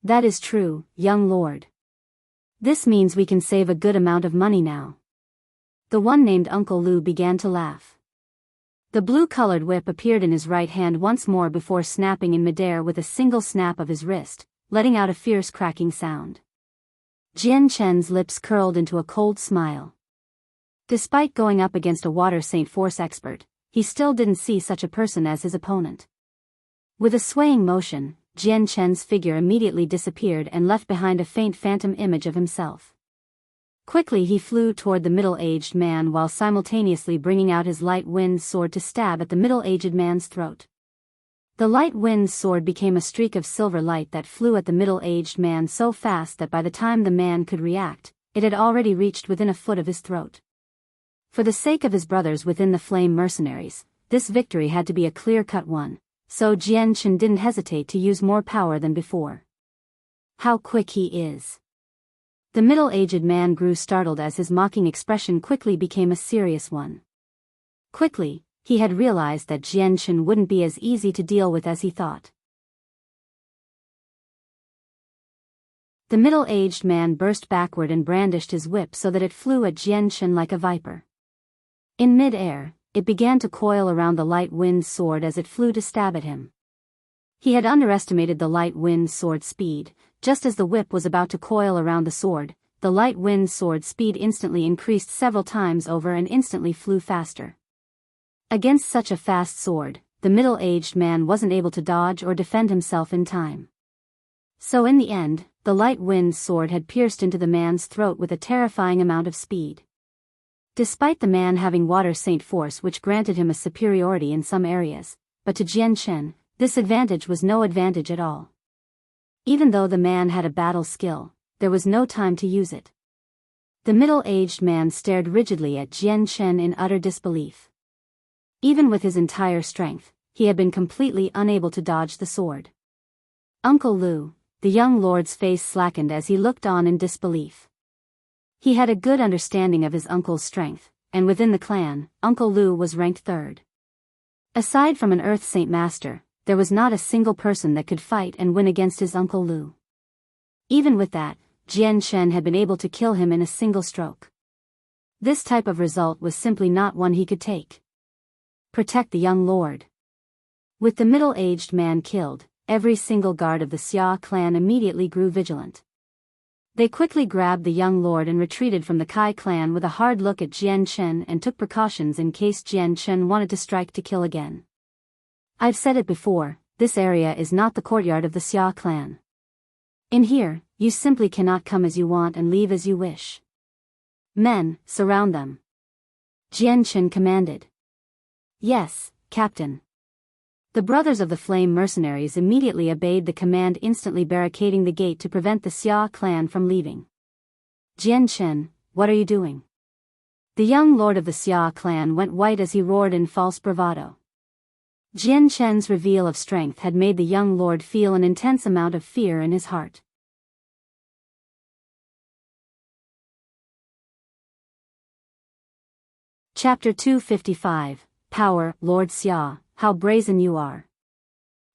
That is true, young lord. This means we can save a good amount of money now. The one named Uncle Lu began to laugh. The blue-colored whip appeared in his right hand once more before snapping in midair with a single snap of his wrist, letting out a fierce cracking sound. Jian Chen's lips curled into a cold smile. Despite going up against a water saint force expert, he still didn't see such a person as his opponent. With a swaying motion, Jian Chen's figure immediately disappeared and left behind a faint phantom image of himself. Quickly he flew toward the middle-aged man while simultaneously bringing out his light wind sword to stab at the middle-aged man's throat. The light wind sword became a streak of silver light that flew at the middle-aged man so fast that by the time the man could react, it had already reached within a foot of his throat. For the sake of his brothers within the flame mercenaries, this victory had to be a clear-cut one, so Jian Chen didn't hesitate to use more power than before. How quick he is! The middle-aged man grew startled as his mocking expression quickly became a serious one. Quickly, he had realized that Jian Chen wouldn't be as easy to deal with as he thought. The middle-aged man burst backward and brandished his whip so that it flew at Jian Chen like a viper. In mid-air, it began to coil around the light wind sword as it flew to stab at him. He had underestimated the light wind sword's speed. Just as the whip was about to coil around the sword, the light wind sword's speed instantly increased several times over and instantly flew faster. Against such a fast sword, the middle-aged man wasn't able to dodge or defend himself in time. So in the end, the light wind sword had pierced into the man's throat with a terrifying amount of speed. Despite the man having water saint force which granted him a superiority in some areas, but to Jian Chen, this advantage was no advantage at all. Even though the man had a battle skill, there was no time to use it. The middle-aged man stared rigidly at Jian Chen in utter disbelief. Even with his entire strength, he had been completely unable to dodge the sword. Uncle Lu, the young lord's face slackened as he looked on in disbelief. He had a good understanding of his uncle's strength, and within the clan, Uncle Lu was ranked third. Aside from an Earth Saint Master, there was not a single person that could fight and win against his Uncle Lu. Even with that, Jian Chen had been able to kill him in a single stroke. This type of result was simply not one he could take. Protect the young lord. With the middle-aged man killed, every single guard of the Xia clan immediately grew vigilant. They quickly grabbed the young lord and retreated from the Kai clan with a hard look at Jian Chen and took precautions in case Jian Chen wanted to strike to kill again. I've said it before, this area is not the courtyard of the Xia clan. In here, you simply cannot come as you want and leave as you wish. Men, surround them. Jian Chen commanded. Yes, Captain. The brothers of the Flame mercenaries immediately obeyed the command, instantly barricading the gate to prevent the Xia clan from leaving. Jian Chen, what are you doing? The young lord of the Xia clan went white as he roared in false bravado. Jian Chen's reveal of strength had made the young lord feel an intense amount of fear in his heart. Chapter 255, Power, Lord Xia, how brazen you are.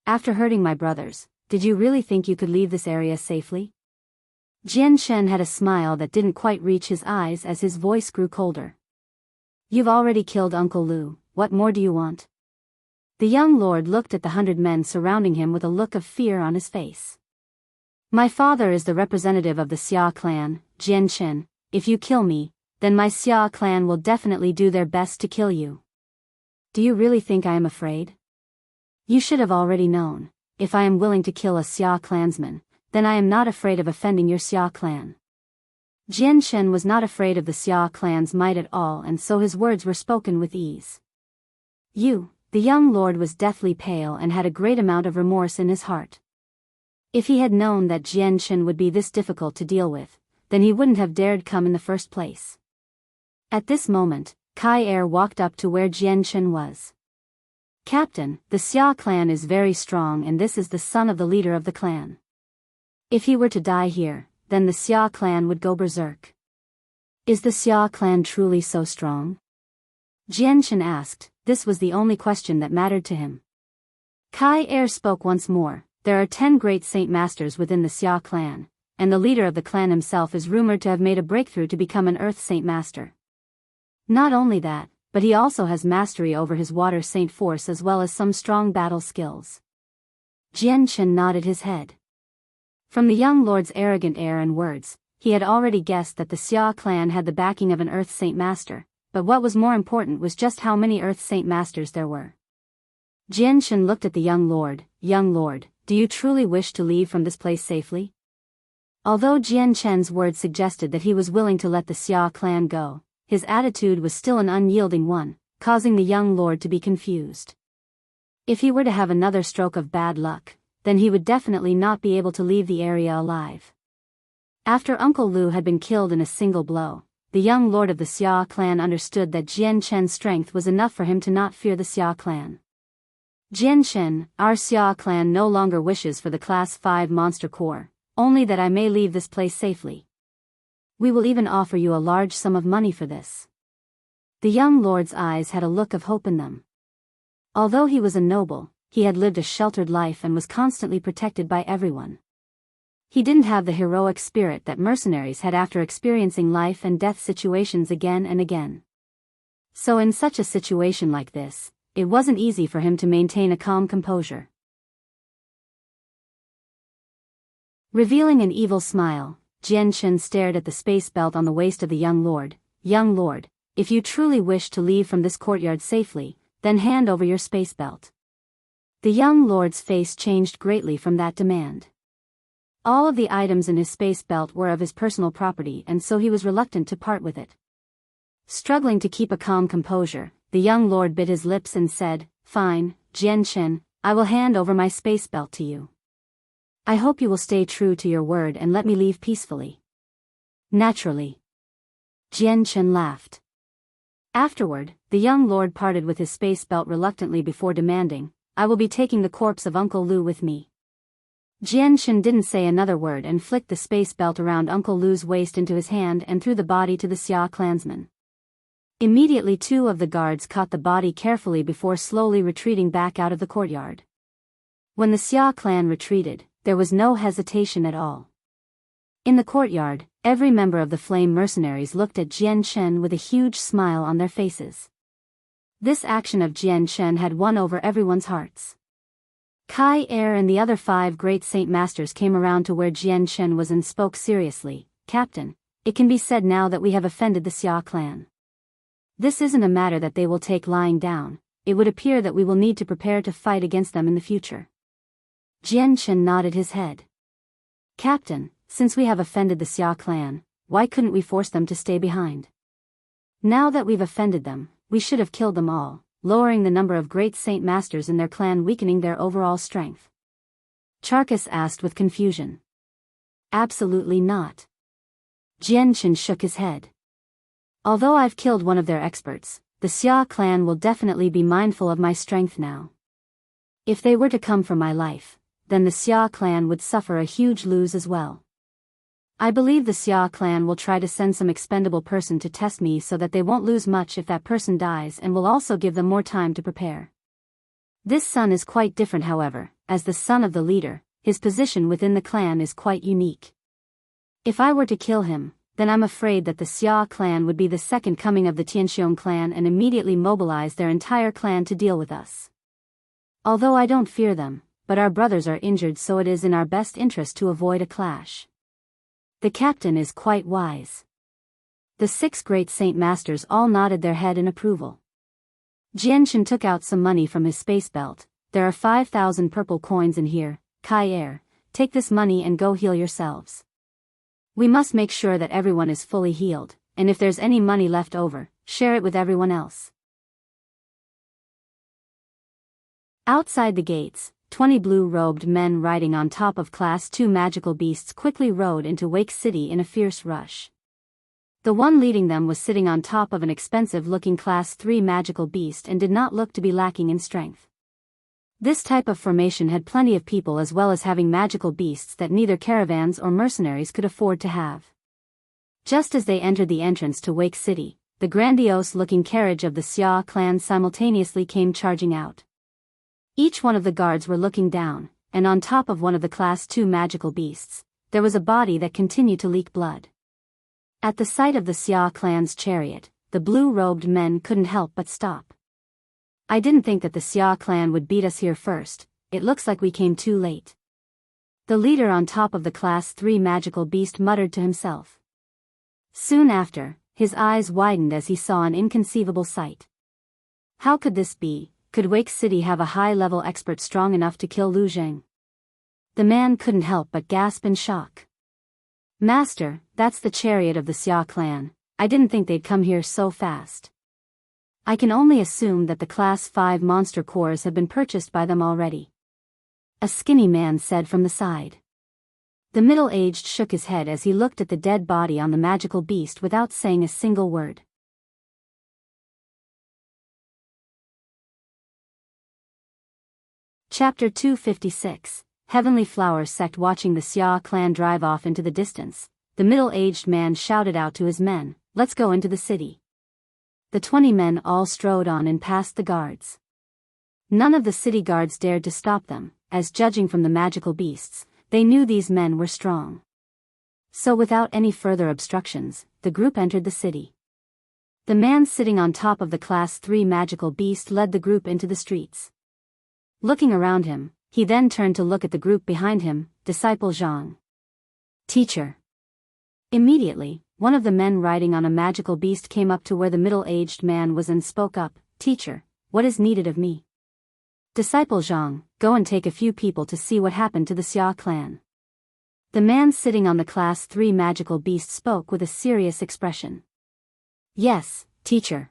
After hurting my brothers, did you really think you could leave this area safely? Jian Chen had a smile that didn't quite reach his eyes as his voice grew colder. You've already killed Uncle Lu, what more do you want? The young lord looked at the 100 men surrounding him with a look of fear on his face. My father is the representative of the Xia clan, Jian Chen. If you kill me, then my Xia clan will definitely do their best to kill you. Do you really think I am afraid? You should have already known. If I am willing to kill a Xia clansman, then I am not afraid of offending your Xia clan. Jian Chen was not afraid of the Xia clan's might at all, and so his words were spoken with ease. The young lord was deathly pale and had a great amount of remorse in his heart. If he had known that Jian Chen would be this difficult to deal with, then he wouldn't have dared come in the first place. At this moment, Kai Er walked up to where Jian Chen was. Captain, the Xia clan is very strong and this is the son of the leader of the clan. If he were to die here, then the Xia clan would go berserk. Is the Xia clan truly so strong? Jian Chen asked. This was the only question that mattered to him. Kai Er spoke once more. There are 10 great saint masters within the Xia clan, and the leader of the clan himself is rumored to have made a breakthrough to become an earth saint master. Not only that, but he also has mastery over his water saint force as well as some strong battle skills. Jian Chen nodded his head. From the young lord's arrogant air and words, he had already guessed that the Xia clan had the backing of an earth saint master. But what was more important was just how many Earth Saint Masters there were. Jian Chen looked at the young lord. Young lord, do you truly wish to leave from this place safely? Although Jian Chen's words suggested that he was willing to let the Xia clan go, his attitude was still an unyielding one, causing the young lord to be confused. If he were to have another stroke of bad luck, then he would definitely not be able to leave the area alive. After Uncle Lu had been killed in a single blow, the young lord of the Xia clan understood that Jian Chen's strength was enough for him to not fear the Xia clan. Jian Chen, our Xia clan no longer wishes for the Class 5 monster core, only that I may leave this place safely. We will even offer you a large sum of money for this. The young lord's eyes had a look of hope in them. Although he was a noble, he had lived a sheltered life and was constantly protected by everyone. He didn't have the heroic spirit that mercenaries had after experiencing life and death situations again and again. So in such a situation like this, it wasn't easy for him to maintain a calm composure. Revealing an evil smile, Jian Chen stared at the space belt on the waist of the young lord. Young lord, if you truly wish to leave from this courtyard safely, then hand over your space belt. The young lord's face changed greatly from that demand. All of the items in his space belt were of his personal property, and so he was reluctant to part with it. Struggling to keep a calm composure, the young lord bit his lips and said, Fine, Jian Chen, I will hand over my space belt to you. I hope you will stay true to your word and let me leave peacefully. Naturally. Jian Chen laughed. Afterward, the young lord parted with his space belt reluctantly before demanding, I will be taking the corpse of Uncle Lu with me. Jian Chen didn't say another word and flicked the space belt around Uncle Lu's waist into his hand and threw the body to the Xia clansman. Immediately 2 of the guards caught the body carefully before slowly retreating back out of the courtyard. When the Xia clan retreated, there was no hesitation at all. In the courtyard, every member of the Flame mercenaries looked at Jian Chen with a huge smile on their faces. This action of Jian Chen had won over everyone's hearts. Kai Er and the other 5 great Saint Masters came around to where Jian Chen was and spoke seriously. Captain, it can be said now that we have offended the Xia clan. This isn't a matter that they will take lying down. It would appear that we will need to prepare to fight against them in the future. Jian Chen nodded his head. Captain, since we have offended the Xia clan, why couldn't we force them to stay behind? Now that we've offended them, we should have killed them all, lowering the number of great Saint Masters in their clan, weakening their overall strength. Charkis asked with confusion. Absolutely not. Jian Chen shook his head. Although I've killed one of their experts, the Xia clan will definitely be mindful of my strength now. If they were to come for my life, then the Xia clan would suffer a huge lose as well. I believe the Xia clan will try to send some expendable person to test me so that they won't lose much if that person dies, and will also give them more time to prepare. This son is quite different, however. As the son of the leader, his position within the clan is quite unique. If I were to kill him, then I'm afraid that the Xia clan would be the second coming of the Tianxiong clan and immediately mobilize their entire clan to deal with us. Although I don't fear them, but our brothers are injured, so it is in our best interest to avoid a clash. The captain is quite wise. The 6 great Saint Masters all nodded their head in approval. Jian Chen took out some money from his space belt. There are 5,000 purple coins in here. Kai Er, take this money and go heal yourselves. We must make sure that everyone is fully healed, and if there's any money left over, share it with everyone else. Outside the gates, 20 blue-robed men riding on top of Class 2 magical beasts quickly rode into Wake City in a fierce rush. The one leading them was sitting on top of an expensive-looking Class 3 magical beast and did not look to be lacking in strength. This type of formation had plenty of people, as well as having magical beasts that neither caravans or mercenaries could afford to have. Just as they entered the entrance to Wake City, the grandiose-looking carriage of the Xia clan simultaneously came charging out. Each one of the guards were looking down, and on top of one of the Class 2 magical beasts, there was a body that continued to leak blood. At the sight of the Xia clan's chariot, the blue-robed men couldn't help but stop. I didn't think that the Xia clan would beat us here first. It looks like we came too late. The leader on top of the Class 3 magical beast muttered to himself. Soon after, his eyes widened as he saw an inconceivable sight. How could this be? Could Wake City have a high-level expert strong enough to kill Lu Zheng? The man couldn't help but gasp in shock. Master, that's the chariot of the Xia clan. I didn't think they'd come here so fast. I can only assume that the Class 5 monster cores have been purchased by them already. A skinny man said from the side. The middle-aged shook his head as he looked at the dead body on the magical beast without saying a single word. Chapter 256. Heavenly Flower Sect. Watching the Xia clan drive off into the distance, the middle-aged man shouted out to his men, "Let's go into the city." The 20 men all strode on and past the guards. None of the city guards dared to stop them, as judging from the magical beasts, they knew these men were strong. So without any further obstructions, the group entered the city. The man sitting on top of the Class 3 magical beast led the group into the streets. Looking around him, he then turned to look at the group behind him. Disciple Zhang. Teacher. Immediately, one of the men riding on a magical beast came up to where the middle-aged man was and spoke up, "Teacher, what is needed of me?" Disciple Zhang, go and take a few people to see what happened to the Xia clan. The man sitting on the Class 3 magical beast spoke with a serious expression. Yes, teacher.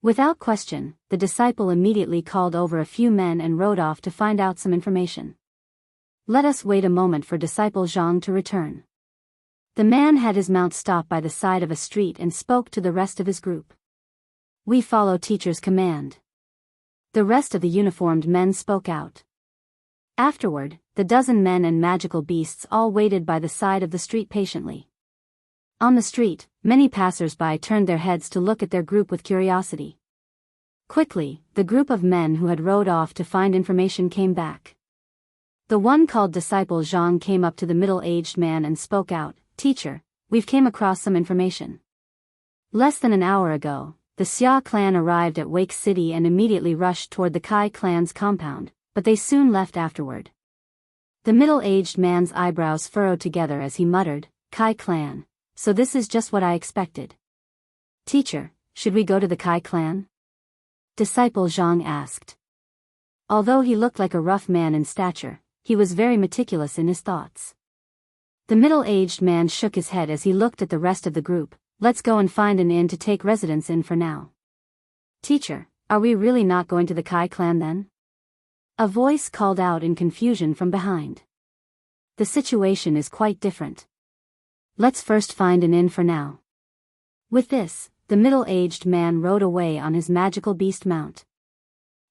Without question, the disciple immediately called over a few men and rode off to find out some information. Let us wait a moment for Disciple Zhang to return. The man had his mount stop by the side of a street and spoke to the rest of his group. We follow teacher's command. The rest of the uniformed men spoke out. Afterward, the dozen men and magical beasts all waited by the side of the street patiently. On the street, many passers-by turned their heads to look at their group with curiosity. Quickly, the group of men who had rode off to find information came back. The one called Disciple Zhang came up to the middle-aged man and spoke out, "Teacher, we've came across some information. Less than an hour ago, the Xia clan arrived at Wake City and immediately rushed toward the Kai clan's compound. but they soon left afterward. The middle-aged man's eyebrows furrowed together as he muttered, Kai clan, so this is just what I expected. Teacher, should we go to the Kai clan? Disciple Zhang asked. Although he looked like a rough man in stature, he was very meticulous in his thoughts. The middle-aged man shook his head as he looked at the rest of the group. Let's go and find an inn to take residence in for now. Teacher, are we really not going to the Kai clan then? A voice called out in confusion from behind. The situation is quite different. Let's first find an inn for now. With this, the middle-aged man rode away on his magical beast mount.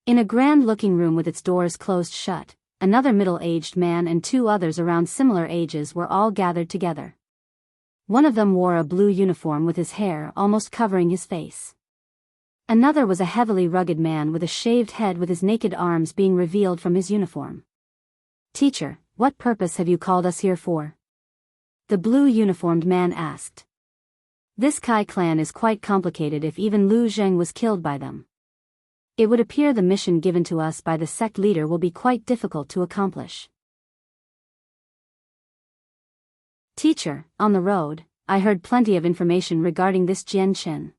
In a grand-looking room with its doors closed shut, another middle-aged man and two others around similar ages were all gathered together. One of them wore a blue uniform with his hair almost covering his face. Another was a heavily rugged man with a shaved head with his naked arms being revealed from his uniform. Teacher, what purpose have you called us here for? The blue-uniformed man asked. This Kai clan is quite complicated if even Lu Zheng was killed by them. It would appear the mission given to us by the sect leader will be quite difficult to accomplish. Teacher, on the road, I heard plenty of information regarding this Jian Chen.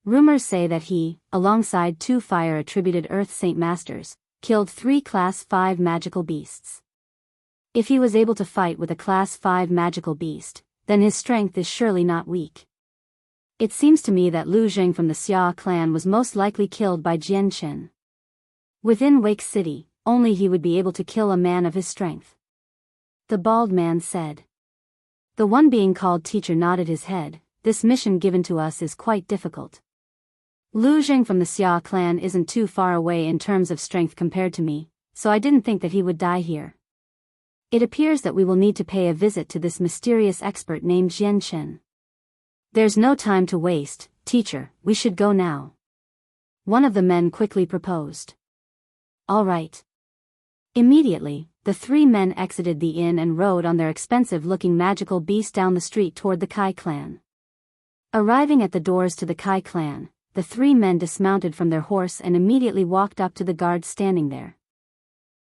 Rumors say that he, alongside 2 fire-attributed Earth Saint Masters, killed 3 Class 5 magical beasts. If he was able to fight with a Class 5 magical beast, then his strength is surely not weak. It seems to me that Lu Zheng from the Xia clan was most likely killed by Jian Chen. Within Wake City, only he would be able to kill a man of his strength. The bald man said. The one being called teacher nodded his head. This mission given to us is quite difficult. Lu Zheng from the Xia clan isn't too far away in terms of strength compared to me, so I didn't think that he would die here. It appears that we will need to pay a visit to this mysterious expert named Jian Chen. There's no time to waste, teacher, we should go now. One of the men quickly proposed. All right. Immediately, the 3 men exited the inn and rode on their expensive-looking magical beast down the street toward the Kai clan. Arriving at the doors to the Kai clan, the 3 men dismounted from their horse and immediately walked up to the guards standing there.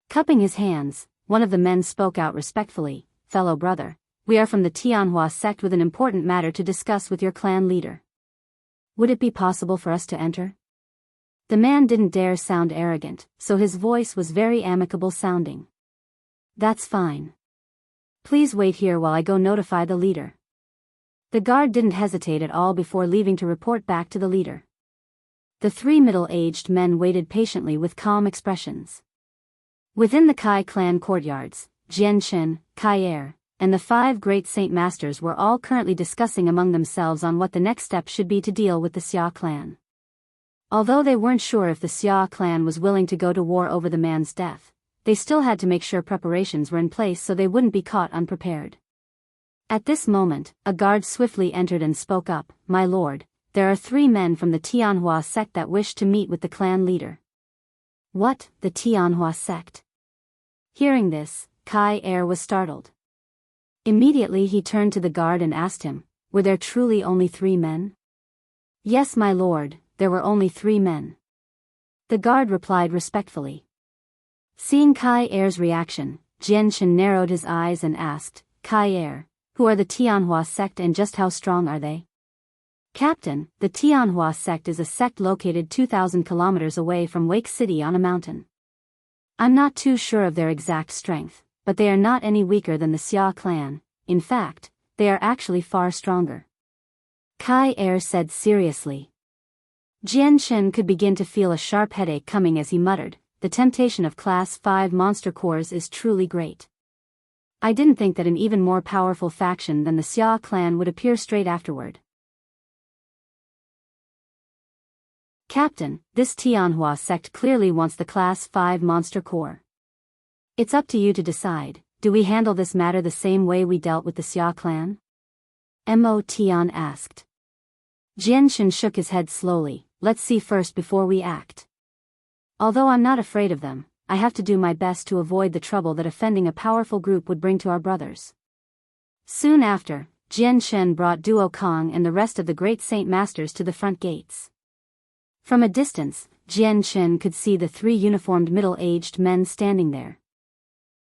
Cupping his hands, one of the men spoke out respectfully, Fellow brother, we are from the Tianhua sect with an important matter to discuss with your clan leader. Would it be possible for us to enter? The man didn't dare sound arrogant, so his voice was very amicable sounding. That's fine. Please wait here while I go notify the leader. The guard didn't hesitate at all before leaving to report back to the leader. The 3 middle-aged men waited patiently with calm expressions. Within the Kai clan courtyards, Jian Chen, Kai Er, and the 5 great Saint Masters were all currently discussing among themselves on what the next step should be to deal with the Xia clan. Although they weren't sure if the Xia clan was willing to go to war over the man's death, they still had to make sure preparations were in place so they wouldn't be caught unprepared. At this moment, a guard swiftly entered and spoke up, My lord, there are 3 men from the Tianhua sect that wish to meet with the clan leader. What, the Tianhua sect? Hearing this, Kai Er was startled. Immediately he turned to the guard and asked him, were there truly only 3 men? Yes, my lord, there were only 3 men. The guard replied respectfully. Seeing Kai Er's reaction, Jian Chen narrowed his eyes and asked, Kai Er, who are the Tianhua sect and just how strong are they? Captain, the Tianhua sect is a sect located 2,000 kilometers away from Wake City on a mountain. I'm not too sure of their exact strength, but they are not any weaker than the Xia clan. In fact, they are actually far stronger. Kai Er said seriously. Jian Chen could begin to feel a sharp headache coming as he muttered, the temptation of Class 5 monster cores is truly great. I didn't think that an even more powerful faction than the Xia clan would appear straight afterward. Captain, this Tianhua sect clearly wants the Class 5 monster core. It's up to you to decide, do we handle this matter the same way we dealt with the Xia clan? Mo Tian asked. Jian Chen shook his head slowly, let's see first before we act. Although I'm not afraid of them, I have to do my best to avoid the trouble that offending a powerful group would bring to our brothers. Soon after, Jian Chen brought Duo Kong and the rest of the great Saint Masters to the front gates. From a distance, Jian Chen could see the three uniformed middle-aged men standing there.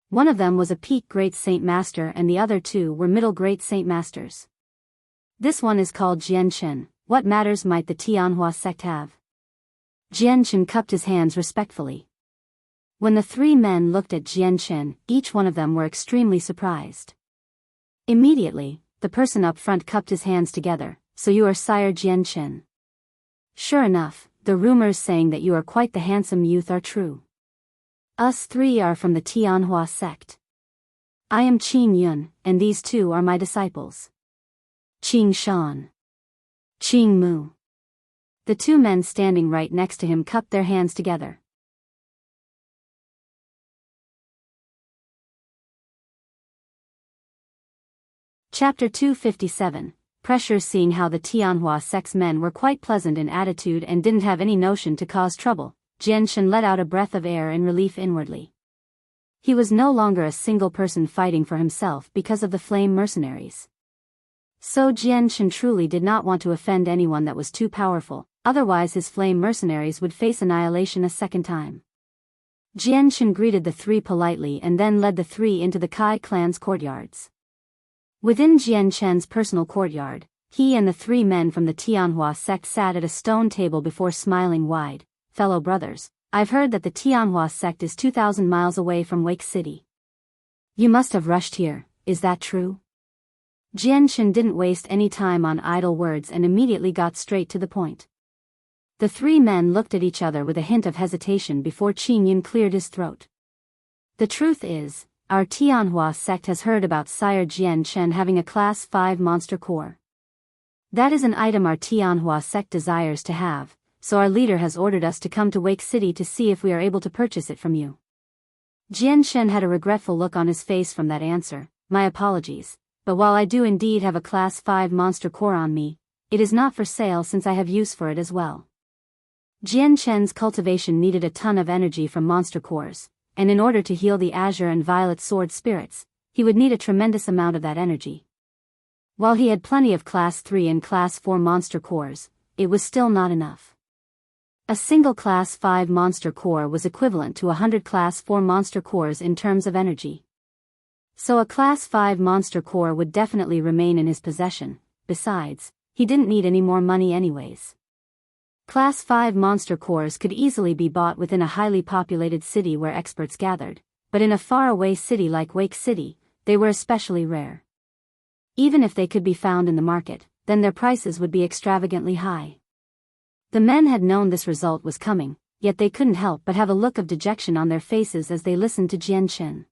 One of them was a peak Great Saint Master and the other two were middle Great Saint Masters. This one is called Jian Chen. What matters might the Tianhua sect have? Jian Chen cupped his hands respectfully. When the three men looked at Jian Chen, each one of them were extremely surprised. Immediately, the person up front cupped his hands together. So you are Sire Jian Chen. Sure enough, the rumors saying that you are quite the handsome youth are true. Us three are from the Tianhua sect. I am Qing Yun, and these two are my disciples. Qing Shan. Qing Mu. The two men standing right next to him cupped their hands together. Chapter 257. Pressure. Seeing how the Tianhua sect's men were quite pleasant in attitude and didn't have any notion to cause trouble, Jian Chen let out a breath of air in relief inwardly. He was no longer a single person fighting for himself because of the flame mercenaries. So Jian Chen truly did not want to offend anyone that was too powerful, otherwise his flame mercenaries would face annihilation a second time. Jian Chen greeted the three politely and then led the three into the Kai clan's courtyards. Within Jian Chen's personal courtyard, he and the three men from the Tianhua sect sat at a stone table before smiling wide. Fellow brothers, I've heard that the Tianhua sect is 2,000 miles away from Wake City. You must have rushed here, is that true? Jian Chen didn't waste any time on idle words and immediately got straight to the point. The three men looked at each other with a hint of hesitation before Qing Yun cleared his throat. The truth is, our Tianhua sect has heard about Sire Jian Chen having a Class 5 monster core. That is an item our Tianhua sect desires to have, so our leader has ordered us to come to Wake City to see if we are able to purchase it from you. Jian Chen had a regretful look on his face from that answer. My apologies, but while I do indeed have a Class 5 monster core on me, it is not for sale since I have use for it as well. Jian Chen's cultivation needed a ton of energy from monster cores, and in order to heal the Azure and Violet Sword spirits, he would need a tremendous amount of that energy. While he had plenty of Class 3 and Class 4 monster cores, it was still not enough. A single Class 5 monster core was equivalent to 100 Class 4 monster cores in terms of energy. So a Class 5 monster core would definitely remain in his possession. Besides, he didn't need any more money anyways. Class 5 monster cores could easily be bought within a highly populated city where experts gathered, but in a far-away city like Wake City, they were especially rare. Even if they could be found in the market, then their prices would be extravagantly high. The men had known this result was coming, yet they couldn't help but have a look of dejection on their faces as they listened to Jian Chen.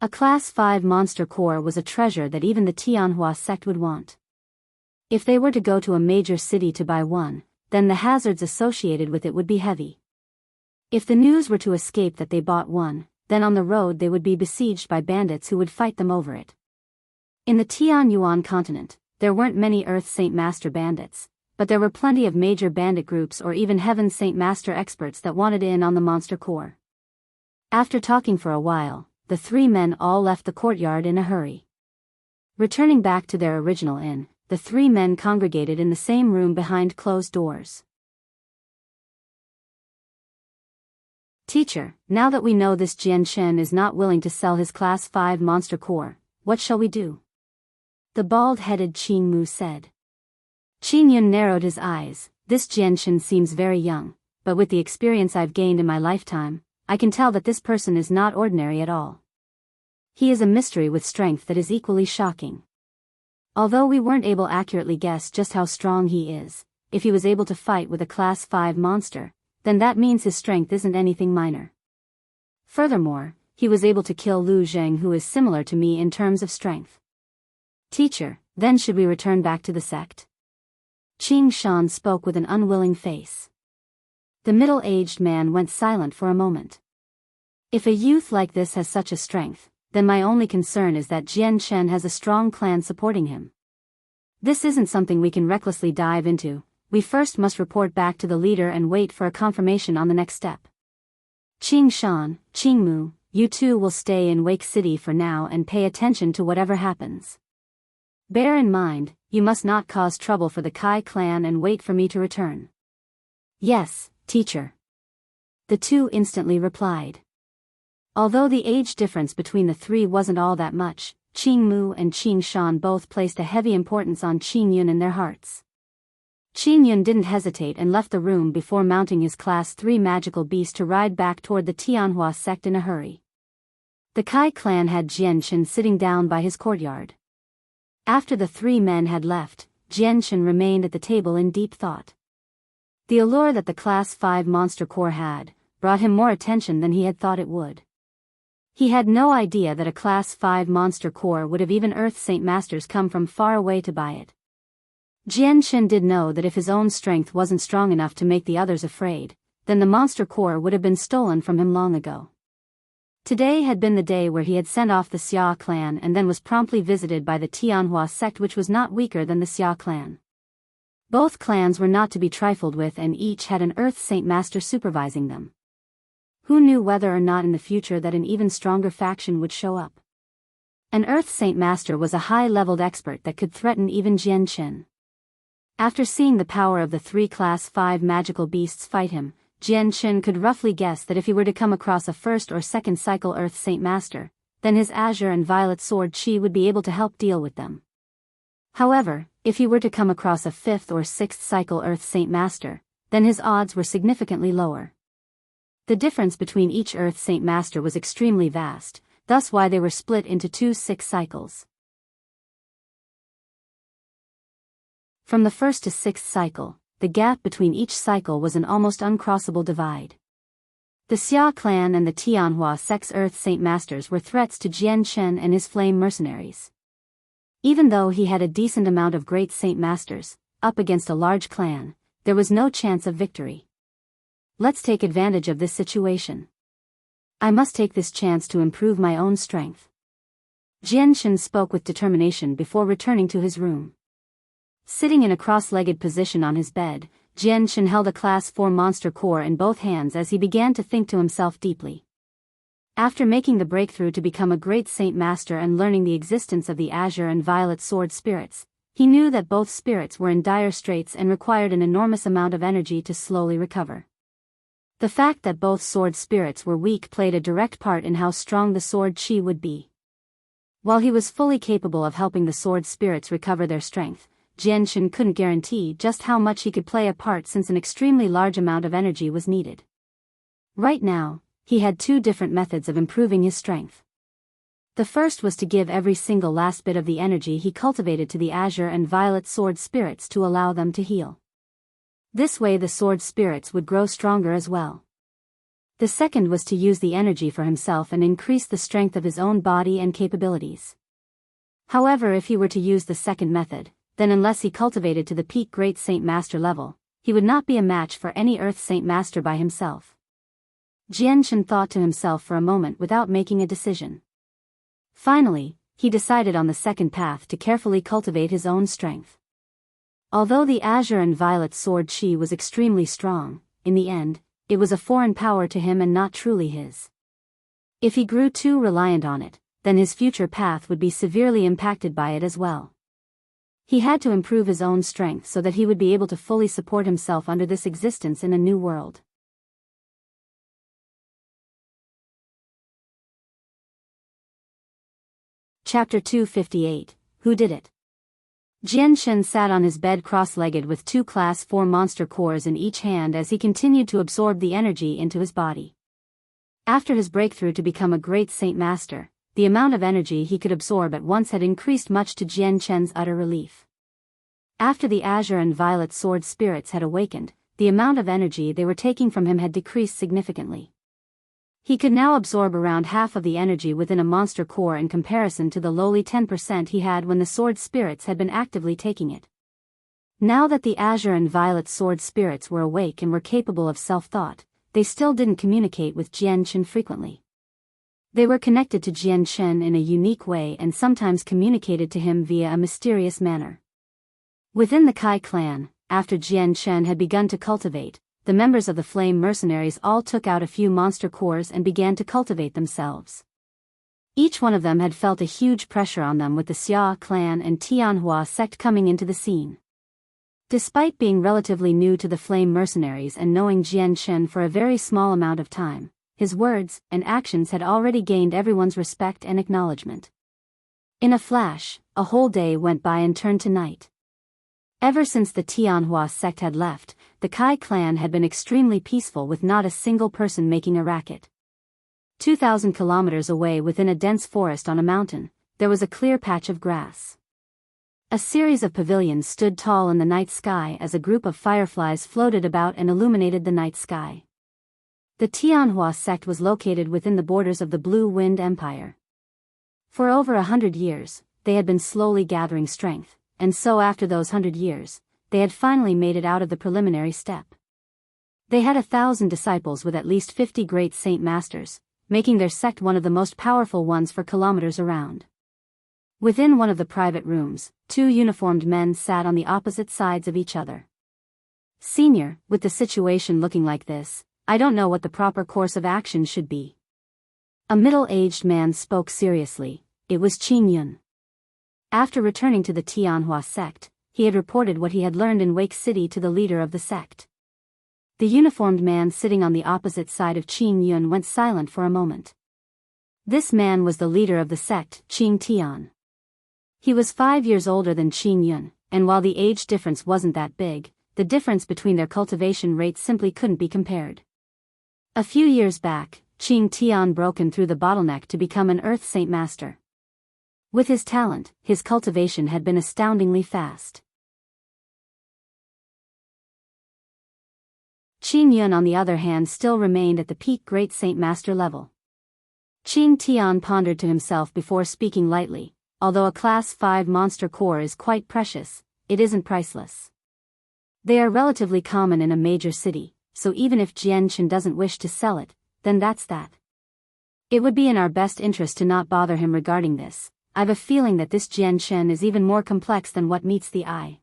A Class 5 monster core was a treasure that even the Tianhua sect would want. If they were to go to a major city to buy one, then the hazards associated with it would be heavy. If the news were to escape that they bought one, then on the road they would be besieged by bandits who would fight them over it. In the Tianyuan continent, there weren't many Earth Saint Master bandits, but there were plenty of major bandit groups or even Heaven Saint Master experts that wanted in on the monster core. After talking for a while, the three men all left the courtyard in a hurry. Returning back to their original inn, the three men congregated in the same room behind closed doors. Teacher, now that we know this Jian Chen is not willing to sell his Class 5 monster core, what shall we do? The bald-headed Qing Mu said. Qing Yun narrowed his eyes. This Jian Chen seems very young, but with the experience I've gained in my lifetime, I can tell that this person is not ordinary at all. He is a mystery with strength that is equally shocking. Although we weren't able to accurately guess just how strong he is, if he was able to fight with a Class 5 monster, then that means his strength isn't anything minor. Furthermore, he was able to kill Lu Zheng, who is similar to me in terms of strength. Teacher, then should we return back to the sect? Qing Shan spoke with an unwilling face. The middle-aged man went silent for a moment. If a youth like this has such a strength, then my only concern is that Jian Chen has a strong clan supporting him. This isn't something we can recklessly dive into. We first must report back to the leader and wait for a confirmation on the next step. Qing Shan, Qing Mu, you two will stay in Wake City for now and pay attention to whatever happens. Bear in mind, you must not cause trouble for the Kai clan and wait for me to return. Yes, teacher. the two instantly replied. Although the age difference between the three wasn't all that much, Qing Mu and Qing Shan both placed a heavy importance on Qing Yun in their hearts. Qing Yun didn't hesitate and left the room before mounting his Class 3 magical beast to ride back toward the Tianhua sect in a hurry. The Kai clan had Jianshan sitting down by his courtyard. After the three men had left, Jianshan remained at the table in deep thought. The allure that the Class 5 monster core had brought him more attention than he had thought it would. He had no idea that a Class 5 monster core would have even Earth Saint Masters come from far away to buy it. Jianshan did know that if his own strength wasn't strong enough to make the others afraid, then the monster core would have been stolen from him long ago. Today had been the day where he had sent off the Xia clan and then was promptly visited by the Tianhua sect, which was not weaker than the Xia clan. Both clans were not to be trifled with, and each had an Earth Saint Master supervising them. Who knew whether or not in the future that an even stronger faction would show up? An Earth Saint Master was a high-leveled expert that could threaten even Jianshan. After seeing the power of the three Class 5 magical beasts fight him, Jianshan could roughly guess that if he were to come across a first or second cycle Earth Saint Master, then his Azure and Violet Sword Chi would be able to help deal with them. However, if he were to come across a fifth or sixth cycle Earth Saint Master, then his odds were significantly lower. The difference between each Earth Saint Master was extremely vast, thus why they were split into 2 6 cycles. From the first to sixth cycle, the gap between each cycle was an almost uncrossable divide. The Xia clan and the Tianhua sect's Earth Saint Masters were threats to Jianshan and his flame mercenaries. Even though he had a decent amount of great Saint Masters, up against a large clan, there was no chance of victory. Let's take advantage of this situation. I must take this chance to improve my own strength. Jianshan spoke with determination before returning to his room. Sitting in a cross-legged position on his bed, Jianshan held a Class 4 monster core in both hands as he began to think to himself deeply. After making the breakthrough to become a great Saint Master and learning the existence of the Azure and Violet Sword spirits, he knew that both spirits were in dire straits and required an enormous amount of energy to slowly recover. The fact that both sword spirits were weak played a direct part in how strong the sword chi would be. While he was fully capable of helping the sword spirits recover their strength, Jianshan couldn't guarantee just how much he could play a part since an extremely large amount of energy was needed. Right now, he had 2 different methods of improving his strength. The first was to give every single last bit of the energy he cultivated to the Azure and Violet Sword spirits to allow them to heal. This way the sword spirits would grow stronger as well. The second was to use the energy for himself and increase the strength of his own body and capabilities. However, if he were to use the second method, then unless he cultivated to the peak Great Saint Master level, he would not be a match for any Earth Saint Master by himself. Jianshan thought to himself for a moment without making a decision. Finally, he decided on the second path to carefully cultivate his own strength. Although the Azure and Violet Sword Chi was extremely strong, in the end, it was a foreign power to him and not truly his. If he grew too reliant on it, then his future path would be severely impacted by it as well. He had to improve his own strength so that he would be able to fully support himself under this existence in a new world. Chapter 258, Who Did It? Jianshan sat on his bed cross-legged with 2 Class 4 monster cores in each hand as he continued to absorb the energy into his body. After his breakthrough to become a great Saint Master, the amount of energy he could absorb at once had increased much to Jianshan's utter relief. After the Azure and Violet Sword spirits had awakened, the amount of energy they were taking from him had decreased significantly. He could now absorb around half of the energy within a monster core in comparison to the lowly 10% he had when the sword spirits had been actively taking it. Now that the Azure and Violet Sword spirits were awake and were capable of self-thought, they still didn't communicate with Jianshan frequently. They were connected to Jianshan in a unique way and sometimes communicated to him via a mysterious manner. Within the Kai clan, after Jianshan had begun to cultivate, the members of the Flame Mercenaries all took out a few monster cores and began to cultivate themselves. Each one of them had felt a huge pressure on them with the Xia clan and Tianhua sect coming into the scene. Despite being relatively new to the Flame Mercenaries and knowing Jian Shen for a very small amount of time, his words and actions had already gained everyone's respect and acknowledgement. In a flash, a whole day went by and turned to night. Ever since the Tianhua sect had left, the Kai clan had been extremely peaceful with not a single person making a racket. 2,000 kilometers away within a dense forest on a mountain, there was a clear patch of grass. A series of pavilions stood tall in the night sky as a group of fireflies floated about and illuminated the night sky. The Tianhua sect was located within the borders of the Blue Wind Empire. For over 100 years, they had been slowly gathering strength, and so after those 100 years, they had finally made it out of the preliminary step. They had 1,000 disciples with at least 50 great saint masters, making their sect one of the most powerful ones for kilometers around. Within one of the private rooms, 2 uniformed men sat on the opposite sides of each other. "Senior, with the situation looking like this, I don't know what the proper course of action should be." A middle-aged man spoke seriously. It was Qing Yun. After returning to the Tianhua sect, he had reported what he had learned in Wake City to the leader of the sect. The uniformed man sitting on the opposite side of Qing Yun went silent for a moment. This man was the leader of the sect, Qing Tian. He was 5 years older than Qing Yun, and while the age difference wasn't that big, the difference between their cultivation rates simply couldn't be compared. A few years back, Qing Tian broken through the bottleneck to become an Earth Saint Master. With his talent, his cultivation had been astoundingly fast. Qing Yun on the other hand still remained at the peak Great Saint Master level. Qing Tian pondered to himself before speaking lightly. Although a Class 5 monster core is quite precious, it isn't priceless. They are relatively common in a major city, so even if Jian Shen doesn't wish to sell it, then that's that. It would be in our best interest to not bother him regarding this. I've a feeling that this Jian Shen is even more complex than what meets the eye.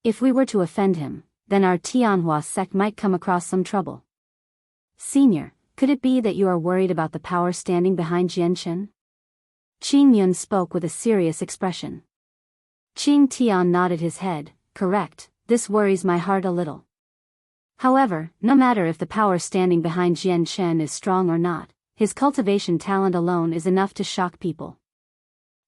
If we were to offend him, then our Tianhua sect might come across some trouble. Senior, could it be that you are worried about the power standing behind Jian Shen? Qing Yun spoke with a serious expression. Qing Tian nodded his head. Correct, this worries my heart a little. However, no matter if the power standing behind Jian Shen is strong or not, his cultivation talent alone is enough to shock people.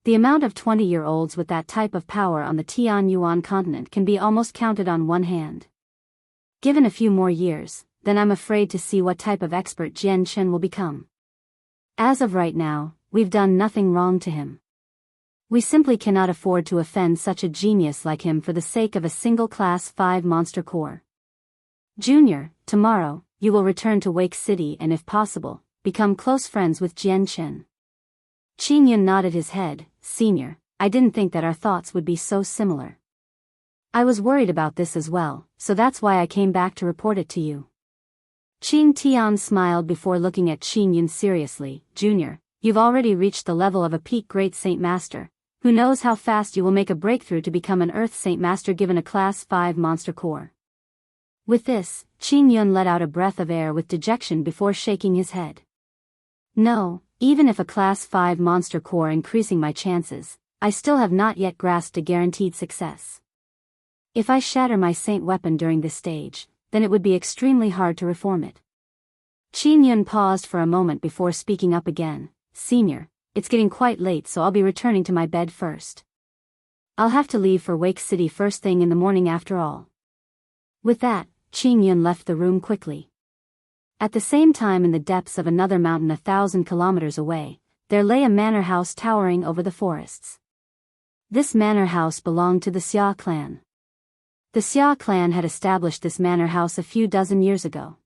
The amount of 20-year-olds with that type of power on the Tianyuan continent can be almost counted on one hand. Given a few more years, then I'm afraid to see what type of expert Jian Shen will become. As of right now, we've done nothing wrong to him. We simply cannot afford to offend such a genius like him for the sake of a single Class 5 monster core. Junior, tomorrow, you will return to Wake City and if possible, become close friends with Jian Shen. Qing Yun nodded his head. Senior, I didn't think that our thoughts would be so similar. I was worried about this as well, so that's why I came back to report it to you. Qing Tian smiled before looking at Qing Yun seriously. Junior, you've already reached the level of a peak Great Saint Master. Who knows how fast you will make a breakthrough to become an Earth Saint Master given a Class 5 monster core. With this, Qing Yun let out a breath of air with dejection before shaking his head. No, even if a Class 5 monster core increasing my chances, I still have not yet grasped a guaranteed success. If I shatter my saint weapon during this stage, then it would be extremely hard to reform it. Qing Yun paused for a moment before speaking up again. Senior, it's getting quite late so I'll be returning to my bed first. I'll have to leave for Wake City first thing in the morning after all. With that, Qing Yun left the room quickly. At the same time in the depths of another mountain 1,000 kilometers away, there lay a manor house towering over the forests. This manor house belonged to the Xia clan. The Xia clan had established this manor house a few dozen years ago.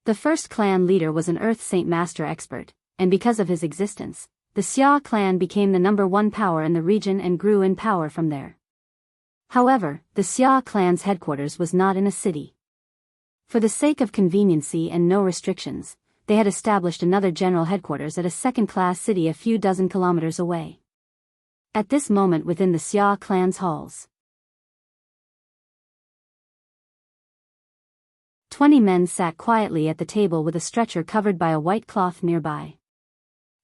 The first clan leader was an Earth Saint Master expert, and because of his existence, the Xia clan became the #1 power in the region and grew in power from there. However, the Xia clan's headquarters was not in a city. For the sake of conveniency and no restrictions, they had established another general headquarters at a second-class city a few dozen kilometers away. At this moment within the Xia clan's halls, 20 men sat quietly at the table with a stretcher covered by a white cloth nearby.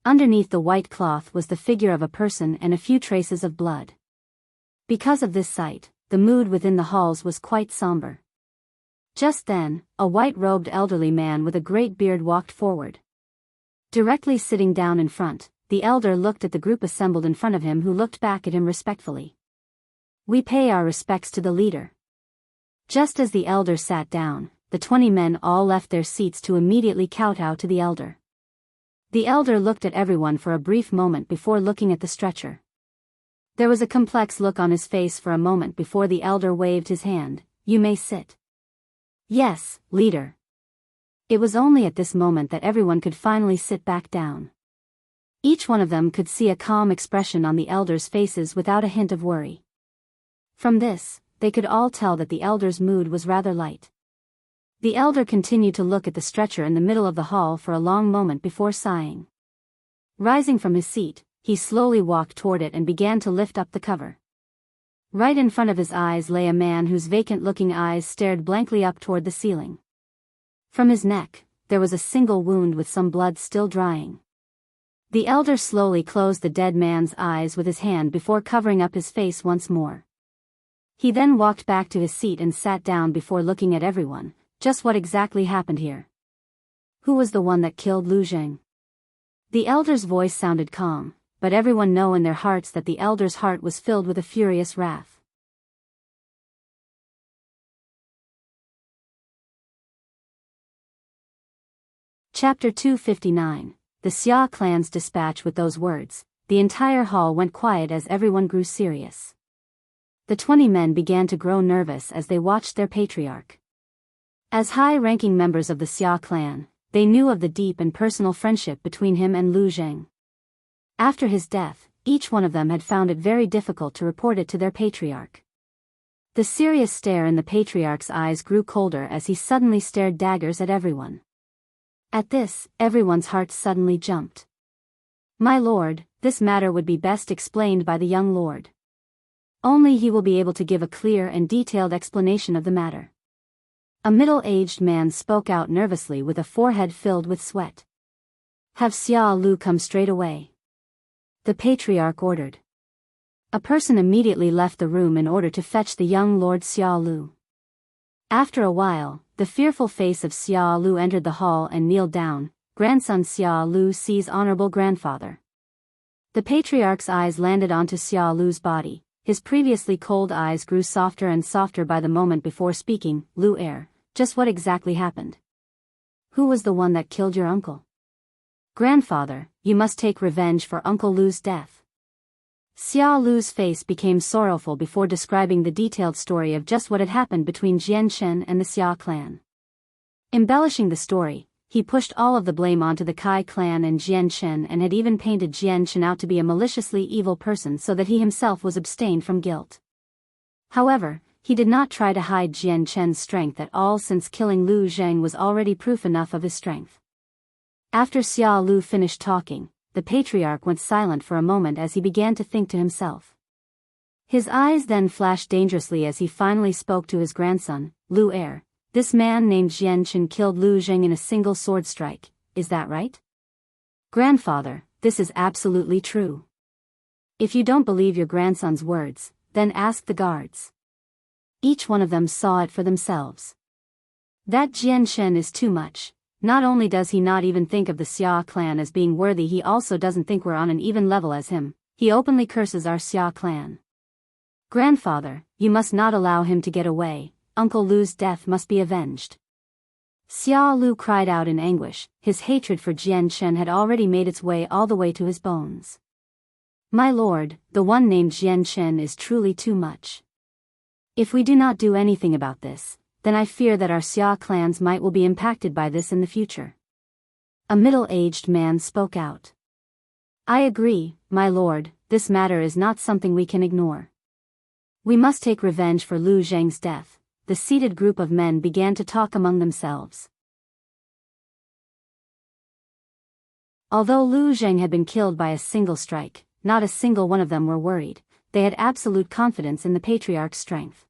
Underneath the white cloth was the figure of a person and a few traces of blood. Because of this sight, the mood within the halls was quite somber. Just then, a white-robed elderly man with a great beard walked forward. Directly sitting down in front, the elder looked at the group assembled in front of him, who looked back at him respectfully. "We pay our respects to the leader." Just as the elder sat down, the 20 men all left their seats to immediately kowtow to the elder. The elder looked at everyone for a brief moment before looking at the stretcher. There was a complex look on his face for a moment before the elder waved his hand. "You may sit." "Yes, leader." It was only at this moment that everyone could finally sit back down. Each one of them could see a calm expression on the elders' faces without a hint of worry. From this, they could all tell that the elder's mood was rather light. The elder continued to look at the stretcher in the middle of the hall for a long moment before sighing. Rising from his seat, he slowly walked toward it and began to lift up the cover. Right in front of his eyes lay a man whose vacant-looking eyes stared blankly up toward the ceiling. From his neck, there was a single wound with some blood still drying. The elder slowly closed the dead man's eyes with his hand before covering up his face once more. He then walked back to his seat and sat down before looking at everyone. Just what exactly happened here? Who was the one that killed Lu Zheng? The elder's voice sounded calm, but everyone knew in their hearts that the elder's heart was filled with a furious wrath. Chapter 259. The Xia clan's dispatch. With those words, the entire hall went quiet as everyone grew serious. The 20 men began to grow nervous as they watched their patriarch. As high-ranking members of the Xia clan, they knew of the deep and personal friendship between him and Lu Zheng. After his death, each one of them had found it very difficult to report it to their patriarch. The serious stare in the patriarch's eyes grew colder as he suddenly stared daggers at everyone. At this, everyone's hearts suddenly jumped. "My lord, this matter would be best explained by the young lord. Only he will be able to give a clear and detailed explanation of the matter." A middle-aged man spoke out nervously with a forehead filled with sweat. "Have Xia Lu come straight away," the patriarch ordered. A person immediately left the room in order to fetch the young Lord Xia Lu. After a while, the fearful face of Xia Lu entered the hall and kneeled down. "Grandson Xia Lu sees honorable grandfather." The patriarch's eyes landed onto Xia Lu's body. His previously cold eyes grew softer and softer by the moment before speaking. "Lu heir, just what exactly happened? Who was the one that killed your uncle?" "Grandfather, you must take revenge for Uncle Lu's death." Xia Lu's face became sorrowful before describing the detailed story of just what had happened between Jian Chen and the Xia clan. Embellishing the story, he pushed all of the blame onto the Kai clan and Jian Chen, and had even painted Jian Chen out to be a maliciously evil person so that he himself was abstained from guilt. However, he did not try to hide Jian Chen's strength at all, since killing Lu Zheng was already proof enough of his strength. After Xia Lu finished talking, the patriarch went silent for a moment as he began to think to himself. His eyes then flashed dangerously as he finally spoke to his grandson. "Lu heir, this man named Jian Chen killed Lu Zheng in a single sword strike, is that right?" "Grandfather, this is absolutely true. If you don't believe your grandson's words, then ask the guards." Each one of them saw it for themselves. That Jian Chen is too much. Not only does he not even think of the Xia clan as being worthy, he also doesn't think we're on an even level as him. He openly curses our Xia clan. "Grandfather, you must not allow him to get away. Uncle Lu's death must be avenged." Xia Lu cried out in anguish. His hatred for Jian Chen had already made its way all the way to his bones. "My lord, the one named Jian Chen is truly too much. If we do not do anything about this, then I fear that our Xia clans will be impacted by this in the future." A middle-aged man spoke out. "I agree, my lord, this matter is not something we can ignore. We must take revenge for Lu Zheng's death." The seated group of men began to talk among themselves. Although Lu Zheng had been killed by a single strike, not a single one of them were worried. They had absolute confidence in the patriarch's strength.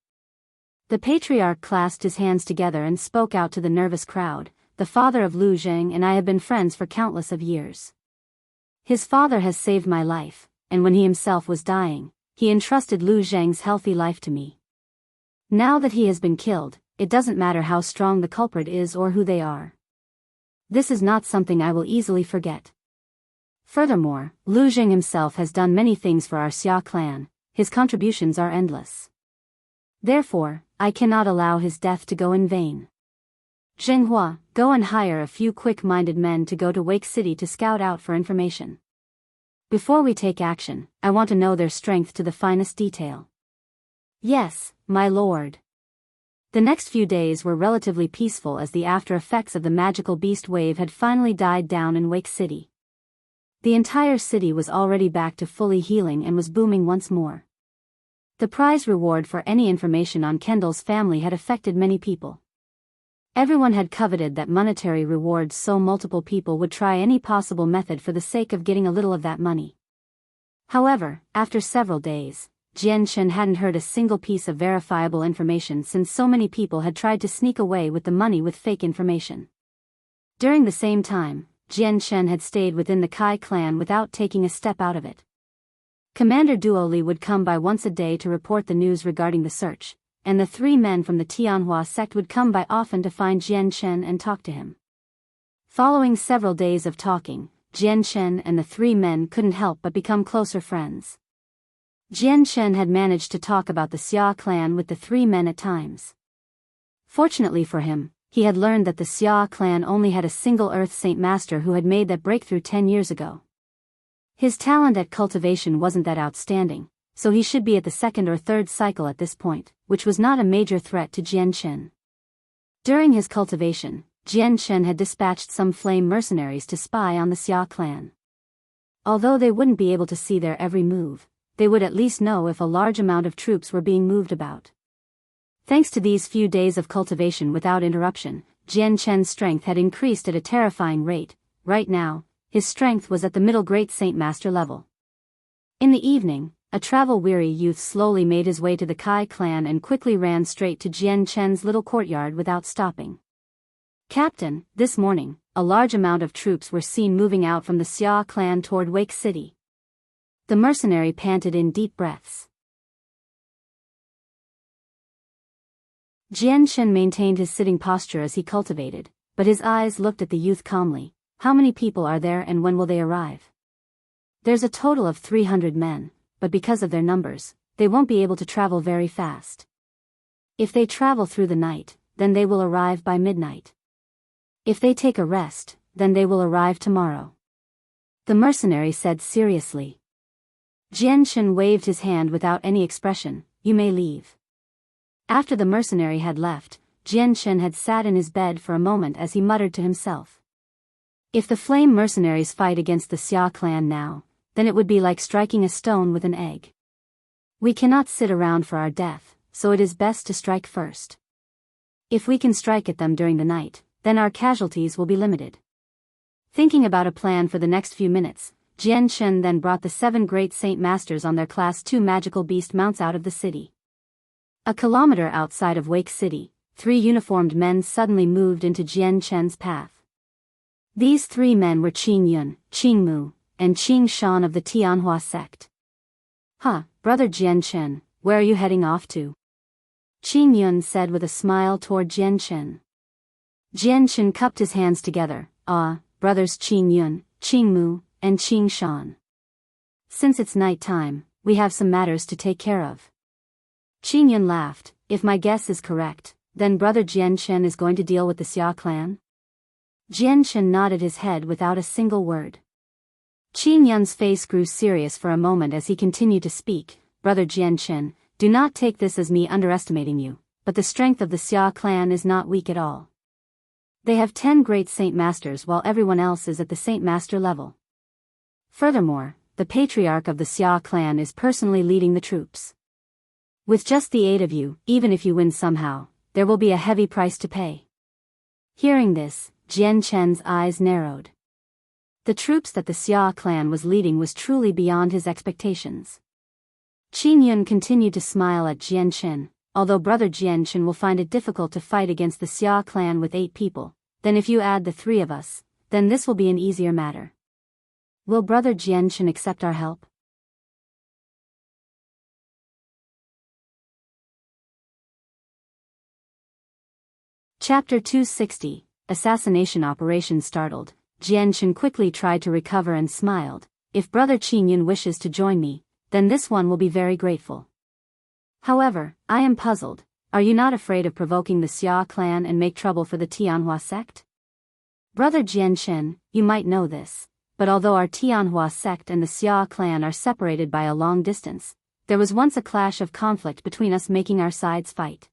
The patriarch clasped his hands together and spoke out to the nervous crowd. "The father of Lu Zheng and I have been friends for countless of years. His father has saved my life, and when he himself was dying, he entrusted Lu Zheng's healthy life to me. Now that he has been killed, it doesn't matter how strong the culprit is or who they are. This is not something I will easily forget. Furthermore, Lu Jing himself has done many things for our Xia clan, his contributions are endless. Therefore, I cannot allow his death to go in vain. Zhenghua, go and hire a few quick-minded men to go to Wake City to scout out for information. Before we take action, I want to know their strength to the finest detail. Yes, my lord. The next few days were relatively peaceful as the after-effects of the magical beast wave had finally died down in Wake City. The entire city was already back to fully healing and was booming once more. The prize reward for any information on Kendall's family had affected many people. Everyone had coveted that monetary rewards, so multiple people would try any possible method for the sake of getting a little of that money. However, after several days, Jian Shen hadn't heard a single piece of verifiable information since so many people had tried to sneak away with the money with fake information. During the same time, Jian Shen had stayed within the Kai clan without taking a step out of it. Commander Duo Li would come by once a day to report the news regarding the search, and the 3 men from the Tianhua sect would come by often to find Jian Shen and talk to him. Following several days of talking, Jian Shen and the 3 men couldn't help but become closer friends. Jian Shen had managed to talk about the Xia clan with the 3 men at times. Fortunately for him, he had learned that the Xia clan only had a single Earth Saint Master who had made that breakthrough 10 years ago. His talent at cultivation wasn't that outstanding, so he should be at the 2nd or 3rd cycle at this point, which was not a major threat to Jian Shen. During his cultivation, Jian Shen had dispatched some flame mercenaries to spy on the Xia clan. Although they wouldn't be able to see their every move, they would at least know if a large amount of troops were being moved about. Thanks to these few days of cultivation without interruption, Jian Shen's strength had increased at a terrifying rate. Right now, his strength was at the middle Great Saint Master level. In the evening, a travel-weary youth slowly made his way to the Kai clan and quickly ran straight to Jian Shen's little courtyard without stopping. Captain, this morning, a large amount of troops were seen moving out from the Xia clan toward Wake City. The mercenary panted in deep breaths. Jian Shen maintained his sitting posture as he cultivated, but his eyes looked at the youth calmly. How many people are there and when will they arrive? There's a total of 300 men, but because of their numbers, they won't be able to travel very fast. If they travel through the night, then they will arrive by midnight. If they take a rest, then they will arrive tomorrow. The mercenary said seriously. Jian Shen waved his hand without any expression. You may leave. After the mercenary had left, Jian Shen had sat in his bed for a moment as he muttered to himself. If the flame mercenaries fight against the Xia clan now, then it would be like striking a stone with an egg. We cannot sit around for our death, so it is best to strike first. If we can strike at them during the night, then our casualties will be limited. Thinking about a plan for the next few minutes, Jian Shen then brought the 7 great Saint Masters on their Class 2 magical beast mounts out of the city. A kilometer outside of Wake City, 3 uniformed men suddenly moved into Jian Shen's path. These 3 men were Qing Yun, Qing Mu, and Qing Shan of the Tianhua sect. Brother Jian Shen, where are you heading off to? Qing Yun said with a smile toward Jian Shen. Jian Shen cupped his hands together. Brothers Qing Yun, Qing Mu, and Qing Shan. Since it's night time, we have some matters to take care of. Qing Yun laughed. If my guess is correct, then brother Jian Shen is going to deal with the Xia clan? Jian Shen nodded his head without a single word. Qing Yun's face grew serious for a moment as he continued to speak. Brother Jian Shen, do not take this as me underestimating you, but the strength of the Xia clan is not weak at all. They have 10 great Saint Masters while everyone else is at the Saint Master level. Furthermore, the patriarch of the Xia clan is personally leading the troops. With just the 8 of you, even if you win somehow, there will be a heavy price to pay. Hearing this, Jian Shen's eyes narrowed. The troops that the Xia clan was leading was truly beyond his expectations. Qing Yun continued to smile at Jian Shen. Although brother Jian Shen will find it difficult to fight against the Xia clan with 8 people, then if you add the 3 of us, then this will be an easier matter. Will brother Jian Shen accept our help? Chapter 260, Assassination Operation Startled. Jianshan quickly tried to recover and smiled. If Brother Qingyun wishes to join me, then this one will be very grateful. However, I am puzzled. Are you not afraid of provoking the Xia clan and make trouble for the Tianhua sect? Brother Jianshan, you might know this, but although our Tianhua sect and the Xia clan are separated by a long distance, there was once a clash of conflict between us, making our sides fight.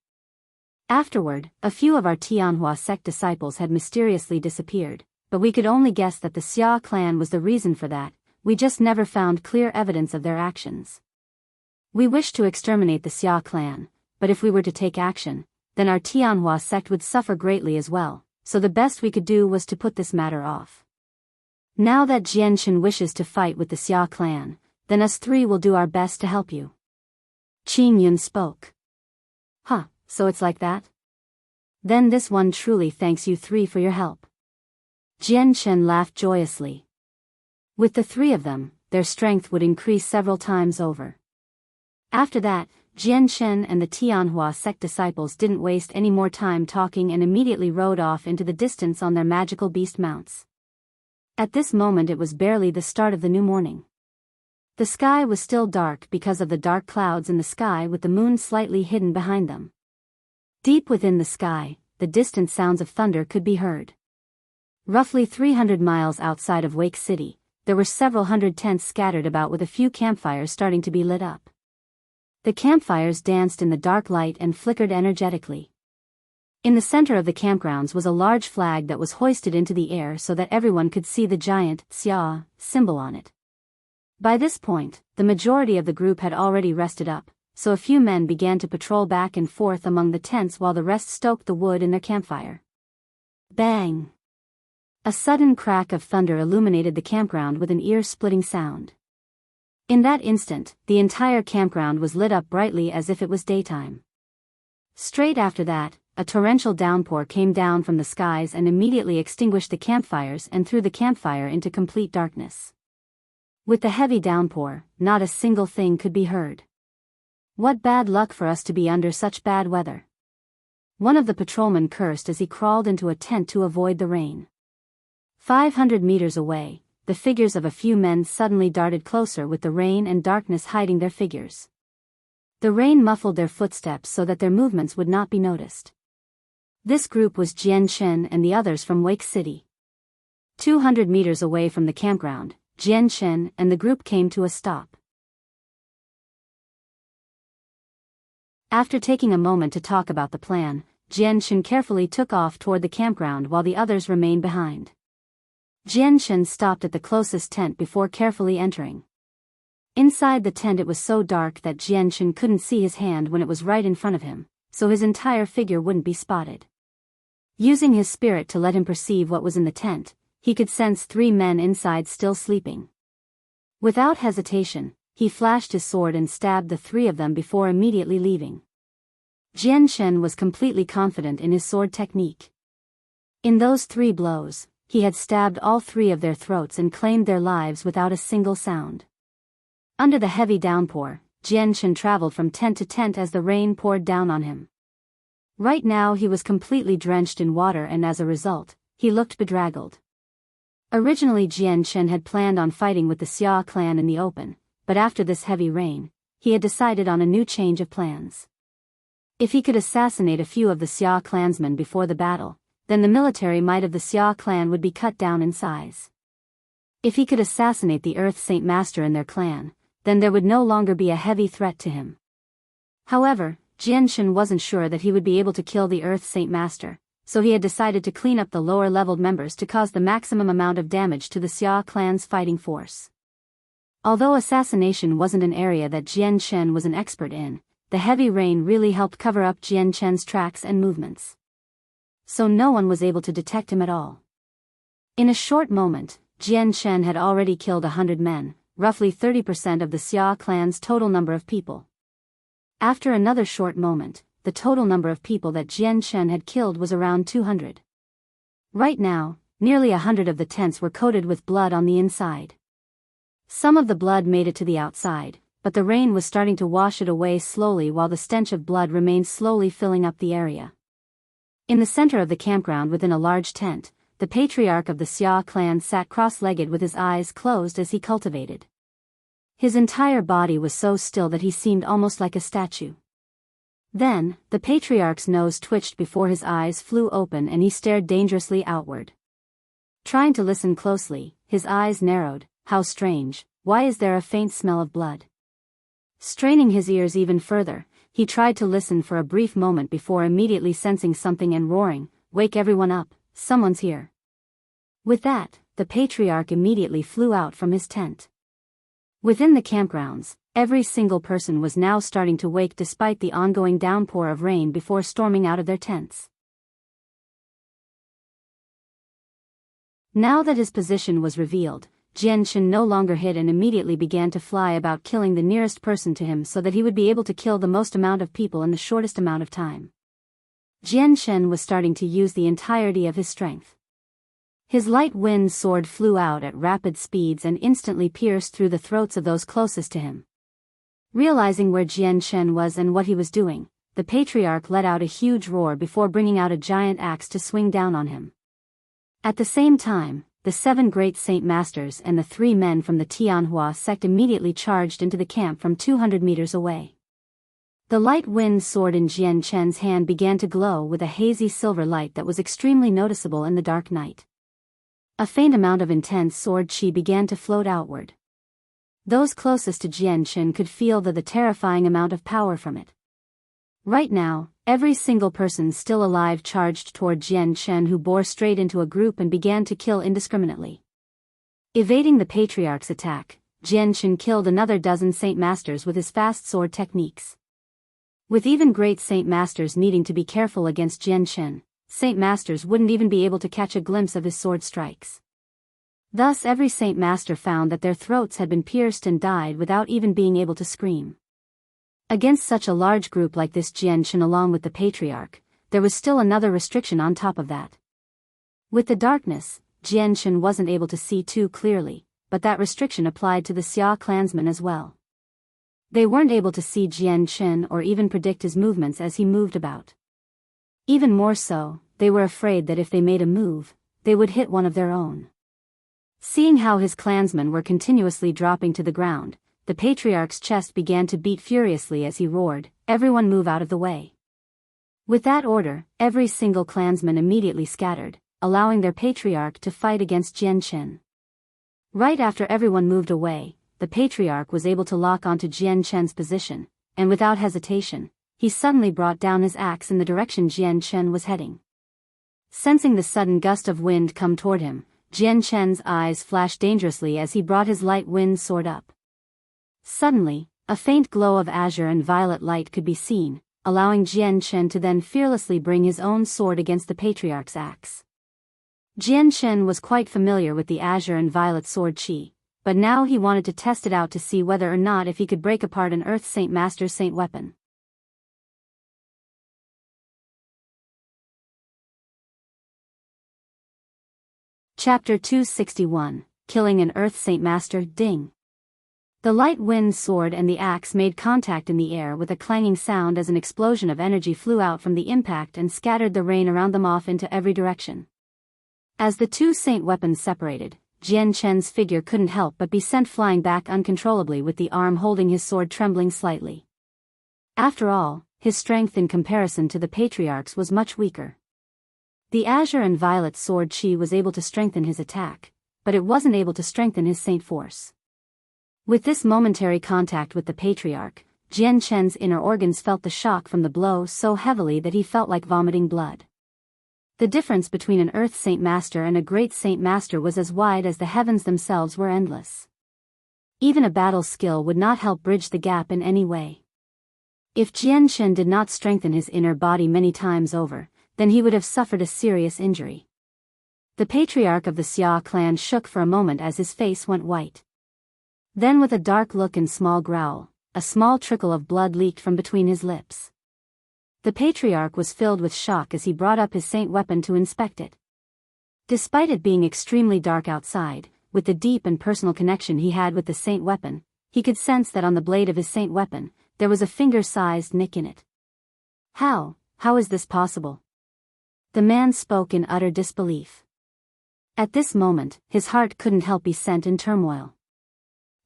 Afterward, a few of our Tianhua sect disciples had mysteriously disappeared, but we could only guess that the Xia clan was the reason for that. We just never found clear evidence of their actions. We wished to exterminate the Xia clan, but if we were to take action, then our Tianhua sect would suffer greatly as well, so the best we could do was to put this matter off. Now that Jianshan wishes to fight with the Xia clan, then us three will do our best to help you. Qingyun spoke. Huh, so it's like that? Then this one truly thanks you three for your help. Jianshan laughed joyously. With the three of them, their strength would increase several times over. After that, Jianshan and the Tianhua sect disciples didn't waste any more time talking and immediately rode off into the distance on their magical beast mounts. At this moment it was barely the start of the new morning. The sky was still dark because of the dark clouds in the sky, with the moon slightly hidden behind them. Deep within the sky, the distant sounds of thunder could be heard. Roughly 300 miles outside of Wake City, there were several hundred tents scattered about, with a few campfires starting to be lit up. The campfires danced in the dark light and flickered energetically. In the center of the campgrounds was a large flag that was hoisted into the air so that everyone could see the giant Xia symbol on it. By this point, the majority of the group had already rested up, so a few men began to patrol back and forth among the tents while the rest stoked the wood in their campfire. Bang! A sudden crack of thunder illuminated the campground with an ear-splitting sound. In that instant, the entire campground was lit up brightly as if it was daytime. Straight after that, a torrential downpour came down from the skies and immediately extinguished the campfires and threw the campfire into complete darkness. With the heavy downpour, not a single thing could be heard. What bad luck for us to be under such bad weather. One of the patrolmen cursed as he crawled into a tent to avoid the rain. 500 meters away, the figures of a few men suddenly darted closer, with the rain and darkness hiding their figures. The rain muffled their footsteps so that their movements would not be noticed. This group was Jianshan and the others from Wake City. 200 meters away from the campground, Jianshan and the group came to a stop. After taking a moment to talk about the plan, Jianshan carefully took off toward the campground while the others remained behind. Jianshan stopped at the closest tent before carefully entering. Inside the tent it was so dark that Jianshan couldn't see his hand when it was right in front of him, so his entire figure wouldn't be spotted. Using his spirit to let him perceive what was in the tent, he could sense 3 men inside still sleeping. Without hesitation, he flashed his sword and stabbed the 3 of them before immediately leaving. Jianshan was completely confident in his sword technique. In those 3 blows, he had stabbed all 3 of their throats and claimed their lives without a single sound. Under the heavy downpour, Jianshan traveled from tent to tent as the rain poured down on him. Right now he was completely drenched in water, and as a result, he looked bedraggled. Originally Jianshan had planned on fighting with the Xia clan in the open, but after this heavy rain, he had decided on a new change of plans. If he could assassinate a few of the Xia clansmen before the battle, then the military might of the Xia clan would be cut down in size. If he could assassinate the Earth Saint Master in their clan, then there would no longer be a heavy threat to him. However, Jianshan wasn't sure that he would be able to kill the Earth Saint Master, so he had decided to clean up the lower-leveled members to cause the maximum amount of damage to the Xia clan's fighting force. Although assassination wasn't an area that Jianshan was an expert in, the heavy rain really helped cover up Jianshan's tracks and movements. So no one was able to detect him at all. In a short moment, Jianshan had already killed 100 men, roughly 30% of the Xia clan's total number of people. After another short moment, the total number of people that Jianshan had killed was around 200. Right now, nearly 100 of the tents were coated with blood on the inside. Some of the blood made it to the outside, but the rain was starting to wash it away slowly while the stench of blood remained slowly filling up the area. In the center of the campground within a large tent, the patriarch of the Xia clan sat cross-legged with his eyes closed as he cultivated. His entire body was so still that he seemed almost like a statue. Then, the patriarch's nose twitched before his eyes flew open and he stared dangerously outward. Trying to listen closely, his eyes narrowed. How strange, why is there a faint smell of blood? Straining his ears even further, he tried to listen for a brief moment before immediately sensing something and roaring, "Wake everyone up, someone's here." With that, the patriarch immediately flew out from his tent. Within the campgrounds, every single person was now starting to wake despite the ongoing downpour of rain before storming out of their tents. Now that his position was revealed, Jianghu no longer hid and immediately began to fly about killing the nearest person to him so that he would be able to kill the most amount of people in the shortest amount of time. Jianghu was starting to use the entirety of his strength. His light wind sword flew out at rapid speeds and instantly pierced through the throats of those closest to him. Realizing where Jianghu was and what he was doing, the patriarch let out a huge roar before bringing out a giant axe to swing down on him. At the same time, the 7 great Saint Masters and the 3 men from the Tianhua sect immediately charged into the camp from 200 meters away. The light wind sword in Jianghu's hand began to glow with a hazy silver light that was extremely noticeable in the dark night. A faint amount of intense sword chi began to float outward. Those closest to Jianghu could feel the terrifying amount of power from it. Right now, every single person still alive charged toward Jianghu, who bore straight into a group and began to kill indiscriminately. Evading the patriarch's attack, Jianghu killed another dozen Saint Masters with his fast sword techniques. With even great Saint Masters needing to be careful against Jianghu, Saint Masters wouldn't even be able to catch a glimpse of his sword strikes. Thus every Saint Master found that their throats had been pierced and died without even being able to scream. Against such a large group like this Jianghu along with the patriarch, there was still another restriction on top of that. With the darkness, Jianghu wasn't able to see too clearly, but that restriction applied to the Xia clansmen as well. They weren't able to see Jianghu or even predict his movements as he moved about. Even more so, they were afraid that if they made a move, they would hit one of their own. Seeing how his clansmen were continuously dropping to the ground, the patriarch's chest began to beat furiously as he roared, "Everyone move out of the way." With that order, every single clansman immediately scattered, allowing their patriarch to fight against Jianghu. Right after everyone moved away, the patriarch was able to lock onto Jianghu's position, and without hesitation, he suddenly brought down his axe in the direction Jianghu was heading. Sensing the sudden gust of wind come toward him, Jianghu's eyes flashed dangerously as he brought his light wind sword up. Suddenly, a faint glow of azure and violet light could be seen, allowing Jianghu to then fearlessly bring his own sword against the patriarch's axe. Jianghu was quite familiar with the azure and violet sword chi, but now he wanted to test it out to see whether or not if he could break apart an Earth Saint Master's saint weapon. Chapter 261, Killing an Earth Saint Master. Ding! The light wind sword and the axe made contact in the air with a clanging sound as an explosion of energy flew out from the impact and scattered the rain around them off into every direction. As the two saint weapons separated, Jianghu's figure couldn't help but be sent flying back uncontrollably with the arm holding his sword trembling slightly. After all, his strength in comparison to the patriarch's was much weaker. The azure and violet sword chi was able to strengthen his attack, but it wasn't able to strengthen his saint force. With this momentary contact with the patriarch, Jianghu's inner organs felt the shock from the blow so heavily that he felt like vomiting blood. The difference between an Earth Saint Master and a Great Saint Master was as wide as the heavens themselves were endless. Even a battle skill would not help bridge the gap in any way. If Jianghu did not strengthen his inner body many times over, then he would have suffered a serious injury. The patriarch of the Xia clan shook for a moment as his face went white. Then with a dark look and small growl, a small trickle of blood leaked from between his lips. The patriarch was filled with shock as he brought up his saint weapon to inspect it. Despite it being extremely dark outside, with the deep and personal connection he had with the saint weapon, he could sense that on the blade of his saint weapon, there was a finger-sized nick in it. How is this possible? The man spoke in utter disbelief. At this moment, his heart couldn't help be sent in turmoil.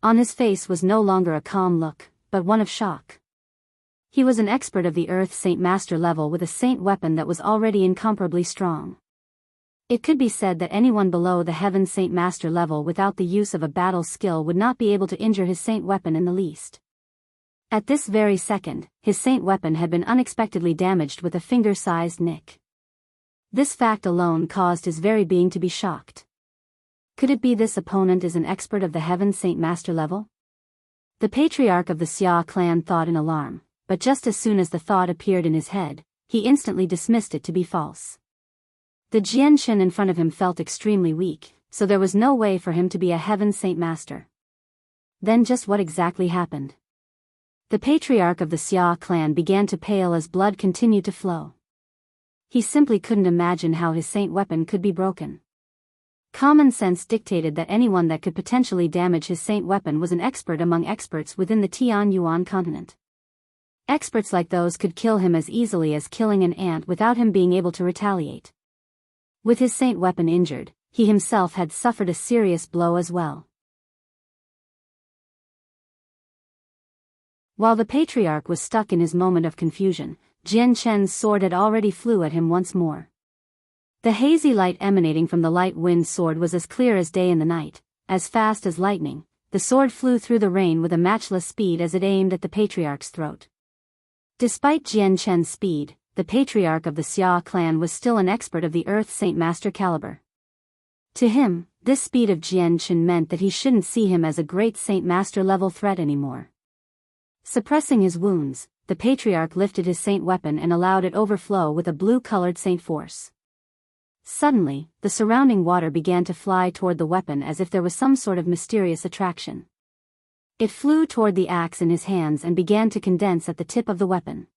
On his face was no longer a calm look, but one of shock. He was an expert of the Earth Saint Master level with a saint weapon that was already incomparably strong. It could be said that anyone below the Heaven Saint Master level without the use of a battle skill would not be able to injure his saint weapon in the least. At this very second, his saint weapon had been unexpectedly damaged with a finger-sized nick. This fact alone caused his very being to be shocked. Could it be this opponent is an expert of the Heaven Saint Master level? The patriarch of the Xia clan thought in alarm, but just as soon as the thought appeared in his head, he instantly dismissed it to be false. The Jianshen in front of him felt extremely weak, so there was no way for him to be a Heaven Saint Master. Then just what exactly happened? The patriarch of the Xia clan began to pale as blood continued to flow. He simply couldn't imagine how his saint weapon could be broken. Common sense dictated that anyone that could potentially damage his saint weapon was an expert among experts within the Tianyuan continent. Experts like those could kill him as easily as killing an ant without him being able to retaliate. With his saint weapon injured, he himself had suffered a serious blow as well. While the patriarch was stuck in his moment of confusion, Jian Chen's sword had already flew at him once more. The hazy light emanating from the light wind sword was as clear as day in the night. As fast as lightning, the sword flew through the rain with a matchless speed as it aimed at the patriarch's throat. Despite Jian Chen's speed, the patriarch of the Xia clan was still an expert of the Earth Saint Master caliber. To him, this speed of Jian Chen meant that he shouldn't see him as a great Saint Master level threat anymore. Suppressing his wounds, the patriarch lifted his saint weapon and allowed it overflow with a blue-colored saint force. Suddenly, the surrounding water began to fly toward the weapon as if there was some sort of mysterious attraction. It flew toward the axe in his hands and began to condense at the tip of the weapon.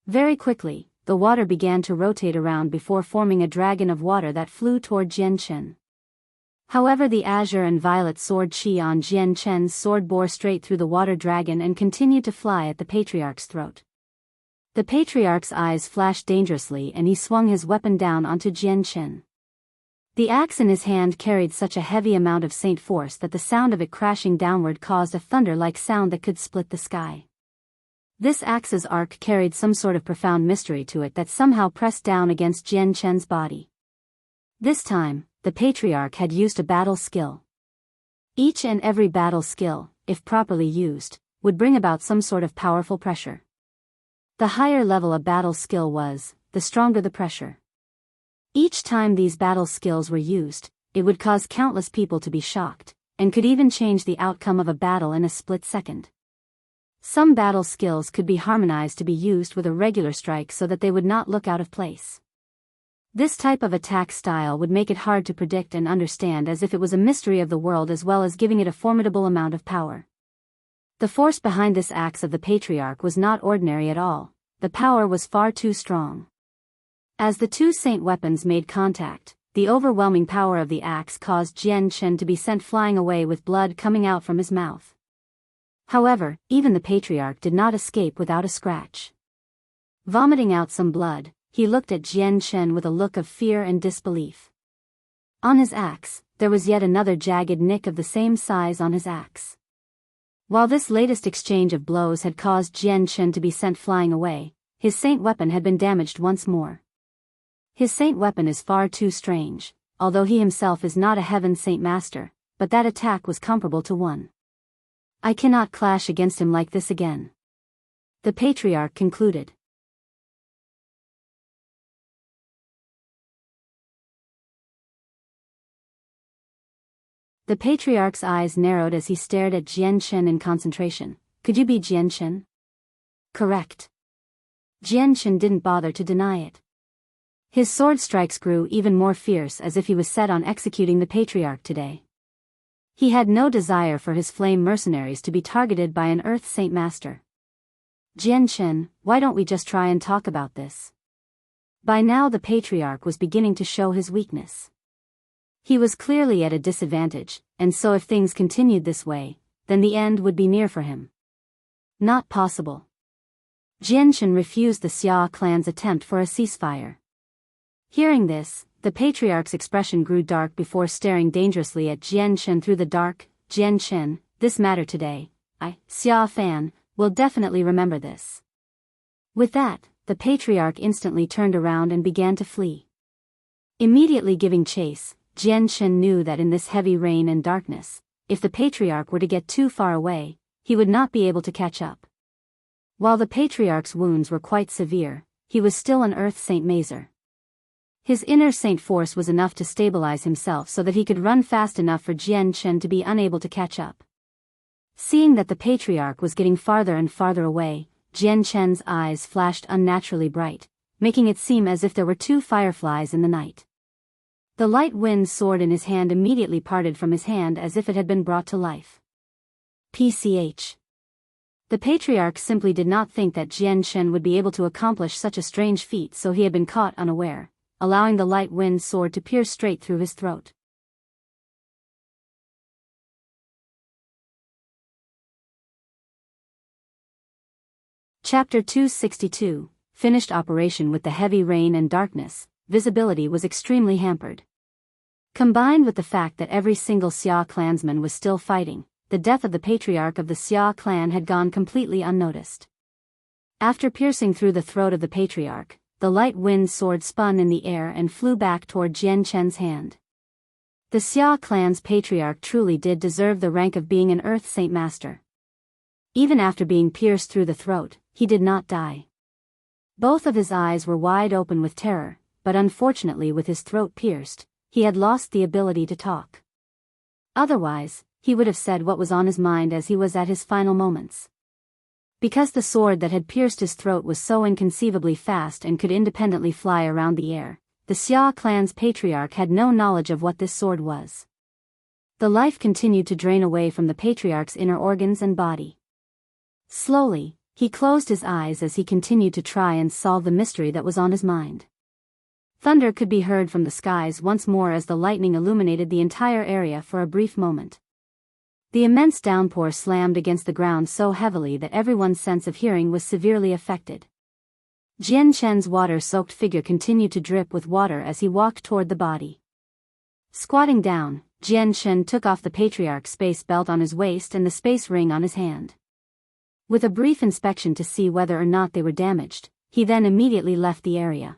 Very quickly, the water began to rotate around before forming a dragon of water that flew toward Jian Chen. However, the azure and violet sword chi on Jian Chen's sword bore straight through the water dragon and continued to fly at the patriarch's throat. The patriarch's eyes flashed dangerously and he swung his weapon down onto Jian Chen. The axe in his hand carried such a heavy amount of saint force that the sound of it crashing downward caused a thunder-like sound that could split the sky. This axe's arc carried some sort of profound mystery to it that somehow pressed down against Jian Chen's body. This time, the patriarch had used a battle skill. Each and every battle skill, if properly used, would bring about some sort of powerful pressure. The higher level a battle skill was, the stronger the pressure. Each time these battle skills were used, it would cause countless people to be shocked, and could even change the outcome of a battle in a split second. Some battle skills could be harmonized to be used with a regular strike so that they would not look out of place. This type of attack style would make it hard to predict and understand, as if it was a mystery of the world as well as giving it a formidable amount of power. The force behind this axe of the patriarch was not ordinary at all. The power was far too strong. As the two saint weapons made contact, the overwhelming power of the axe caused Jian Chen to be sent flying away with blood coming out from his mouth. However, even the patriarch did not escape without a scratch. Vomiting out some blood, he looked at Jian Chen with a look of fear and disbelief. On his axe, there was yet another jagged nick of the same size on his axe. While this latest exchange of blows had caused Jian Chen to be sent flying away, his saint weapon had been damaged once more. His saint weapon is far too strange, although he himself is not a Heaven Saint Master, but that attack was comparable to one. I cannot clash against him like this again. The patriarch concluded. The patriarch's eyes narrowed as he stared at Jian Chen in concentration. Could you be Jian Chen? Correct. Jian Chen didn't bother to deny it. His sword strikes grew even more fierce as if he was set on executing the patriarch today. He had no desire for his flame mercenaries to be targeted by an Earth Saint Master. Jian Chen, why don't we just try and talk about this? By now the patriarch was beginning to show his weakness. He was clearly at a disadvantage, and so if things continued this way, then the end would be near for him. Not possible. Jian Chen refused the Xia clan's attempt for a ceasefire. Hearing this, the patriarch's expression grew dark before staring dangerously at Jian Chen through the dark. Jian Chen, this matter today, Xia Fan, will definitely remember this. With that, the patriarch instantly turned around and began to flee. Immediately giving chase, Jian Chen knew that in this heavy rain and darkness, if the patriarch were to get too far away, he would not be able to catch up. While the patriarch's wounds were quite severe, he was still an Earth Saint Mazer. His inner saint force was enough to stabilize himself so that he could run fast enough for Jian Chen to be unable to catch up. Seeing that the patriarch was getting farther and farther away, Jian Chen's eyes flashed unnaturally bright, making it seem as if there were two fireflies in the night. The light wind sword in his hand immediately parted from his hand as if it had been brought to life. PCH. The patriarch simply did not think that Jian Chen would be able to accomplish such a strange feat, so he had been caught unaware, allowing the light wind sword to pierce straight through his throat. Chapter 262, Finished operation. With the heavy rain and darkness, visibility was extremely hampered. Combined with the fact that every single Xia clansman was still fighting, the death of the patriarch of the Xia clan had gone completely unnoticed. After piercing through the throat of the patriarch, the light wind sword spun in the air and flew back toward Jian Chen's hand. The Xia clan's patriarch truly did deserve the rank of being an Earth Saint Master. Even after being pierced through the throat, he did not die. Both of his eyes were wide open with terror, but unfortunately with his throat pierced, he had lost the ability to talk. Otherwise, he would have said what was on his mind as he was at his final moments. Because the sword that had pierced his throat was so inconceivably fast and could independently fly around the air, the Xia clan's patriarch had no knowledge of what this sword was. The life continued to drain away from the patriarch's inner organs and body. Slowly, he closed his eyes as he continued to try and solve the mystery that was on his mind. Thunder could be heard from the skies once more as the lightning illuminated the entire area for a brief moment. The immense downpour slammed against the ground so heavily that everyone's sense of hearing was severely affected. Jian Chen's water-soaked figure continued to drip with water as he walked toward the body. Squatting down, Jian Chen took off the patriarch's space belt on his waist and the space ring on his hand. With a brief inspection to see whether or not they were damaged, he then immediately left the area.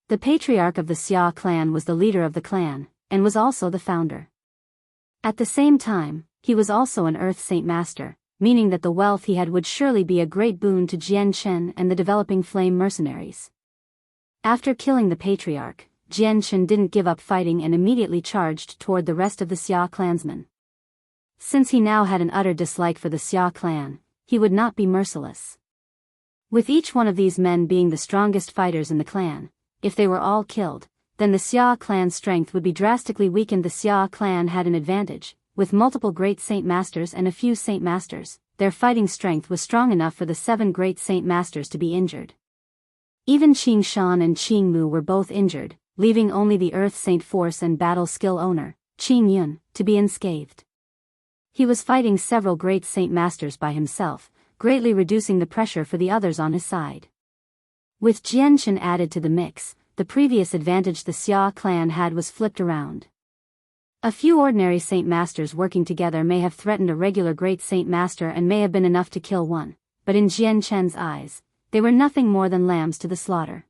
The patriarch of the Xia clan was the leader of the clan, and was also the founder. At the same time, he was also an Earth Saint Master, meaning that the wealth he had would surely be a great boon to Jian Chen and the developing flame mercenaries. After killing the patriarch, Jian Chen didn't give up fighting and immediately charged toward the rest of the Xia clansmen. Since he now had an utter dislike for the Xia clan, he would not be merciless. With each one of these men being the strongest fighters in the clan, if they were all killed, then the Xia clan's strength would be drastically weakened. The Xia clan had an advantage. With multiple great Saint Masters and a few Saint Masters, their fighting strength was strong enough for the 7 great Saint Masters to be injured. Even Qing Shan and Qing Mu were both injured, leaving only the Earth Saint Force and battle skill owner, Qing Yun, to be unscathed. He was fighting several great Saint Masters by himself, greatly reducing the pressure for the others on his side. With Jian Chen added to the mix, the previous advantage the Xia clan had was flipped around. A few ordinary Saint Masters working together may have threatened a regular Great Saint Master and may have been enough to kill one, but in Jian Chen's eyes, they were nothing more than lambs to the slaughter.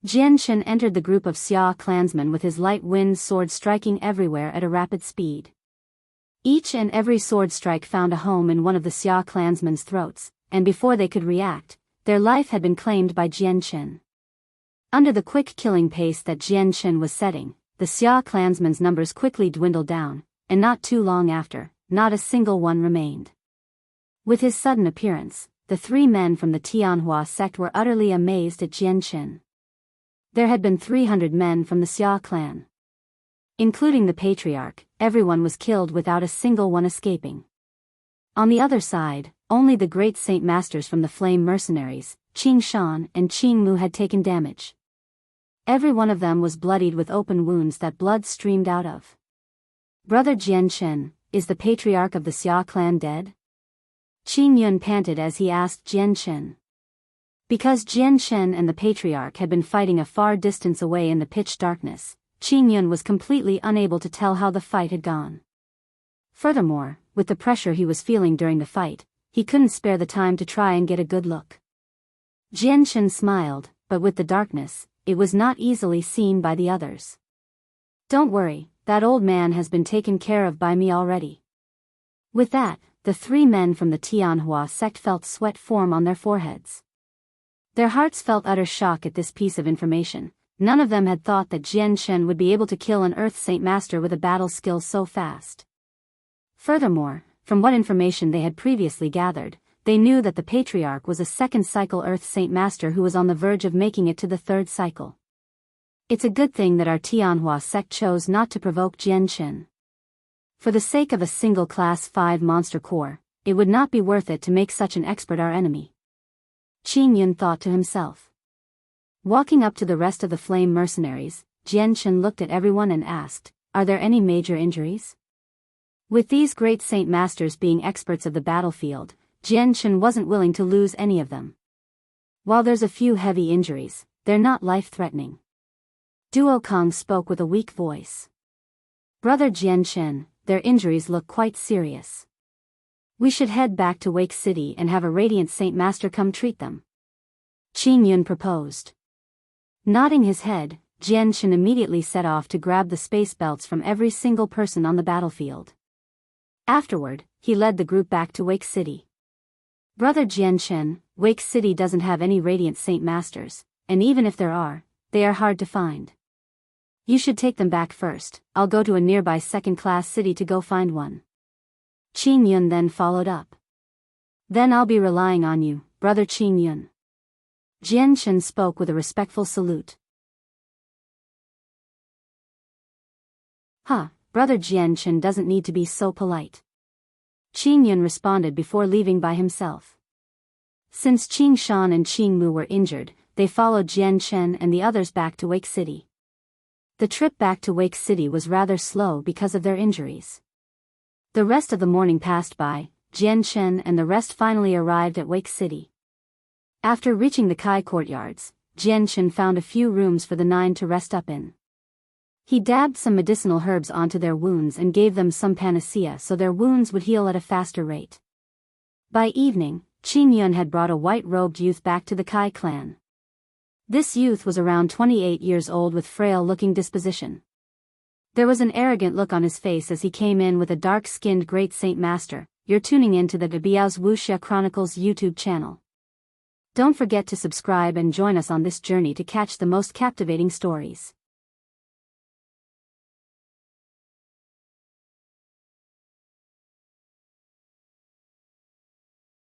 Jian Chen entered the group of Xia clansmen with his light wind sword striking everywhere at a rapid speed. Each and every sword strike found a home in one of the Xia clansmen's throats, and before they could react, their life had been claimed by Jian Chen. Under the quick killing pace that Jian Chen was setting, the Xia clansmen's numbers quickly dwindled down, and not too long after, not a single one remained. With his sudden appearance, the 3 men from the Tianhua sect were utterly amazed at Jian Chen. There had been 300 men from the Xia clan. Including the patriarch, everyone was killed without a single one escaping. On the other side, only the great Saint Masters from the Flame Mercenaries, Qing Shan and Qing Mu had taken damage. Every one of them was bloodied with open wounds that blood streamed out of. Brother Jian Chen, is the patriarch of the Xia clan dead? Qing Yun panted as he asked Jian Chen. Because Jian Shen and the patriarch had been fighting a far distance away in the pitch darkness, Qing Yun was completely unable to tell how the fight had gone. Furthermore, with the pressure he was feeling during the fight, he couldn't spare the time to try and get a good look. Jian Shen smiled, but with the darkness, it was not easily seen by the others. "Don't worry, that old man has been taken care of by me already." With that, the three men from the Tianhua sect felt sweat form on their foreheads. Their hearts felt utter shock at this piece of information. None of them had thought that Jian Shen would be able to kill an Earth Saint Master with a battle skill so fast. Furthermore, from what information they had previously gathered, they knew that the Patriarch was a second cycle Earth Saint Master who was on the verge of making it to the third cycle. It's a good thing that our Tianhua sect chose not to provoke Jian Shen. For the sake of a single Class 5 monster core, it would not be worth it to make such an expert our enemy. Qing Yun thought to himself. Walking up to the rest of the flame mercenaries, Jian Shen looked at everyone and asked, "Are there any major injuries?" With these great Saint Masters being experts of the battlefield, Jian Shen wasn't willing to lose any of them. While there's a few heavy injuries, they're not life-threatening. Duo Kong spoke with a weak voice. "Brother Jian Shen, their injuries look quite serious. We should head back to Wake City and have a Radiant Saint Master come treat them," Qing Yun proposed. Nodding his head, Jian Shen immediately set off to grab the space belts from every single person on the battlefield. Afterward, he led the group back to Wake City. "Brother Jian Shen, Wake City doesn't have any Radiant Saint Masters, and even if there are, they are hard to find. You should take them back first. I'll go to a nearby second-class city to go find one." Qing Yun then followed up. "Then I'll be relying on you, Brother Qing Yun." Jian Shen spoke with a respectful salute. Brother Jian Shen doesn't need to be so polite," Qing Yun responded before leaving by himself. Since Qing Shan and Qing Mu were injured, they followed Jian Shen and the others back to Wake City. The trip back to Wake City was rather slow because of their injuries. The rest of the morning passed by. Jian Shen and the rest finally arrived at Wake City. After reaching the Kai courtyards, Jian Shen found a few rooms for the 9 to rest up in. He dabbed some medicinal herbs onto their wounds and gave them some panacea so their wounds would heal at a faster rate. By evening, Qing Yun had brought a white-robed youth back to the Kai clan. This youth was around 28 years old with frail-looking disposition. There was an arrogant look on his face as he came in with a dark-skinned Great Saint Master. "You're tuning in to the Biyao's Wuxia Chronicles YouTube channel. Don't forget to subscribe and join us on this journey to catch the most captivating stories.